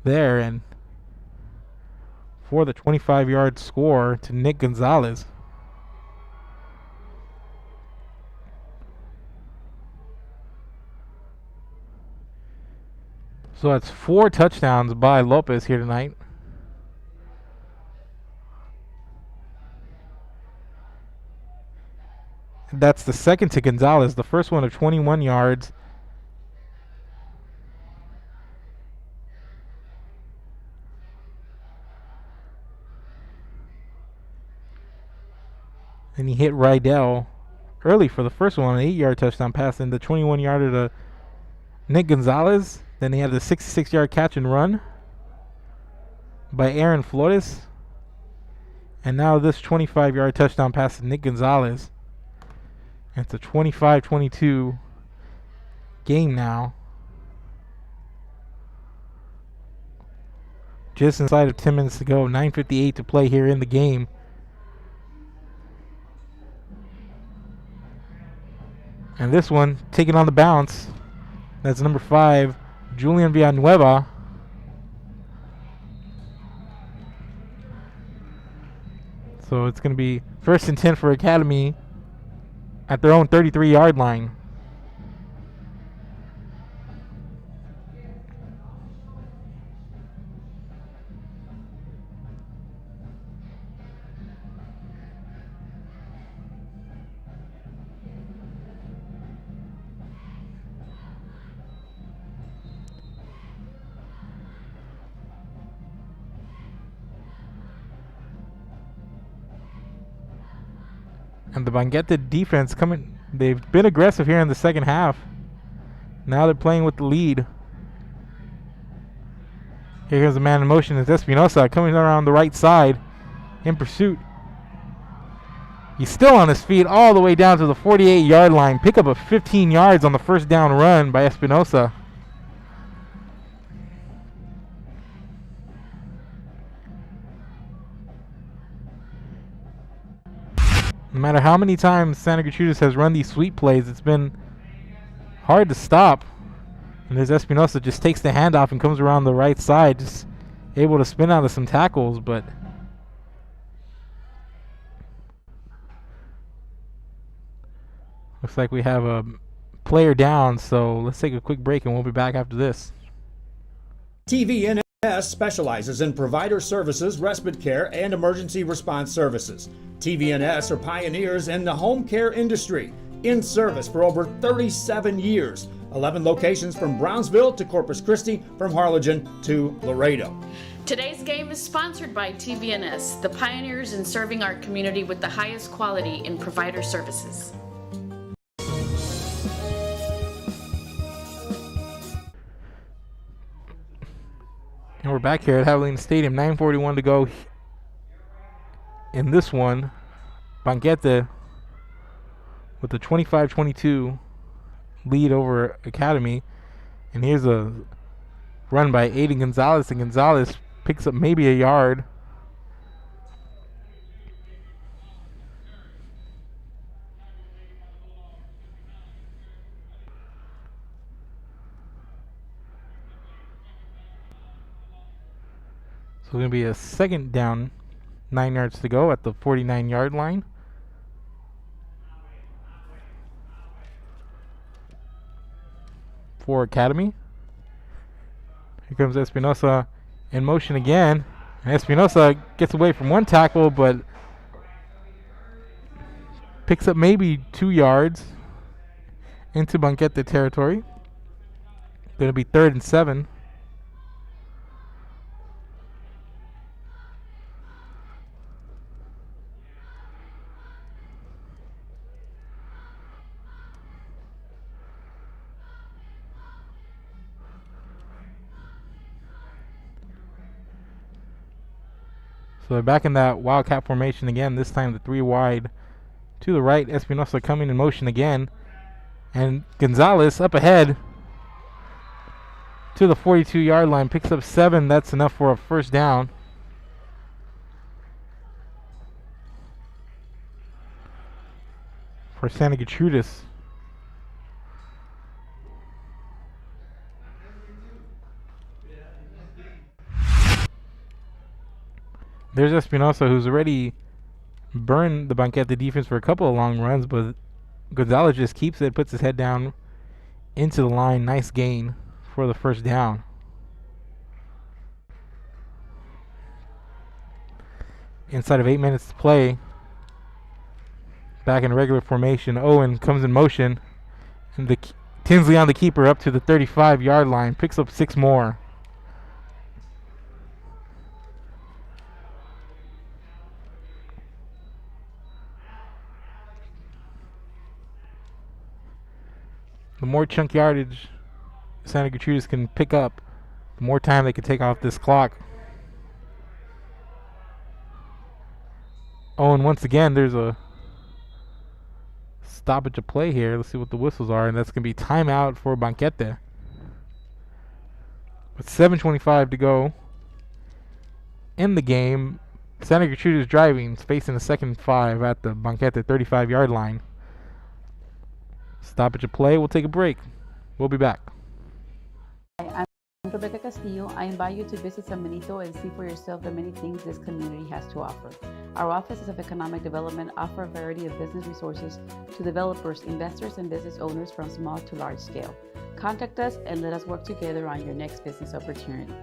there, and for the 25-yard score to Nick Gonzalez. So that's 4 touchdowns by Lopez here tonight. That's the second to Gonzalez, the first one of 21 yards. And he hit Rydell early for the first one, an 8-yard touchdown pass, and the 21-yarder to Nick Gonzalez. Then he had the 66-yard catch and run by Aaron Flores. And now this 25-yard touchdown pass to Nick Gonzalez. It's a 25-22 game now. Just inside of 10 minutes to go. 9:58 to play here in the game. And this one, taking on the bounce. That's number 5, Julian Villanueva. So it's going to be 1st and 10 for Academy at their own 33-yard line. And the Banquete defense coming, they've been aggressive here in the second half. Now they're playing with the lead. Here comes the man in motion. It's Espinosa coming around the right side in pursuit. He's still on his feet all the way down to the 48-yard line. Pick up of 15 yards on the first down run by Espinosa. No matter how many times Santa Gertrudis has run these sweep plays, it's been hard to stop. And there's Espinosa just takes the handoff and comes around the right side, just able to spin out of some tackles, but looks like we have a player down, so let's take a quick break and we'll be back after this. TVNS specializes in provider services, respite care, and emergency response services. TVNS are pioneers in the home care industry, in service for over 37 years. 11 locations from Brownsville to Corpus Christi, from Harlingen to Laredo. Today's game is sponsored by TVNS, the pioneers in serving our community with the highest quality in provider services. And we're back here at Javelina Stadium, 9:41 to go in this one. Banquete with the 25-22 lead over Academy. And here's a run by Aiden Gonzalez, and Gonzalez picks up maybe a yard. So it's going to be a second down, 9 yards to go at the 49-yard line. For Academy. Here comes Espinosa in motion again. And Espinosa gets away from one tackle, but picks up maybe 2 yards into Banquete territory. Going to be 3rd and 7. So they're back in that wildcat formation again, this time the 3 wide To the right, Espinosa coming in motion again. And Gonzalez up ahead to the 42-yard line. Picks up 7. That's enough for a first down. For Santa Gertrudis. There's Espinosa, who's already burned the Banquete defense for a couple of long runs, but Gonzalez just keeps it, puts his head down into the line. Nice gain for the first down. Inside of 8 minutes to play. Back in regular formation. Owen comes in motion. And Tinsley on the keeper up to the 35-yard line. Picks up 6 more. The more chunk yardage Santa Gertrudis can pick up, the more time they can take off this clock. Oh, and once again, there's a stoppage of play here. Let's see what the whistles are, and that's going to be timeout for Banquete. With 7:25 to go in the game, Santa Gertrudis driving, facing a 2nd and 5 at the Banquete 35-yard line. Stoppage of play. We'll take a break. We'll be back. Hi, I'm Rebecca Castillo. I invite you to visit San Benito and see for yourself the many things this community has to offer. Our offices of economic development offer a variety of business resources to developers, investors, and business owners from small to large scale. Contact us and let us work together on your next business opportunity.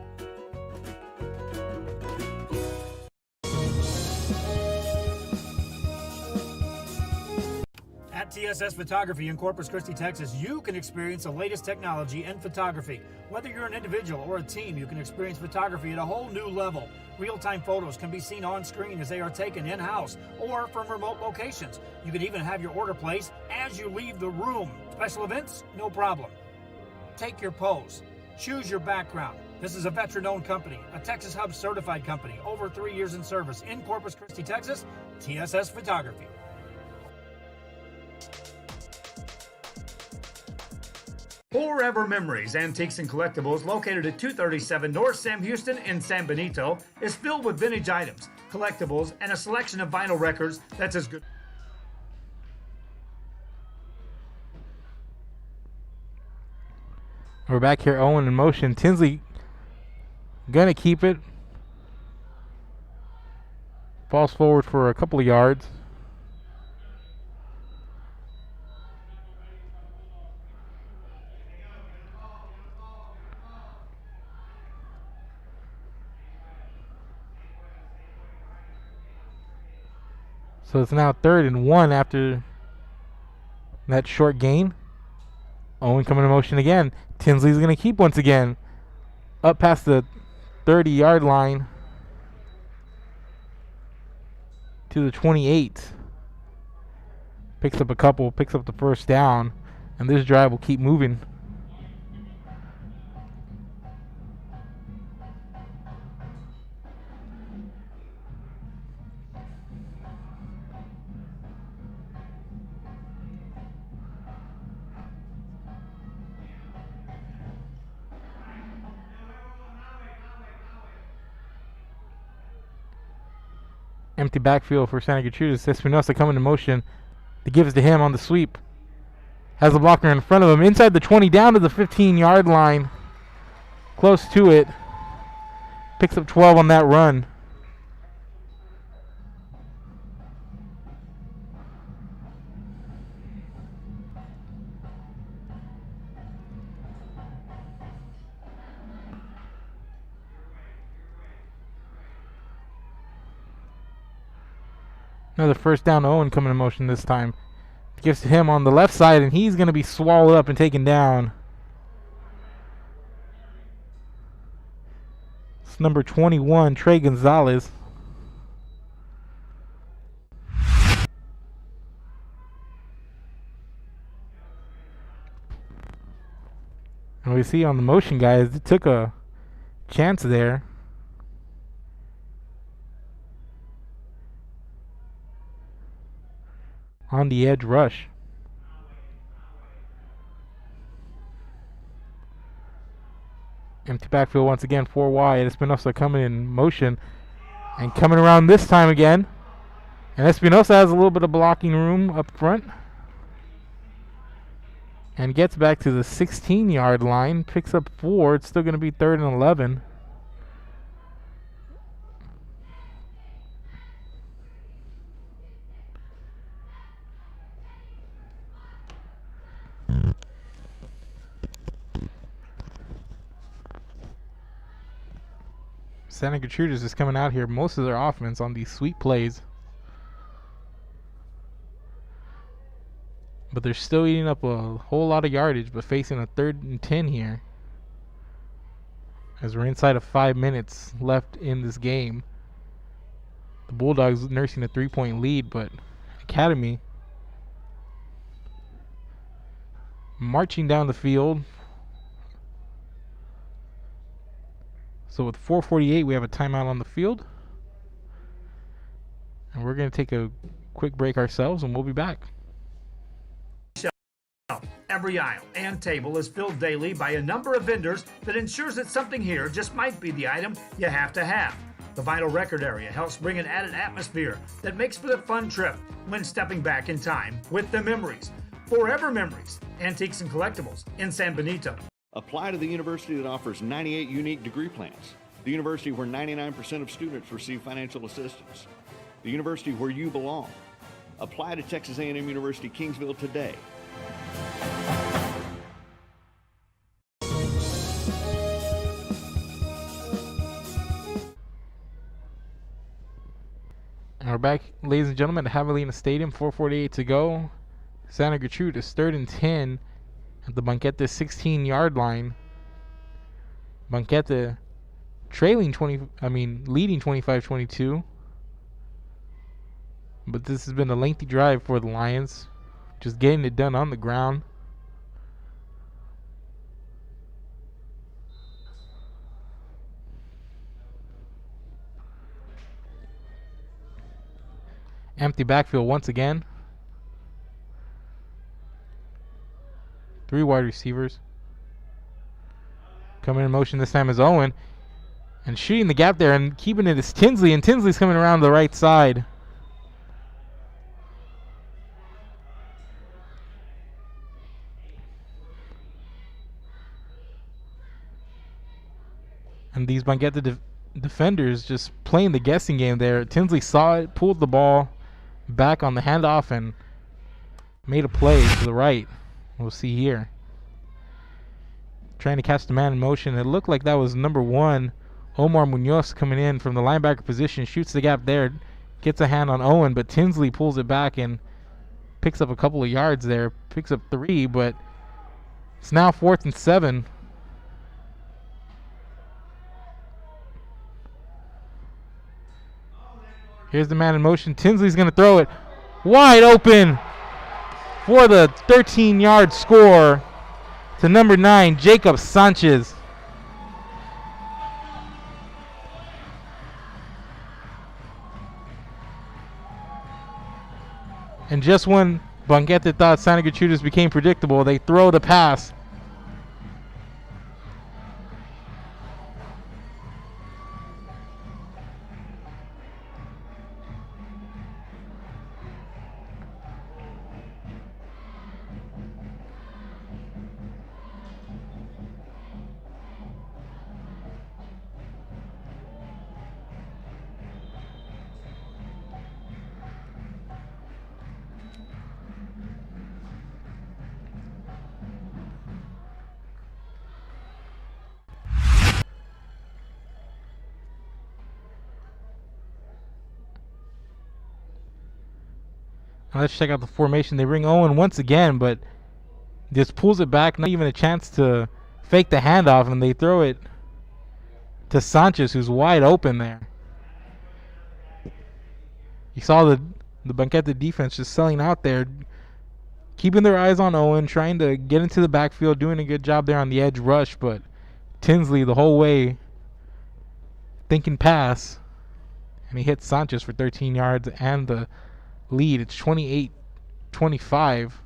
At TSS Photography in Corpus Christi, Texas, you can experience the latest technology in photography. Whether you're an individual or a team, you can experience photography at a whole new level. Real-time photos can be seen on screen as they are taken in-house or from remote locations. You can even have your order placed as you leave the room. Special events? No problem. Take your pose. Choose your background. This is a veteran-owned company, a Texas Hub certified company, over 3 years in service in Corpus Christi, Texas, TSS Photography. Forever Memories, Antiques and Collectibles, located at 237 North Sam Houston in San Benito, is filled with vintage items, collectibles, and a selection of vinyl records that's as good. We're back here, Owen in motion. Tinsley gonna keep it. Falls forward for a couple of yards. So it's now 3rd and 1 after that short gain. Owen coming in motion again. Tinsley's going to keep once again. Up past the 30-yard line to the 28. Picks up a couple, picks up the first down, and this drive will keep moving. Empty backfield for Santa Gertrudis. Espinosa coming in motion. He gives to him on the sweep. Has the blocker in front of him. Inside the 20, down to the 15-yard line. Close to it. Picks up 12 on that run. Another first down. Owen coming in motion this time. Gives to him on the left side, and he's going to be swallowed up and taken down. It's number 21, Trey Gonzalez. And we see on the motion, guys, it took a chance there. on the edge rush. Empty backfield once again, 4 wide. Espinosa coming in motion and coming around this time again. And Espinosa has a little bit of blocking room up front. And gets back to the 16-yard line. Picks up 4. It's still going to be 3rd and 11. Santa Gertrudis is coming out here most of their offense on these sweep plays. But they're still eating up a whole lot of yardage, but facing a 3rd and 10 here. As we're inside of 5 minutes left in this game. The Bulldogs nursing a 3-point lead, but Academy marching down the field. So with 4:48, we have a timeout on the field. And we're going to take a quick break ourselves, and we'll be back. Every aisle and table is filled daily by a number of vendors that ensures that something here just might be the item you have to have. The vinyl record area helps bring an added atmosphere that makes for the fun trip when stepping back in time with the memories. Forever Memories, Antiques and Collectibles in San Benito. Apply to the university that offers 98 unique degree plans. The university where 99% of students receive financial assistance. The university where you belong. Apply to Texas A&M University Kingsville today. And we're back, ladies and gentlemen, at Javelina Stadium. 4:48 to go. Santa Gertrudis 3rd and 10 at the Banquete 16-yard line. Banquete leading 25-22. But this has been a lengthy drive for the Lions, just getting it done on the ground. Empty backfield once again. 3 wide receivers. Coming in motion this time is Owen. And shooting the gap there and keeping it is Tinsley. And Tinsley's coming around the right side. And these Banquete defenders just playing the guessing game there. Tinsley saw it, pulled the ball back on the handoff, and made a play to the right. We'll see here. Trying to catch the man in motion. It looked like that was number 1, Omar Munoz, coming in from the linebacker position. Shoots the gap there. Gets a hand on Owen, but Tinsley pulls it back and picks up a couple of yards there. Picks up 3, but it's now 4th and 7. Here's the man in motion. Tinsley's going to throw it wide open for the 13-yard score to number 9, Jacob Sanchez. And just when Banquete thought Santa Gertrudis became predictable, they throw the pass. Now let's check out the formation. They bring Owen once again, but just pulls it back. Not even a chance to fake the handoff, and they throw it to Sanchez, who's wide open there. You saw the Banquete defense just selling out there, keeping their eyes on Owen, trying to get into the backfield, doing a good job there on the edge rush, but Tinsley the whole way thinking pass, and he hits Sanchez for 13 yards and the lead. It's 28 25.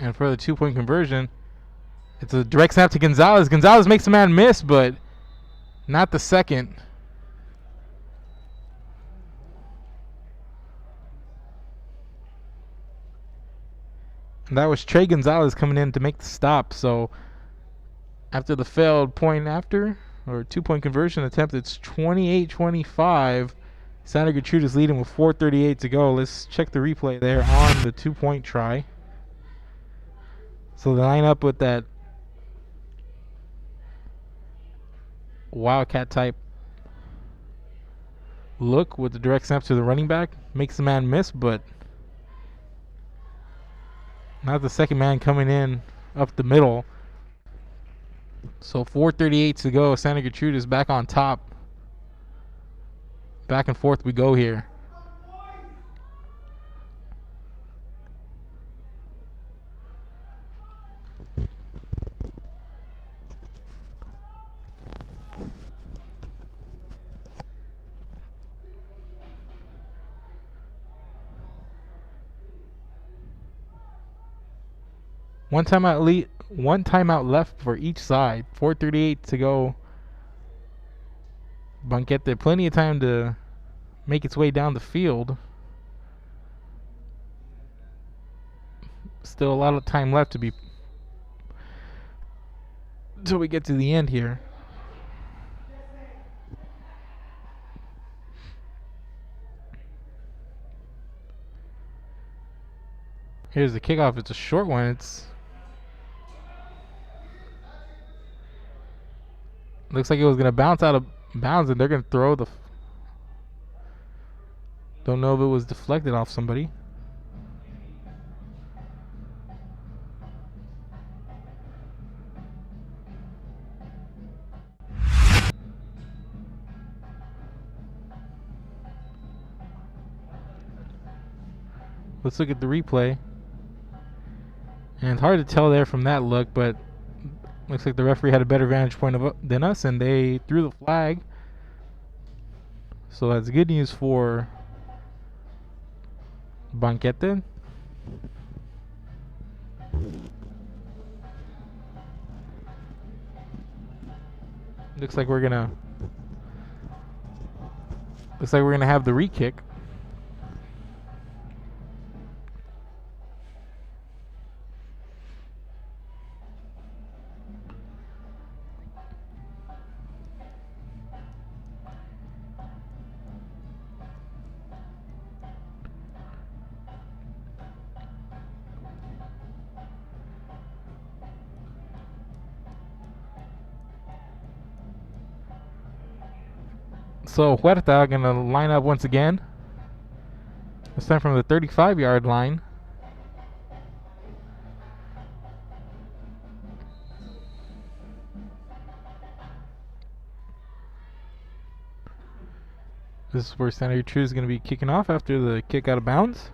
And for the 2-point conversion, it's a direct snap to Gonzalez. Gonzalez makes a man miss, but not the second. And that was Trey Gonzalez coming in to make the stop. So after the failed point after, or 2-point conversion attempt, it's 28-25. Santa Gertrudis leading with 4:38 to go. Let's check the replay there on the 2-point try. So they line up with that Wildcat type look with the direct snap to the running back. Makes the man miss, but not the second man coming in up the middle. So 4:38 to go. Santa Gertrudis back on top. Back and forth we go here. One timeout left for each side. 4:38 to go. Banquete, plenty of time to make its way down the field. Still a lot of time left to be until we get to the end here. Here's the kickoff. It's a short one. It's looks like it was going to bounce out of bounds, and they're going to throw the... Don't know if it was deflected off somebody. Let's look at the replay. And it's hard to tell there from that look, but looks like the referee had a better vantage point than us, and they threw the flag. So that's good news for Banquete. Looks like we're gonna have the re-kick. So Huerta gonna line up once again. This time from the 35-yard line. This is where Santa Gertrudis is gonna be kicking off after the kick out of bounds.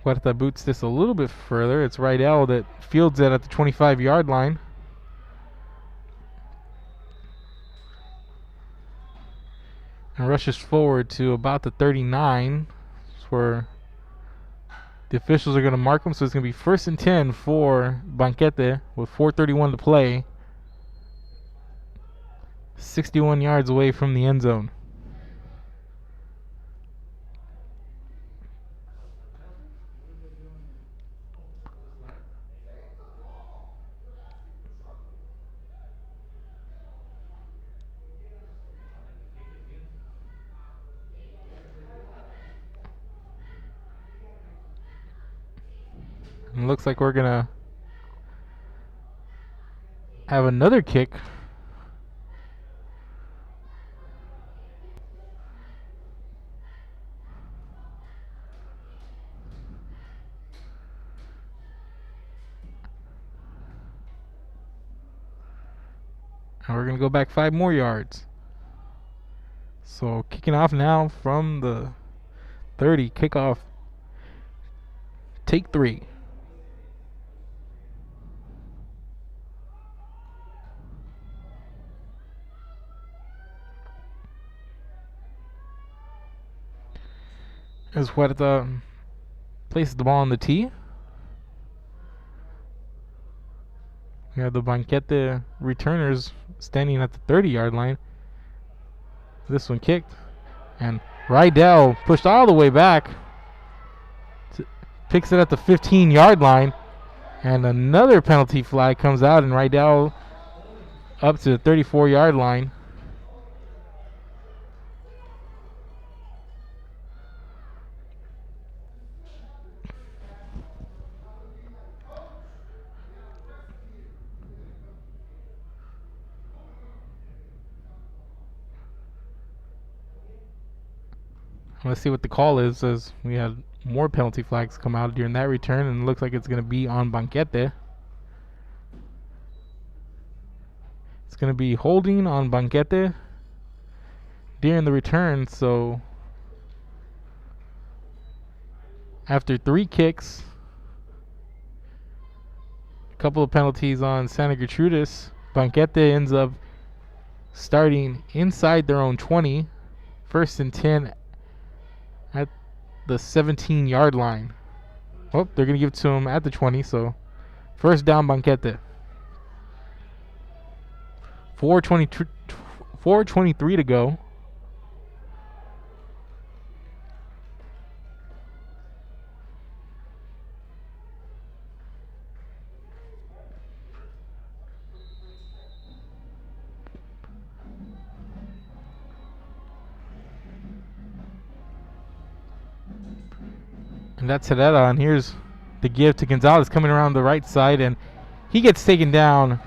Huerta boots this a little bit further. It's Rydell that fields it at the 25-yard line. And rushes forward to about the 39. That's where the officials are going to mark him. So it's going to be 1st and 10 for Banquete with 4:31 to play. 61 yards away from the end zone. And looks like we're gonna have another kick. And we're going to go back 5 more yards. So kicking off now from the 30. Kickoff. Take 3. As Huerta places the ball on the tee. We have the Banquete returners standing at the 30-yard line. This one kicked. And Rydell pushed all the way back. Picks it at the 15-yard line. And another penalty flag comes out, and Rydell up to the 34-yard line. Let's see what the call is, as we had more penalty flags come out during that return, and it looks like it's going to be on Banquete. It's going to be holding on Banquete during the return, so after 3 kicks, a couple of penalties on Santa Gertrudis, Banquete ends up starting inside their own 20, 1st and 10 at the 17-yard line. Oh, they're going to give it to him at the 20, so first down Banquete. 4:23 to go. And that's Herrera, and here's the give to Gonzalez coming around the right side, and he gets taken down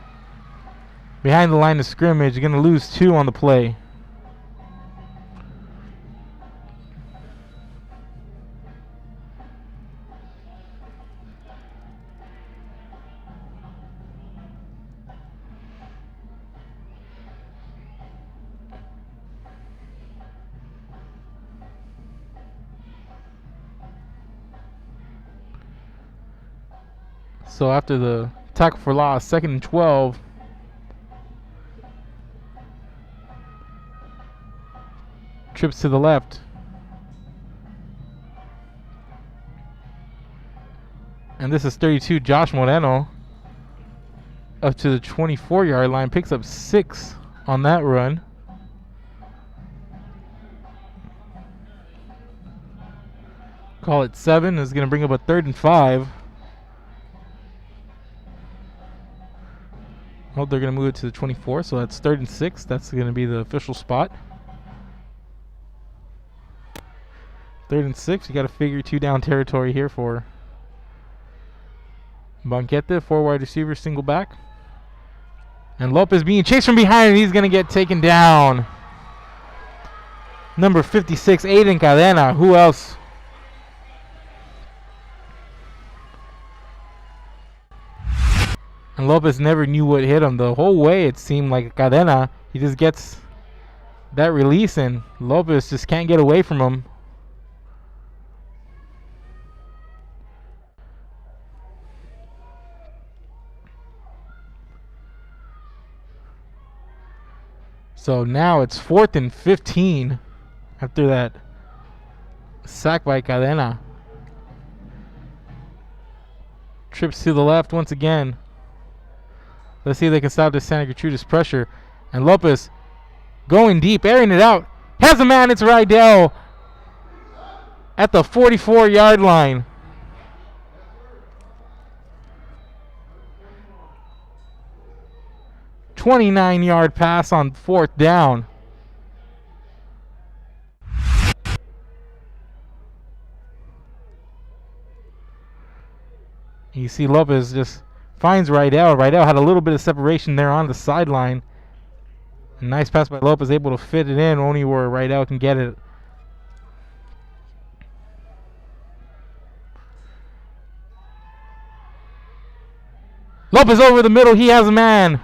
behind the line of scrimmage. Going to lose 2 on the play. So after the tackle for loss, 2nd and 12. Trips to the left. And this is 32, Josh Moreno. Up to the 24-yard line. Picks up 6 on that run. Call it 7. Is going to bring up a 3rd and 5. Oh, they're going to move it to the 24, so that's 3rd and 6. That's going to be the official spot. 3rd and 6. You got to figure 2 down territory here for Banquete. 4 wide receivers, single back. And Lopez being chased from behind, and he's going to get taken down. Number 56, Aiden Cadena. Who else? And Lopez never knew what hit him. The whole way it seemed like Cadena, he just gets that release, and Lopez just can't get away from him. So now it's 4th and 15 after that sack by Cadena. Trips to the left once again. Let's see if they can stop this Santa Gertrudis pressure. And Lopez going deep, airing it out. Has a man, it's Rydell at the 44-yard line. $29-yard pass on 4th down. You see Lopez just finds Rydell. Rydell had a little bit of separation there on the sideline. A nice pass by Lopez, able to fit it in only where Rydell can get it. Lopez over the middle. He has a man.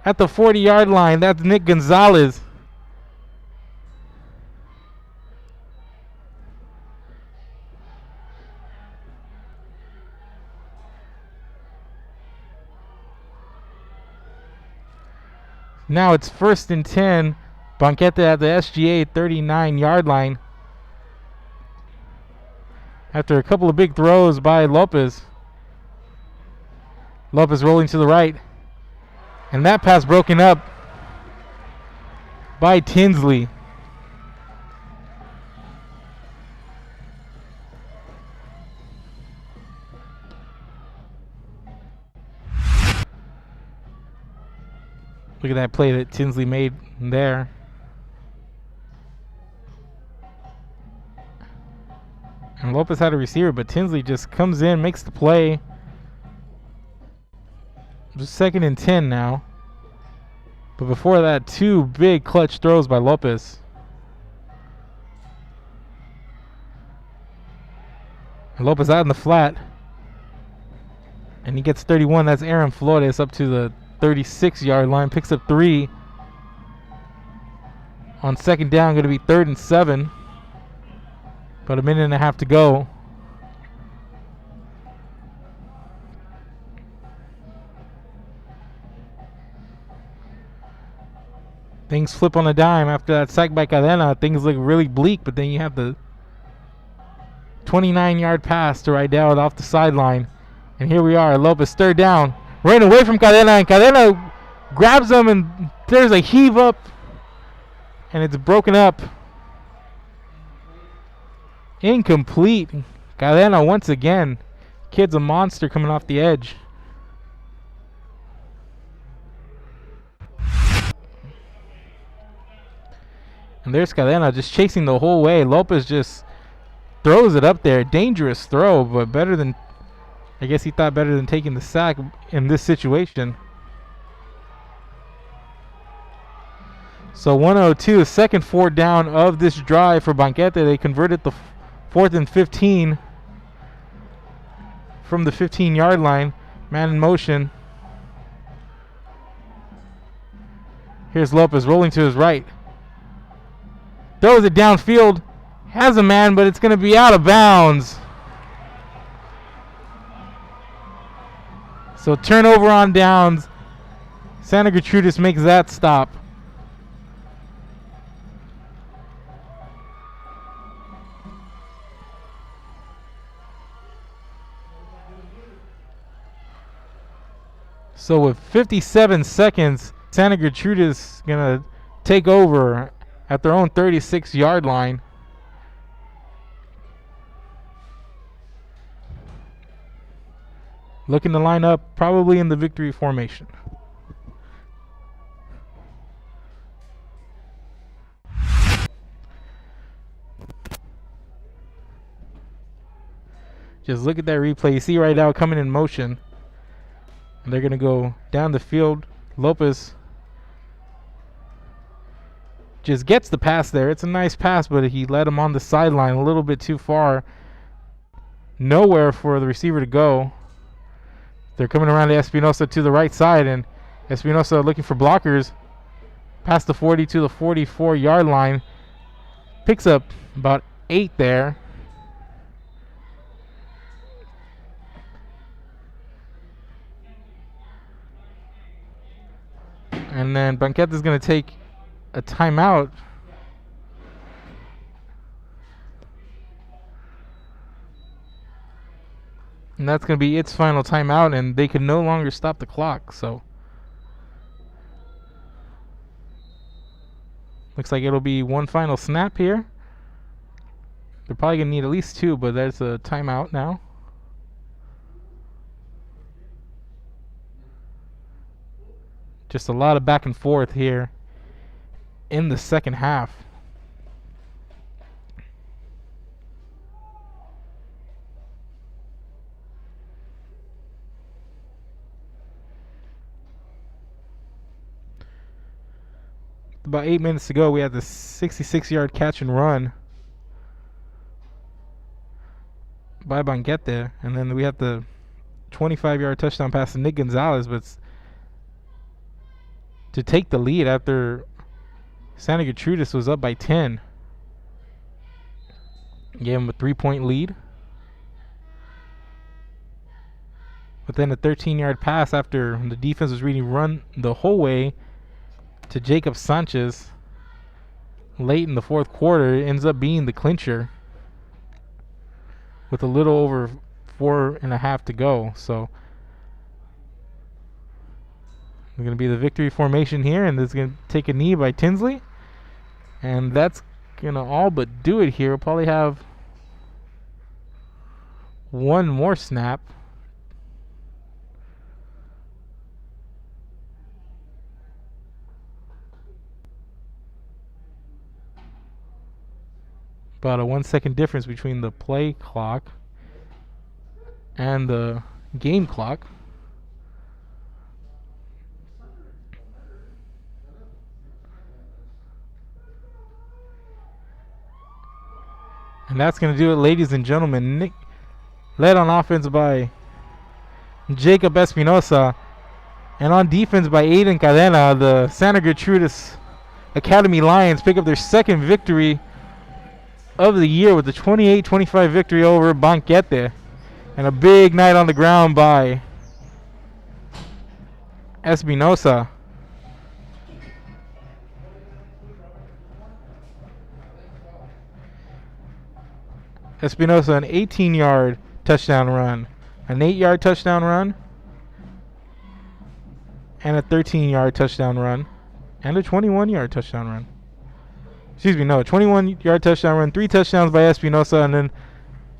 at the 40-yard line. That's Nick Gonzalez. Now it's 1st and 10. Banquete at the SGA 39-yard line. After a couple of big throws by Lopez. Lopez rolling to the right. And that pass broken up by Tinsley. Look at that play that Tinsley made there. And Lopez had a receiver, but Tinsley just comes in, makes the play. Just 2nd and 10 now. But before that, 2 big clutch throws by Lopez. And Lopez out in the flat. And he gets 31. That's Aaron Flores up to the 36-yard line. Picks up 3. On 2nd down, going to be 3rd and 7. About a minute and a half to go. Things flip on a dime after that sack by Cadena. Things look really bleak, but then you have the 29-yard pass to Rydell off the sideline. And here we are, Lopez 3rd down. Ran away from Cadena, and Cadena grabs him, and there's a heave up. And it's broken up. Incomplete. Cadena once again. Kid's a monster coming off the edge. And there's Cadena just chasing the whole way. Lopez just throws it up there. Dangerous throw, but better than, I guess he thought better than taking the sack in this situation. So 102, second 4th down of this drive for Banquete. They converted the 4th and 15 from the 15-yard line. Man in motion. Here's Lopez rolling to his right. Throws it downfield. Has a man, but it's going to be out of bounds. So turnover on downs. Santa Gertrudis makes that stop. So with 57 seconds, Santa Gertrudis gonna take over at their own 36-yard line. Looking to line up probably in the victory formation. Just look at that replay. You see right now coming in motion. And they're going to go down the field. Lopez just gets the pass there. It's a nice pass, but he led him on the sideline a little bit too far. Nowhere for the receiver to go. They're coming around to Espinosa to the right side, and Espinosa looking for blockers. Past the 40 to the 44-yard line. Picks up about 8 there. And then Banquete is going to take a timeout. And that's going to be its final timeout, and they can no longer stop the clock. So looks like it'll be one final snap here. They're probably going to need at least 2, but there's a timeout now. Just a lot of back and forth here in the second half. About 8 minutes to go, we had the 66-yard catch and run by Banquete, and then we had the 25-yard touchdown pass to Nick Gonzalez, but to take the lead after Santa Gertrudis was up by 10. Gave him a 3-point lead. But then a 13-yard pass after the defense was really run the whole way to Jacob Sanchez late in the fourth quarter. It ends up being the clincher with a little over 4.5 to go. So we're going to be the victory formation here, and this is going to take a knee by Tinsley. And that's going to all but do it here. We'll probably have one more snap. About a 1 second difference between the play clock and the game clock. And that's going to do it, ladies and gentlemen. Nick led on offense by Jacob Espinosa, and on defense by Aiden Cadena. The Santa Gertrudis Academy Lions pick up their second victory of the year with the 28-25 victory over Banquete, and a big night on the ground by Espinosa. Espinosa, an 18-yard touchdown run, an 8-yard touchdown run, and a 13-yard touchdown run, and a 21-yard touchdown run. Excuse me, no, 21-yard touchdown run, 3 touchdowns by Espinosa, and then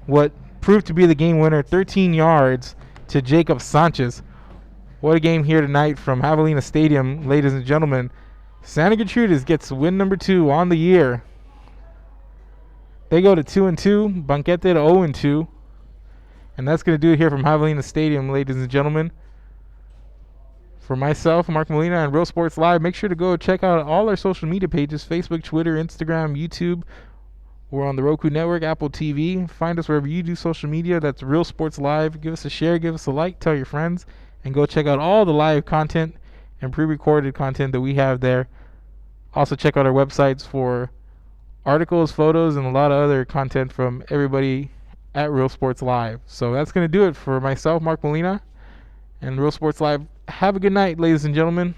what proved to be the game winner, 13 yards to Jacob Sanchez. What a game here tonight from Javelina Stadium, ladies and gentlemen. Santa Gertrudis gets win number 2 on the year. They go to 2-2, Banquete to 0-2. And that's going to do it here from Javelina Stadium, ladies and gentlemen. For myself, Mark Molina, and Real Sports Live, make sure to go check out all our social media pages, Facebook, Twitter, Instagram, YouTube. We're on the Roku Network, Apple TV. Find us wherever you do social media. That's Real Sports Live. Give us a share, give us a like, tell your friends, and go check out all the live content and pre-recorded content that we have there. Also check out our websites for articles, photos, and a lot of other content from everybody at Real Sports Live. So that's going to do it for myself, Mark Molina, and Real Sports Live. Have a good night, ladies and gentlemen.